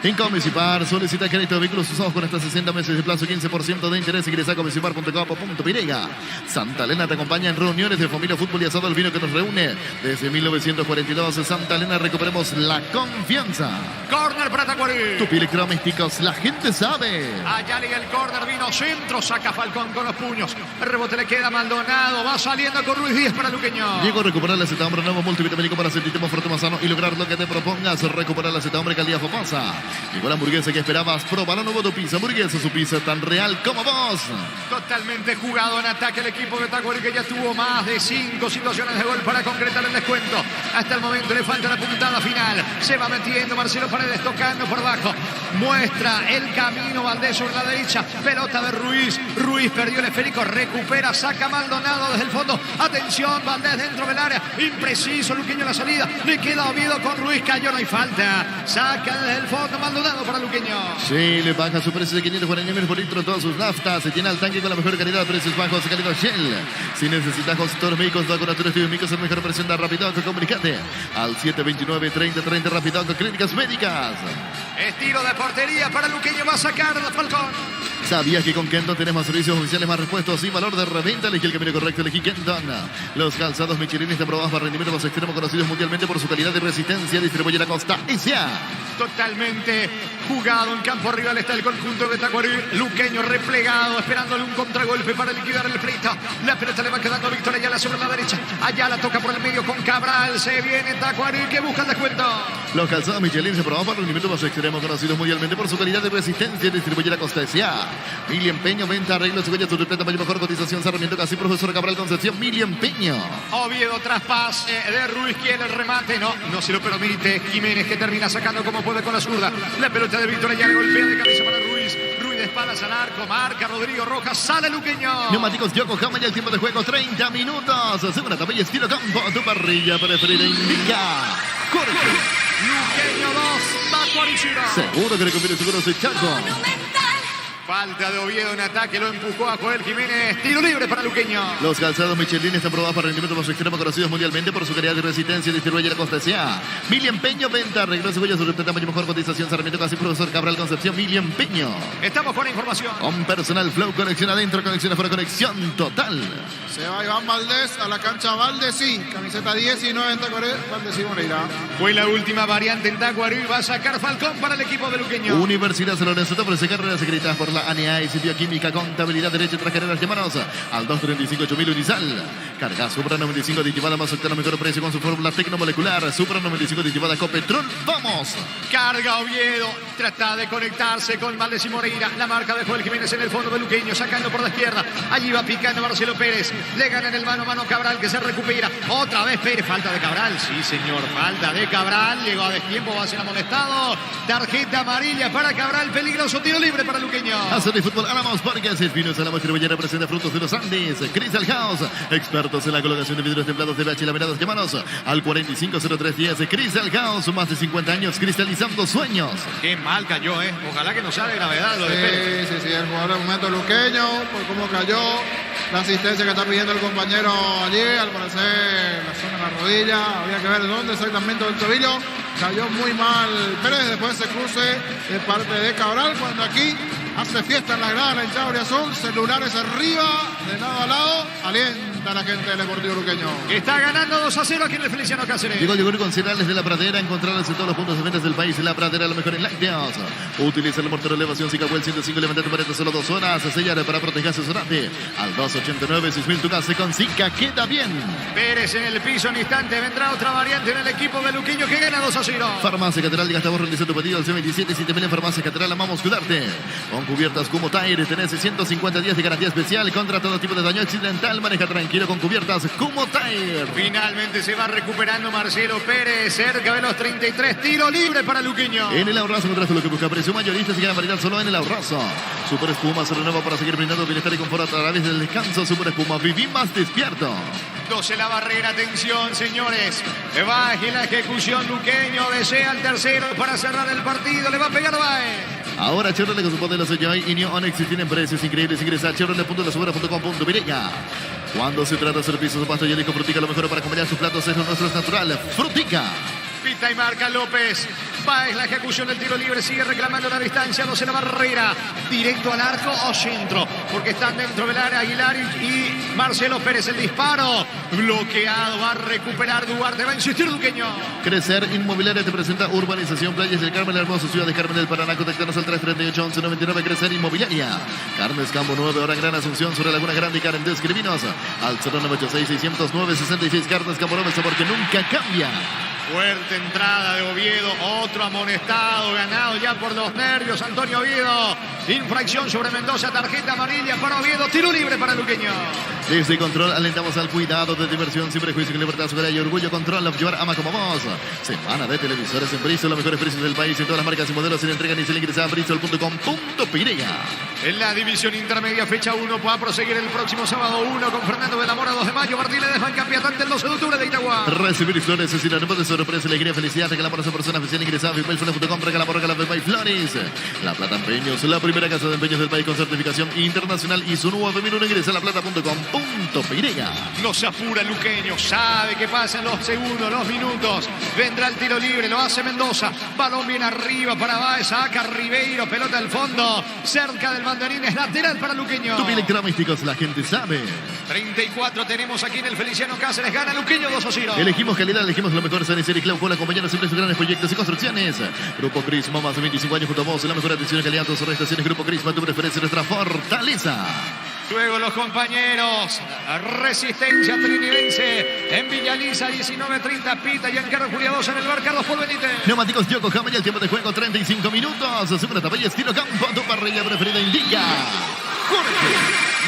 En Comisipar, solicita crédito de vehículos usados con hasta 60 meses de plazo, 15% de interés. Ingresa a comisipar.com.pirega. Santa Elena te acompaña en reuniones de familia, fútbol y asado, el vino que nos reúne. Desde 1942, Santa Elena, recuperemos la confianza. Corner para Tacuarí. Tupi Electrodomésticos, la gente sabe. Allá liga el córner, vino centro, saca Falcón con los puños. El rebote le queda a Maldonado, va saliendo con Ruiz Díaz para Luqueño. Llegó a recuperar la acetambre nuevo multivitamínico para sentirte más fuerte, más sano y lograr lo que te propongas. Recuperar la acetambre calidad Fopasa. Llegó la hamburguesa que esperabas. Proba la nueva pizza. Hamburguesa, su pizza tan real como vos. Totalmente jugado en ataque el equipo de Tacuarí, que ya tuvo más de 5 situaciones de gol para concretar el descuento. Hasta el momento le falta la puntada final. Se va metiendo Marcelo Paredes, tocando por abajo. Muestra el camino Valdés sobre la derecha. Pelota de Ruiz. Ruiz perdió el esférico. Recupera, saca Maldonado desde el fondo. Atención, Valdés dentro del área. Impreciso Luqueño la salida. Le queda Oviedo con Ruiz. Cayó, no hay falta. Saca desde el fondo Maldonado para Luqueño. Sí, le baja su precio de 540.000 por litro todas sus naftas. Se tiene al tanque con la mejor calidad, precios bajos, calidad Shell. Si necesitas consultores médicos, vacunatorios y médicos, el mejor precio de Rapidoc, comunicate al 729-3030 Rapidoc Clínicas Médicas. Estilo de portería para Luqueño, va a sacar a Falcón. ¿Sabías que con Kenton tenemos servicios oficiales, más repuestos y valor de reventa? Elegí el camino correcto, elegí Kenton. Los calzados Michelin están probados para rendimiento más extremo, conocidos mundialmente por su calidad y resistencia. Distribuye la Costa S.A. Totalmente jugado en campo rival está el conjunto de Tacuarí. Luqueño replegado, esperándole un contragolpe para liquidar el pleito. La pelota le va quedando a Víctor Ayala sobre la derecha. Ayala toca por el medio con Cabral. Se viene Tacuarí, que busca el descuento. Los calzados Michelin se probados para rendimiento más extremo, conocidos mundialmente por su calidad y resistencia. Distribuye la Costa S.A. Mili Empeño, venta, arreglo, cebolla, tu tamaño mejor, cotización, Sarmiento, casi profesor Cabral Concepción, Mili Empeño. Oviedo, traspase de Ruiz, quiere el remate, no se lo permite Jiménez, que termina sacando como puede con la zurda. La pelota de Víctor Ayala, golpea de cabeza para Ruiz. Ruiz de espaldas al arco, marca Rodrigo Rojas, sale Luqueño. Neumáticos Yokohama y el tiempo de juego 30 minutos. Segura tamaño estilo campo, tu parrilla preferida indica Jorge. Luqueño 2, Tacuarí 0. Seguro que le conviene seguros de Chaco. Monumental. Falta de Oviedo en ataque, lo empujó a Joel Jiménez. Tiro libre para Luqueño. Los calzados Michelin están probados para rendimiento más extremo, conocidos mundialmente por su calidad y resistencia. Distribuye la Costa S.A. Mili Empeño, venta, arreglo cebolla, su tamaño mejor cotización. Sarmiento Casi, Profesor Cabral, Concepción, Mili Empeño. Estamos con información. Con personal flow, conexión adentro, conexión afuera, conexión total. Se va Iván Valdés a la cancha Valdesí. Camiseta 19 en Tacuaré, Valdesí Moreira. Fue la última variante en Tacuaré y va a sacar Falcón para el equipo de Luqueño. Universidad San Lorenzo te ofrece carreras escritas por la ANEA y Bioquímica, Contabilidad, Derecho y otras carreras. Llámanos al 235-8000 Unisal. Carga Supra 95 aditivada más octano, mejor precio con su fórmula tecnomolecular. Supra 95 aditivada Copetrol. ¡Vamos! Carga Oviedo. Trata de conectarse con Valdés y Moreira. La marca de Joel Jiménez en el fondo de Luqueño, sacando por la izquierda. Allí va picando Marcelo Pérez. Le gana en el mano a mano Cabral, que se recupera. Otra vez Pérez. Falta de Cabral. Sí, señor. Falta de Cabral. Llegó a destiempo. Va a ser amonestado. Tarjeta amarilla para Cabral. Peligroso. Tiro libre para Luqueño. Hacer de fútbol Álamos Parques. El Pinos Álamos Cribellera presenta Frutos de los Andes. Crystal House. Expertos en la colocación de vidrios templados de BH laminados. Llámanos al 450310. Crystal House. Más de 50 años cristalizando sueños. Qué mal cayó, Ojalá que no sea de gravedad lo de Pérez. Sí, el jugador del momento luqueño, por cómo cayó, la asistencia que está pidiendo el compañero allí, al parecer la zona de la rodilla, habría que ver dónde exactamente el tobillo, cayó muy mal Pérez, después se cruce de parte de Cabral, cuando aquí hace fiesta en la grada la hinchada azul, celulares arriba, de lado a lado, alienta a la gente del Deportivo Luqueño. Está ganando 2-0 aquí en el Feliciano Cáceres. Llegó con cereales de La Pradera, encontrarlas en todos los puntos de ventas del país. La Pradera, lo mejor en lácteos. Utiliza el mortero de elevación Cicahuel 105, levanta tu pared solo 2 horas. Sellar para proteger, asesorarte al 289-6000. Tu casa con Cica queda bien. Pérez en el piso, en instante vendrá otra variante en el equipo de Luqueño que gana 2-0. Farmacia Catedral de Gastaborro, realiza tu pedido al C27 7000 en Farmacia Catedral. Amamos cuidarte. Con cubiertas como Tire, tenés 150 días de garantía especial contra todo tipo de daño accidental. Maneja tranquilo con cubiertas como Tire. Finalmente se va recuperando Marcelo Pérez, cerca de los 33. Tiro libre para Luqueño. En el Ahorrazo encontraste lo que busca. Precio mayorista, se gana variedad solo en el Ahorrazo. Super Espuma se renueva para seguir brindando bienestar y confort a través del descanso. Super Espuma, viví más despierto. 12 la barrera, atención señores. Baje la ejecución, Luqueño desea el tercero para cerrar el partido. Le va a pegar Baez. Ahora Chevrolet con su modelo Joy y New Onix tienen precios increíbles. Ingresa a chevrolet.lasubera.com.vireña. Cuando se trata de servicios, pasto y con Frutica, lo mejor para acompañar sus platos es lo nuestro, es natural. Frutica. Pita y marca López. Baez la ejecución del tiro libre. Sigue reclamando la distancia. 12 la barrera. Directo al arco o centro. Porque están dentro del área Aguilar y Marcelo Pérez. El disparo. Bloqueado. Va a recuperar Duarte. Va a insistir Luqueño. Crecer Inmobiliaria te presenta Urbanización Playas del Carmen, la hermosa ciudad de Carmen del Paraná. Contactanos al 338-1199. Crecer Inmobiliaria. Carnes Campo 9 hora Gran Asunción sobre Laguna Grande y Karen. Escribinos al 0986-609-66. Carnes Campo 9, sabor que nunca cambia. Fuerte entrada de Oviedo, otro amonestado, ganado ya por los nervios, Antonio Oviedo. Infracción sobre Mendoza, tarjeta amarilla para Oviedo, tiro libre para Luqueño. Desde Control alentamos al cuidado de diversión, sin prejuicio, con libertad, seguridad y orgullo. Control, llevar ama como vos. Semana de televisores en Bristol, los mejores precios del país en todas las marcas y modelos. Se le entregan y se le ingresa a bristol.com.pirega. En la división intermedia, fecha 1, va a proseguir el próximo sábado 1 con Fernando de la Mora, 2 de mayo. Martínez Desmán, campeón del 12 de octubre de Itagua. Recibir flores es sinónimo de sorpresa, alegría, felicidad. Regalamos a su persona oficial ingresada a fibelflores.com. Regalamos de Flores. La Plata Empeños, la primera casa de empeños del país con certificación internacional y su nuevo femenino. Ingresa a laplata.com.pirega. No se apura Luqueño, sabe que pasan los segundos, los minutos. Vendrá el tiro libre, lo hace Mendoza. Balón bien arriba para Baez, saca Ribeiro, pelota al fondo. Cerca del banderín, es lateral para Luqueño. Tupi Electrodomésticos, la gente sabe. 34 tenemos aquí en el Feliciano Cáceres, gana Luqueño 2-0. Elegimos calidad, elegimos lo mejor. San y Clau Cola, acompañando siempre sus grandes proyectos y construcciones. Grupo Crisma, más de 25 años junto a vos. La mejor atención y calidad, todas sus estaciones. Grupo Crisma, tu preferencia, nuestra fortaleza. Luego los compañeros, Resistencia Trinidense en Villaliza, 19:30, Pita y Giancarlo Juliadosa en el bar Carlos Paul Benítez. Neumáticos Yokohama y el tiempo de juego 35 minutos. Segunda tapalla, estilo campo, tu parrilla preferida indica. Jorge.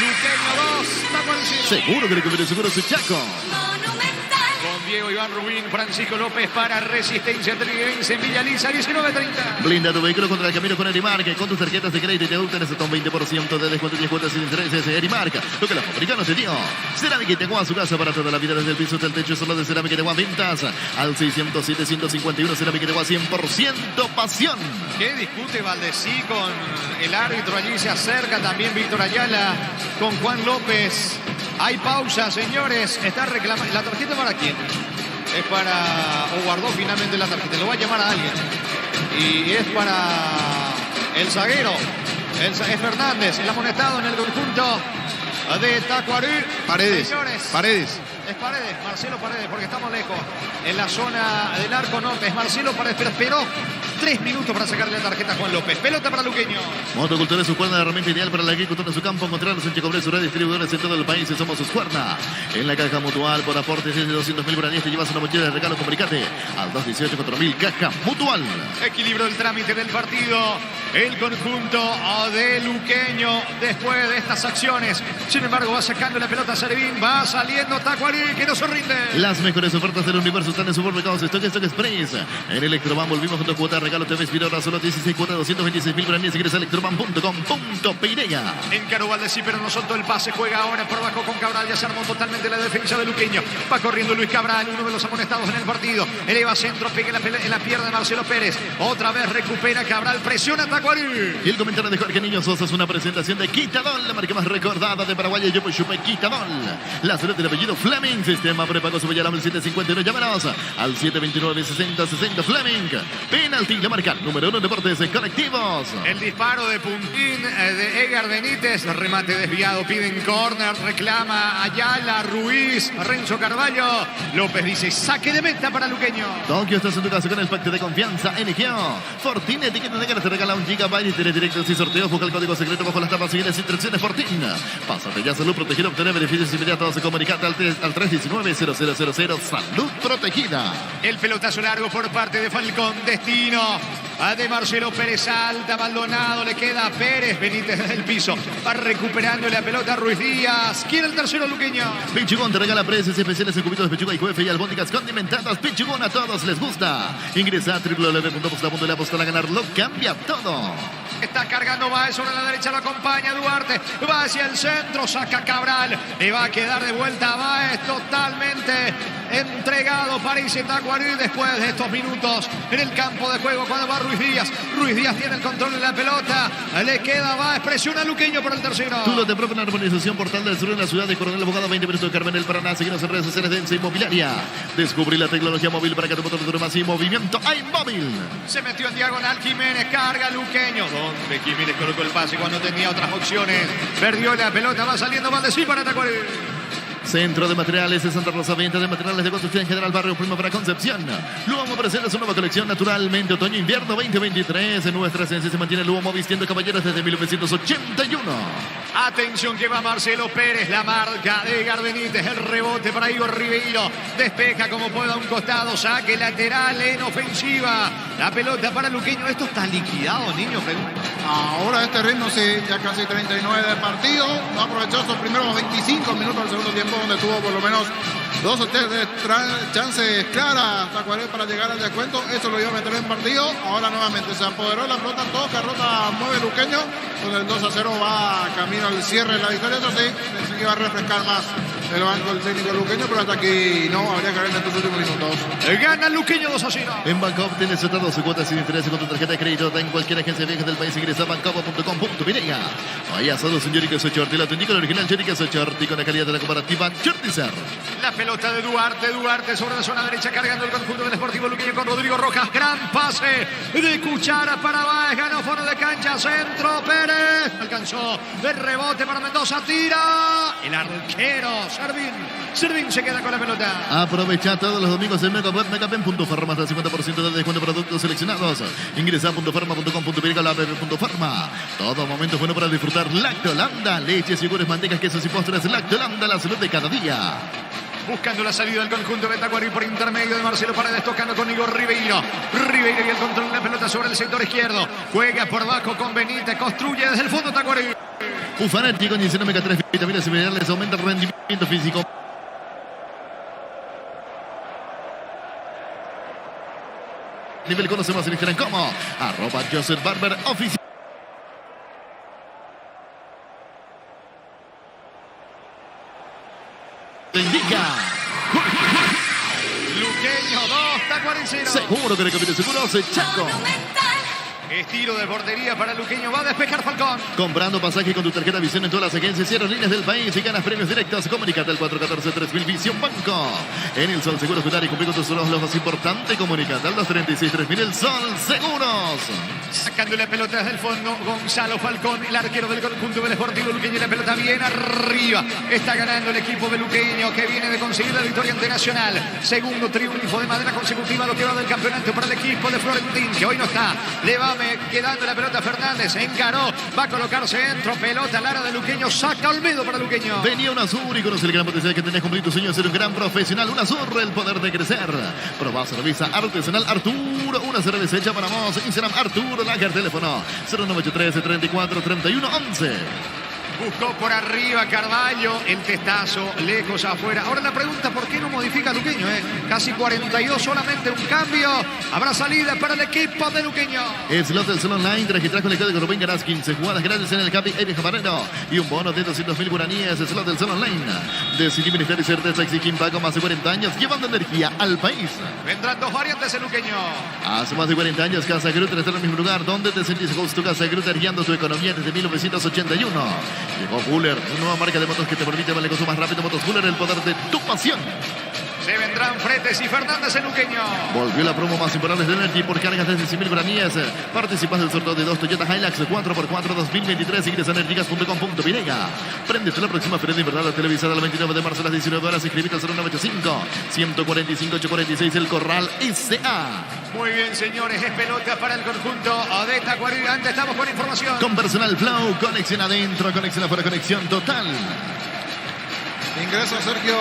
Luqueño 2, Tacuarembó. Seguro que le conviene seguro su Chaco. Monumental. Con Diego Iván Rubín, Francisco López para Resistencia Triguerense en Villa Lisa, 19:30. Blinda tu vehículo contra el camino con Erimark. Con tus tarjetas de crédito y te adultan hasta un 20% de descuento y 10 cuotas sin intereses. Erimark, lo que los fabricanos te dio. Cerámica Itagua, su casa para toda la vida, desde el piso hasta el techo, solo de Cerámica Itagua, ventas al 607-151. Cerámica Itagua, 100% pasión. ¿Qué discute Valdesí con el árbitro? Allí se acerca también Víctor Ayala con Juan López. Hay pausa, señores. Está reclamando. ¿La tarjeta para quién? Es para... o guardó finalmente la tarjeta. Lo va a llamar a alguien. Y es para el zaguero. Es Fernández, el amonestado en el conjunto de Tacuarí. Paredes. Señores, Paredes. es Paredes, Marcelo Paredes, porque estamos lejos. En la zona del arco norte es Marcelo Paredes, pero esperó 3 minutos para sacarle la tarjeta a Juan López. Pelota para Luqueño. Motocultura Suscuerna, la herramienta ideal para la agricultura en su campo. Encontrarnos en Checobres, sus distribuidores en todo el país. Somos Suscuerna. En la caja mutual, por aportes desde 200.000 guaraníes, te llevas una mochila de regalo. Comunicate al 218-4000, caja mutual. Equilibró el trámite del partido el conjunto de Luqueño después de estas acciones. Sin embargo, va sacando la pelota Servín, va saliendo Tacuarí, que no se rinde. Las mejores ofertas del universo están en Supermercados Stock Express. En Electroban volvimos con tu cuota de regalo. TV Espirora, solo 16 cuotas, 226.000 guaraníes. Ingresa a electroban.com.peireya. Encaró Valdesí, pero no soltó el pase. Juega ahora por abajo con Cabral. Ya se armó totalmente la defensa de Luqueño. Va corriendo Luis Cabral, uno de los amonestados en el partido. Eleva centro, pega en la pierna de Marcelo Pérez. Otra vez recupera Cabral, presiona Tacuarí. Y el comentario de Jorge Niño Sosa es una presentación de Quitadol, la marca más recordada de Paraguay. Yo Chupe Quitadol. La salud del apellido Fleming. Sistema prepago su Bellarama el 751. Llámanos al 729-6060 Fleming. Penalti, la marca número 1 en deportes colectivos. El disparo de puntín de Edgar Benítez. Remate desviado, piden córner. Reclama Ayala, Ruiz, Renzo Carvalho. López dice saque de meta para Luqueño. Tokio, estás en tu casa con el pacto de confianza NGO. Fortine, etiqueta negra, te regala 1 GB y directos y sorteos. Busca el código secreto bajo las tapas. Sigue las instrucciones Fortine. Pásate ya, salud protegida, obtener beneficios inmediatos. Comunicate al 319-0000. Salud protegida. El pelotazo largo por parte de Falcón. Destino de Marcelo Pérez. Alta, Maldonado. Le queda a Pérez. Benítez desde el piso. Va recuperando la pelota Ruiz Díaz. ¿Quién el tercero Luqueño? Pichugón te regala precios especiales en cubitos de pechuga y juefe y albóndigas condimentadas. Pichugón, a todos les gusta. Ingresa a www.posta.la a ganar. Lo cambia todo. Está cargando Baez sobre la derecha, lo acompaña Duarte, va hacia el centro, saca Cabral, le va a quedar de vuelta a Baez, totalmente entregado parece Tacuarí después de estos minutos en el campo de juego cuando va Ruiz Díaz. Ruiz Díaz tiene el control de la pelota, le queda Baez, presiona a Luqueño por el tercero. Tulo te propone una urbanización Portal del Sur en la ciudad de Coronel Abogado, 20 minutos de Carmen el Paraná. Seguimos en redes sociales de Ensa Inmobiliaria. Descubrí la tecnología móvil para que tu motor dure más y movimiento hay móvil. Se metió en diagonal Jiménez, carga Luqueño. Donde Jiménez colocó el pase cuando tenía otras opciones. Perdió la pelota, va saliendo Valdesí para Tacuarí. Centro de Materiales de Santa Rosa, venta de materiales de construcción en general, barrio Primavera Concepción. Luomo presenta su nueva colección naturalmente otoño-invierno 2023. En nuestra esencia se mantiene Luomo vistiendo caballeros desde 1981. Atención que va Marcelo Pérez, la marca de Edgar Benítez, el rebote para Igor Ribeiro. Despeja como pueda a un costado, saque lateral en ofensiva. La pelota para Luqueño. ¿Esto está liquidado, niño? Ahora a este ritmo sí, ya casi 39 de partido. No aprovechó esos primeros 25 minutos del segundo tiempo, donde tuvo por lo menos 2 o 3 chances claras Tacuarí para llegar al descuento. Eso lo iba a meter en partido. Ahora nuevamente se apoderó la pelota, toca, rota, mueve Luqueño. Con el 2-0 va camino al cierre de la victoria. Eso sí, pensé que iba a refrescar más el banco del técnico luqueño, pero hasta aquí no, habría que ver en estos últimos minutos. Gana Luqueño 2-0. En Bancopp tienes tratado su cuota sin interés con tu tarjeta de crédito en cualquier agencia de viajes del país. Ingresa a bancopp.com.peireya. Vaya solo un Yorica Sochorti, la técnica original Yorica Sochorti con la calidad de la comparativa Chortizer. La pelota de Duarte sobre la zona derecha cargando el conjunto del Sportivo Luqueño con Rodrigo Rojas. Gran pase de Cuchara para Baez, ganó fondo de cancha, centro Pérez. Alcanzó el rebote para Mendoza, tira. El arquero Servín se queda con la pelota. Aprovecha todos los domingos en Megaweb, Megapen.farma hasta el 50% de descuento de productos seleccionados. Ingresa a .farma.com.peireya, la Farma. Todo momento bueno para disfrutar Lactolanda. Leches, yogures, mantecas, quesos y postres. Lactolanda, la salud de cada día. Buscando la salida del conjunto de Tacuarí por intermedio de Marcelo Paredes, tocando con Igor Ribeiro. Ribeiro y el control de la pelota sobre el sector izquierdo. Juega por abajo con Benítez, construye desde el fondo Tacuarí. Un fanático con omega 3 vitaminas y minerales aumenta el rendimiento físico. Nivel conocemos en Instagram como @JosephBarberOficial. Te indica. Luqueño 2, Tacuarí 0. Seguro que recomienda seguros Chaco. Monumental. Estilo de portería para Luqueño. Va a despejar Falcón. Comprando pasaje con tu tarjeta Visión en todas las agencias y aerolíneas del país y ganas premios directos. Comunícate al 414-3000 Visión Banco. En el Sol Seguros cuidar y cumplir con tus solos lo más importante. Comunícate al 236-3000 El Sol Seguros. Sacando la pelota desde el fondo, Gonzalo Falcón, el arquero del conjunto del Sportivo Luqueño. La pelota bien arriba. Está ganando el equipo de Luqueño, que viene de conseguir la victoria ante Nacional. Segundo triunfo de manera consecutiva, lo que va del campeonato para el equipo de Florentín, que hoy no está. Le va quedando la pelota Fernández. Encaró. Va a colocarse dentro. Pelota al área de Luqueño. Saca Olmedo para Luqueño. Venía UNASUR y conoce el gran potencial que tenés cumplir tu sueño de ser un gran profesional. UNASUR, el poder de crecer. Probá cerveza artesanal Arturo. Una cerveza hecha para vos. Instagram Arturo Lager. Teléfono 0983 34 31 11. Buscó por arriba Carvalho, el testazo lejos afuera. Ahora la pregunta, ¿por qué no modifica Luqueño? Casi 42, solamente un cambio. Habrá salida para el equipo de Luqueño. Slot del Sol Online, te registras con el código Rubén, ganás 15 jugadas gratis en el Capi Eddie Jamareno y un bono de 200.000 guaraníes. Slot del Sol Online. Decidí Ministerio y Certeza Exigim Pago, más de 40 años, llevando energía al país. Vendrán dos variantes en Luqueño. Hace más de 40 años, Casa Grutter está en el mismo lugar donde te sentís justo. Casa Grutter guiando tu economía desde 1981. Llegó Fuller, una nueva marca de motos que te permite el negocio más rápido. Motos Fuller, el poder de tu pasión. Se vendrán Fretes y Fernández en Luqueño. Volvió la promo más importante de Energy por cargas desde 100.000 guaraníes. Participas del sorteo de 2 Toyota Hilux 4x4 2023. Ingresa a energigas.com.pirega. Préndete la próxima feria de invernal televisada el 29 de marzo a las 19 horas. Inscribite al 0985 145 846 El Corral S.A. Muy bien, señores. Es pelota para el conjunto de Tacuarí. Antes estamos con información. Con Personal Flow, conexión adentro, conexión afuera, conexión total. Ingresa Sergio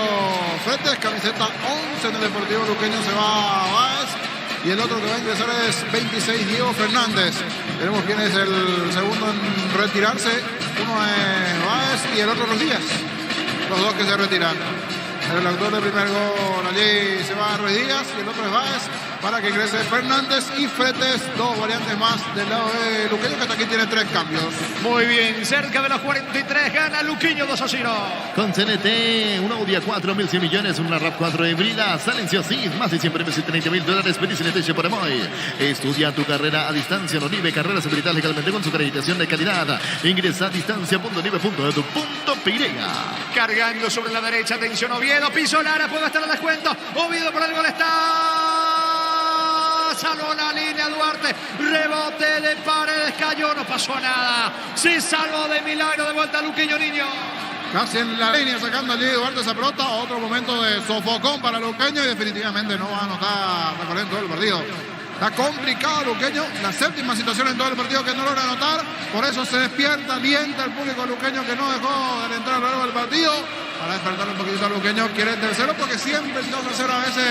Fretes, camiseta 11 en el Deportivo Luqueño, se va Báez. Y el otro que va a ingresar es 26, Diego Fernández. Veremos quién es el segundo en retirarse. Uno es Báez y el otro Los Díaz. Los dos que se retiran. El autor del primer gol allí se va a Ruiz Díaz y el otro es Báez, para que ingrese Fernández y Fretes, dos variantes más del lado de Luqueño, que hasta aquí tiene 3 cambios. Muy bien, cerca de los 43, gana Luqueño 2-0. Con CNT, un Audi A4, 1.100 millones, una RAV4 híbrida, silenciosís, más de 100 premios y $30.000. Pedí CNT por Emoy. Estudia tu carrera a distancia en Onive, carreras habilitadas legalmente con su acreditación de calidad. Ingresa a distancia.onive.edu.pirega. Cargando sobre la derecha, atención Oviedo, piso Lara, puede estar el descuento. Oviedo por el gol está. Salvó la línea Duarte, rebote de Paredes, cayó, no pasó nada. Se salvó de milagro, de vuelta a Luqueño Niño. Casi en la línea sacando allí Duarte esa pelota. Otro momento de sofocón para Luqueño y definitivamente no va a anotar recorriendo todo el partido. Está complicado Luqueño, la séptima situación en todo el partido que no logra anotar. Por eso se despierta, alienta el público luqueño que no dejó de entrar a lo largo del partido. Para despertar un poquito a Luqueño, quiere el tercero porque siempre el 2-0 a veces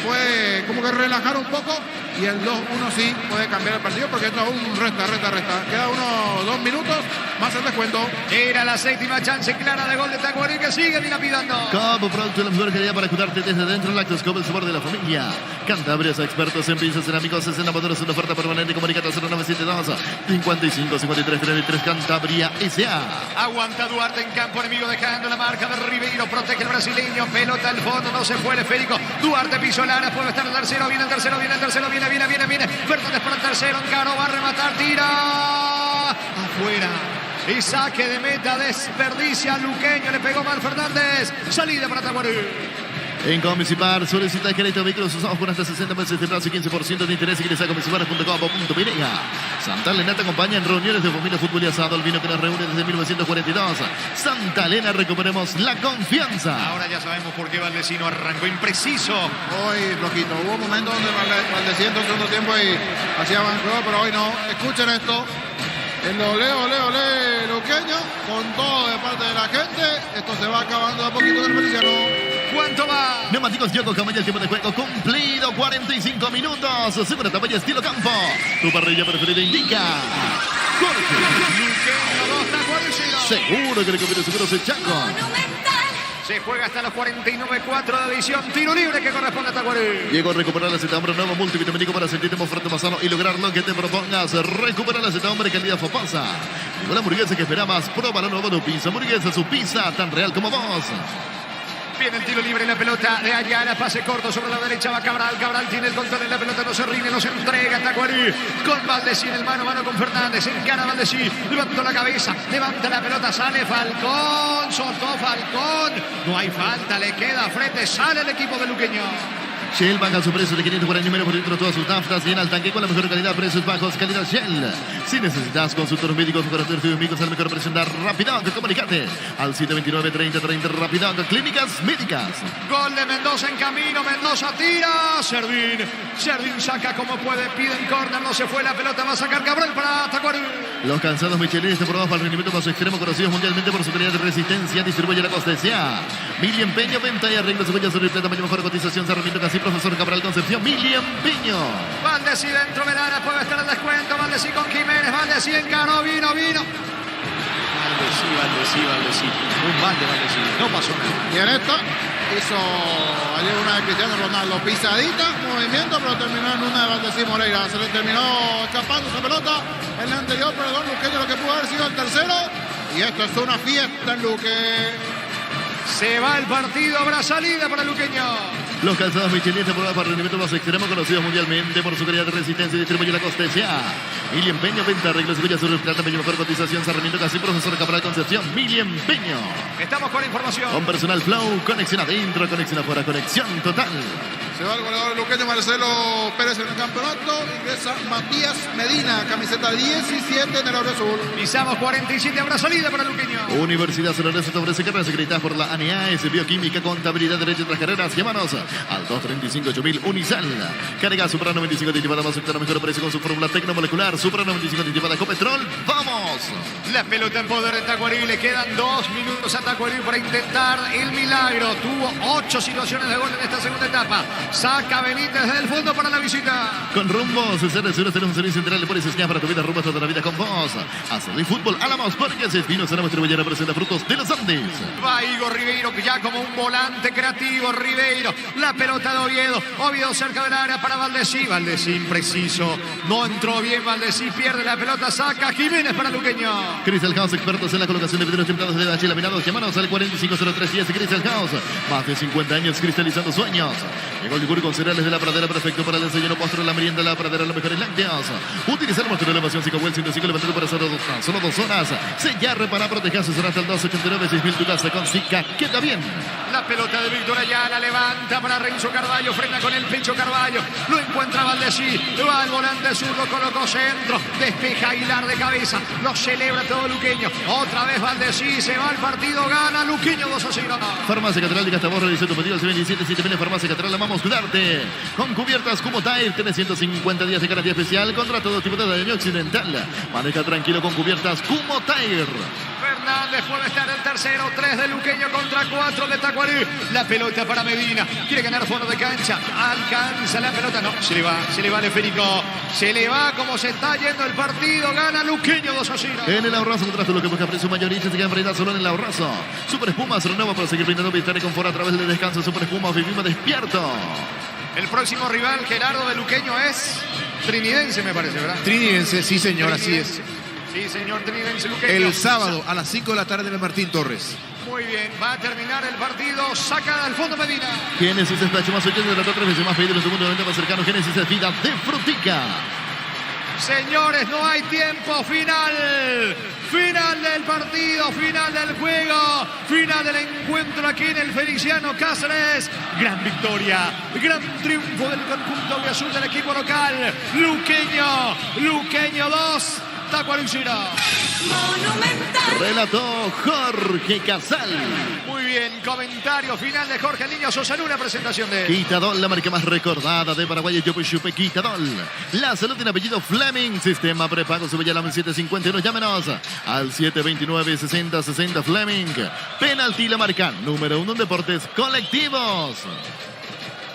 puede como que relajar un poco. Y el 2-1 sí puede cambiar el partido porque esto aún resta. Queda unos 2 minutos más el descuento. Era la séptima chance clara de gol de Tacuarí que sigue dilapidando. Como producto de la mejor calidad para cuidarte desde dentro, Lactoscope, el sabor de la familia. Cantabrias, expertos en pisos cerámicos, en modelos, una oferta permanente. Comunicate al 0972 55 53 33 Cantabria S.A. Aguanta Duarte en campo enemigo, dejando la marca de Ribeiro. Protege el brasileño. Pelota al fondo, no se fue el esférico. Duarte pisó Lara, puede estar el tercero. Viene el tercero, viene. Fernández para el tercero. Encaro, va a rematar, tira. Afuera. Y saque de meta, desperdicia Luqueño. Le pegó mal Fernández. Salida para Tacuarí. En Comisipar, solicita crédito vehículos usados con hasta 60 meses de plazo y 15% de interés. Ingresa a comisipar.com.pirega. Santa Elena te acompaña en reuniones de familia, fútbol y asado. El vino que nos reúne desde 1942. Santa Elena, recuperemos la confianza. Ahora ya sabemos por qué Valdecino arrancó impreciso. Hoy flojito. Hubo momentos donde Valdecino en el segundo tiempo y hacía banco, pero hoy no. Escuchen esto. El olé Luqueño, con todo de parte de la gente. Esto se va acabando de a poquito del Feliciano. ¿Cuánto va? Neumáticos Yoko Camaya, el tiempo de juego cumplido, 45 minutos. Segura tamaño estilo campo. Tu parrilla preferida indica. Jorge. Luqueño 2, Tacuarí 0. Seguro que recomiendo seguros de Chaco. Monumental. Se juega hasta los 49.4 de adición. Tiro libre que corresponde a Tacuarí. Llegó a recuperar la Z, hombre, nuevo multivitamínico para sentirte más fuerte, más sano y lograr lo que te propongas. Recupera la Z, hombre, calidad Fopasa. Con la hamburguesa que esperabas, prueba la nueva Pizza Hamburguesa, su pizza tan real como vos. Viene el tiro libre, la pelota de Ayala, pase corto sobre la derecha, va Cabral. Cabral tiene el control de la pelota, no se rinde, no se entrega. Tacuarí con Valdesí en el mano a mano con Fernández. Encara Valdesí, levanta la cabeza, levanta la pelota, sale Falcón, soltó Falcón. No hay falta, le queda frente, sale el equipo de Luqueño. Shell baja su precio de 540 números por dentro todas sus naftas, llena el tanque con la mejor calidad, precios bajos, calidad Shell. Si necesitas consultores médicos, laboratorios médicos al mejor precio, da Rapidón, comunicate al 729-3030 Rapidón, clínicas médicas. Gol de Mendoza en camino, Mendoza tira, Servín saca como puede, piden córner, no se fue la pelota, va a sacar Cabral para Tacuarí. Los cansados Michelin probados para el rendimiento más extremo, conocidos mundialmente por su calidad de resistencia, distribuye la costa S.A. Mili Empeño, venta y arreglo, cebolla sobre plata, mejor cotización, Sarmiento Casi, profesor Cabral Concepción, Mili Empeño. Valdesí dentro del área, puede estar el descuento, Valdesí con Jiménez, Valdesí encaró, vino. Valdesí. Un mal de Valdesí, no pasó nada. Y en esta hizo ayer una de Cristiano Ronaldo, pisadita, movimiento, pero terminó en una de Valdesí Moreira. Se le terminó escapando esa pelota. En la anterior, perdón, Luqueño, lo que pudo haber sido el tercero. Y esto es una fiesta en Luque. Se va el partido, habrá salida para Luqueño. Los calzados Michelin probados para el rendimiento más extremo, conocidos mundialmente por su calidad de resistencia, distribuye la costa S.A. Mili Empeño, venta, arreglo, cebolla sobre plata, mejor cotización, Sarmiento Casi, profesor Cabral Concepción, Mili Empeño. Estamos con la información. Con personal flow, conexión adentro, conexión afuera, conexión total. Se va el goleador luqueño Marcelo Pérez en el campeonato. Ingresa Matías Medina, camiseta 17 en el oro azul. Pisamos 47, habrá salida para Luqueño. Universidad Solorense te ofrece carreras acreditadas por la ANEAS, Bioquímica, Contabilidad, Derecho y otras carreras. Llámanos al 235-8000 Unisal. Carga Supra 95 aditivada más octano, mejor precio con su fórmula tecnomolecular. Supra 95 aditivada Copetrol. ¡Vamos! La pelota en poder de Tacuarí. Le quedan 2 minutos a Tacuarí para intentar el milagro. Tuvo 8 situaciones de gol en esta segunda etapa. Saca Benítez desde el fondo para la visita. Con Rumbo, César Seguros tenemos un servicio central de policía para tu vida, rumbo toda la vida con vos. Hacer el fútbol, Álamos, Parques, Espinos, Álamos, Tribuyera, presenta Frutos de los Andes. Va Igor Ribeiro, ya como un volante creativo, Ribeiro. La pelota de Oviedo. Oviedo cerca del área para Valdesí. Valdesí impreciso. No entró bien Valdesí, pierde la pelota, saca Jiménez para Luqueño. Crystal House, expertos en la colocación de vidrios templados de Dachila Minados. Llámanos al 450310 Crystal House. Más de 50 años cristalizando sueños. Llegó el yogur con cereales de la Pradera, perfecto para el desayuno, postre, la merienda, la Pradera, los mejores lácteos. Utilizar motor de elevación 5 105, levantando para solo 2 horas. Sellar, reparar, proteger, asesorar hasta el 289 6000 tu casa con Zika. Queda bien. La pelota de Víctor Ayala levanta para Renzo Carvalho, frena con el pecho Carvalho, lo encuentra Valdesí, va el volante sur, lo colocó centro, despeja Aguilar de cabeza, lo celebra todo Luqueño, otra vez Valdesí, se va el partido, gana Luqueño 2-0. Farmacia Catedral de Castabor, realiza tu pedido al 27 Farmacia Catedral, amamos cuidarte. Con cubiertas como Tire, 350 días de garantía especial contra todo tipo de daño occidental. Maneja tranquilo con cubiertas como Tire. Fernández puede estar el tercero, 3 de Luqueño contra 4 de Tacuarí. La pelota para Medina, quiere ganar fondo de cancha, alcanza la pelota, no, se le va el esférico, se le va como se está yendo el partido, gana Luqueño 2-0. En el ahorrazo, contrato lo que busca precio mayorista, se queda en realidad solo en el ahorrazo. Super Espuma se renueva para seguir brindando bienestar y confort a través del descanso. Super Espuma, vivimos despierto. El próximo rival, Gerardo de Luqueño, es trinidense, me parece, ¿verdad? Trinidense, sí señor, así es. Sí, señor, trinidense Luqueño. El sábado a las 5 de la tarde en el Martín Torres. Muy bien, va a terminar el partido, saca al fondo Medina. Génesis Despacho más 80 de la 3 veces más pedido en el segundo evento más cercano. Génesis es vida de frutica. Señores, no hay tiempo, final. Final del partido, final del juego, final del encuentro aquí en el Feliciano Cáceres. Gran victoria, gran triunfo del conjunto azul del equipo local. Luqueño 2, Tacuarí 0. Monumental. Relató Jorge Casal. Muy bien, comentario final de Jorge Niño Sosa en una presentación de Quitadol, la marca más recordada de Paraguay, Yopuchupe Quitadol. La salud tiene apellido Fleming, sistema prepago, sube ya la 751, llámenos al 729-6060 Fleming. Penalti, la marca número 1 en deportes colectivos.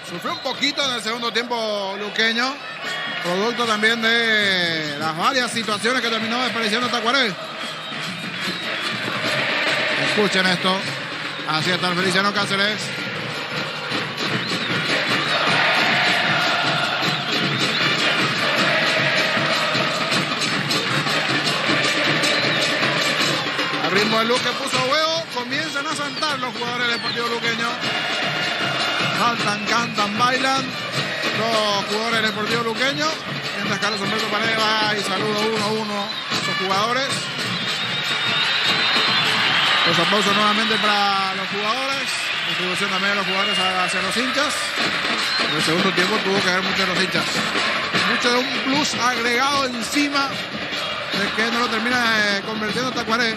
Sufrió un poquito en el segundo tiempo Luqueño, producto también de las varias situaciones que terminó desperdiciando Tacuarí. Escuchen esto. Así está el Feliciano Cáceres. Al ritmo de luz que puso Huevo, comienzan a saltar los jugadores del Deportivo Luqueño. Saltan, cantan, bailan los jugadores del Deportivo Luqueño. Mientras Carlos Humberto Paredes va y saluda uno a uno a sus jugadores. Los aplausos nuevamente para los jugadores. Distribución también de los jugadores hacia los hinchas. En el segundo tiempo tuvo que haber muchos de los hinchas. Mucho de un plus agregado encima de que no lo termina convirtiendo Tacuaré.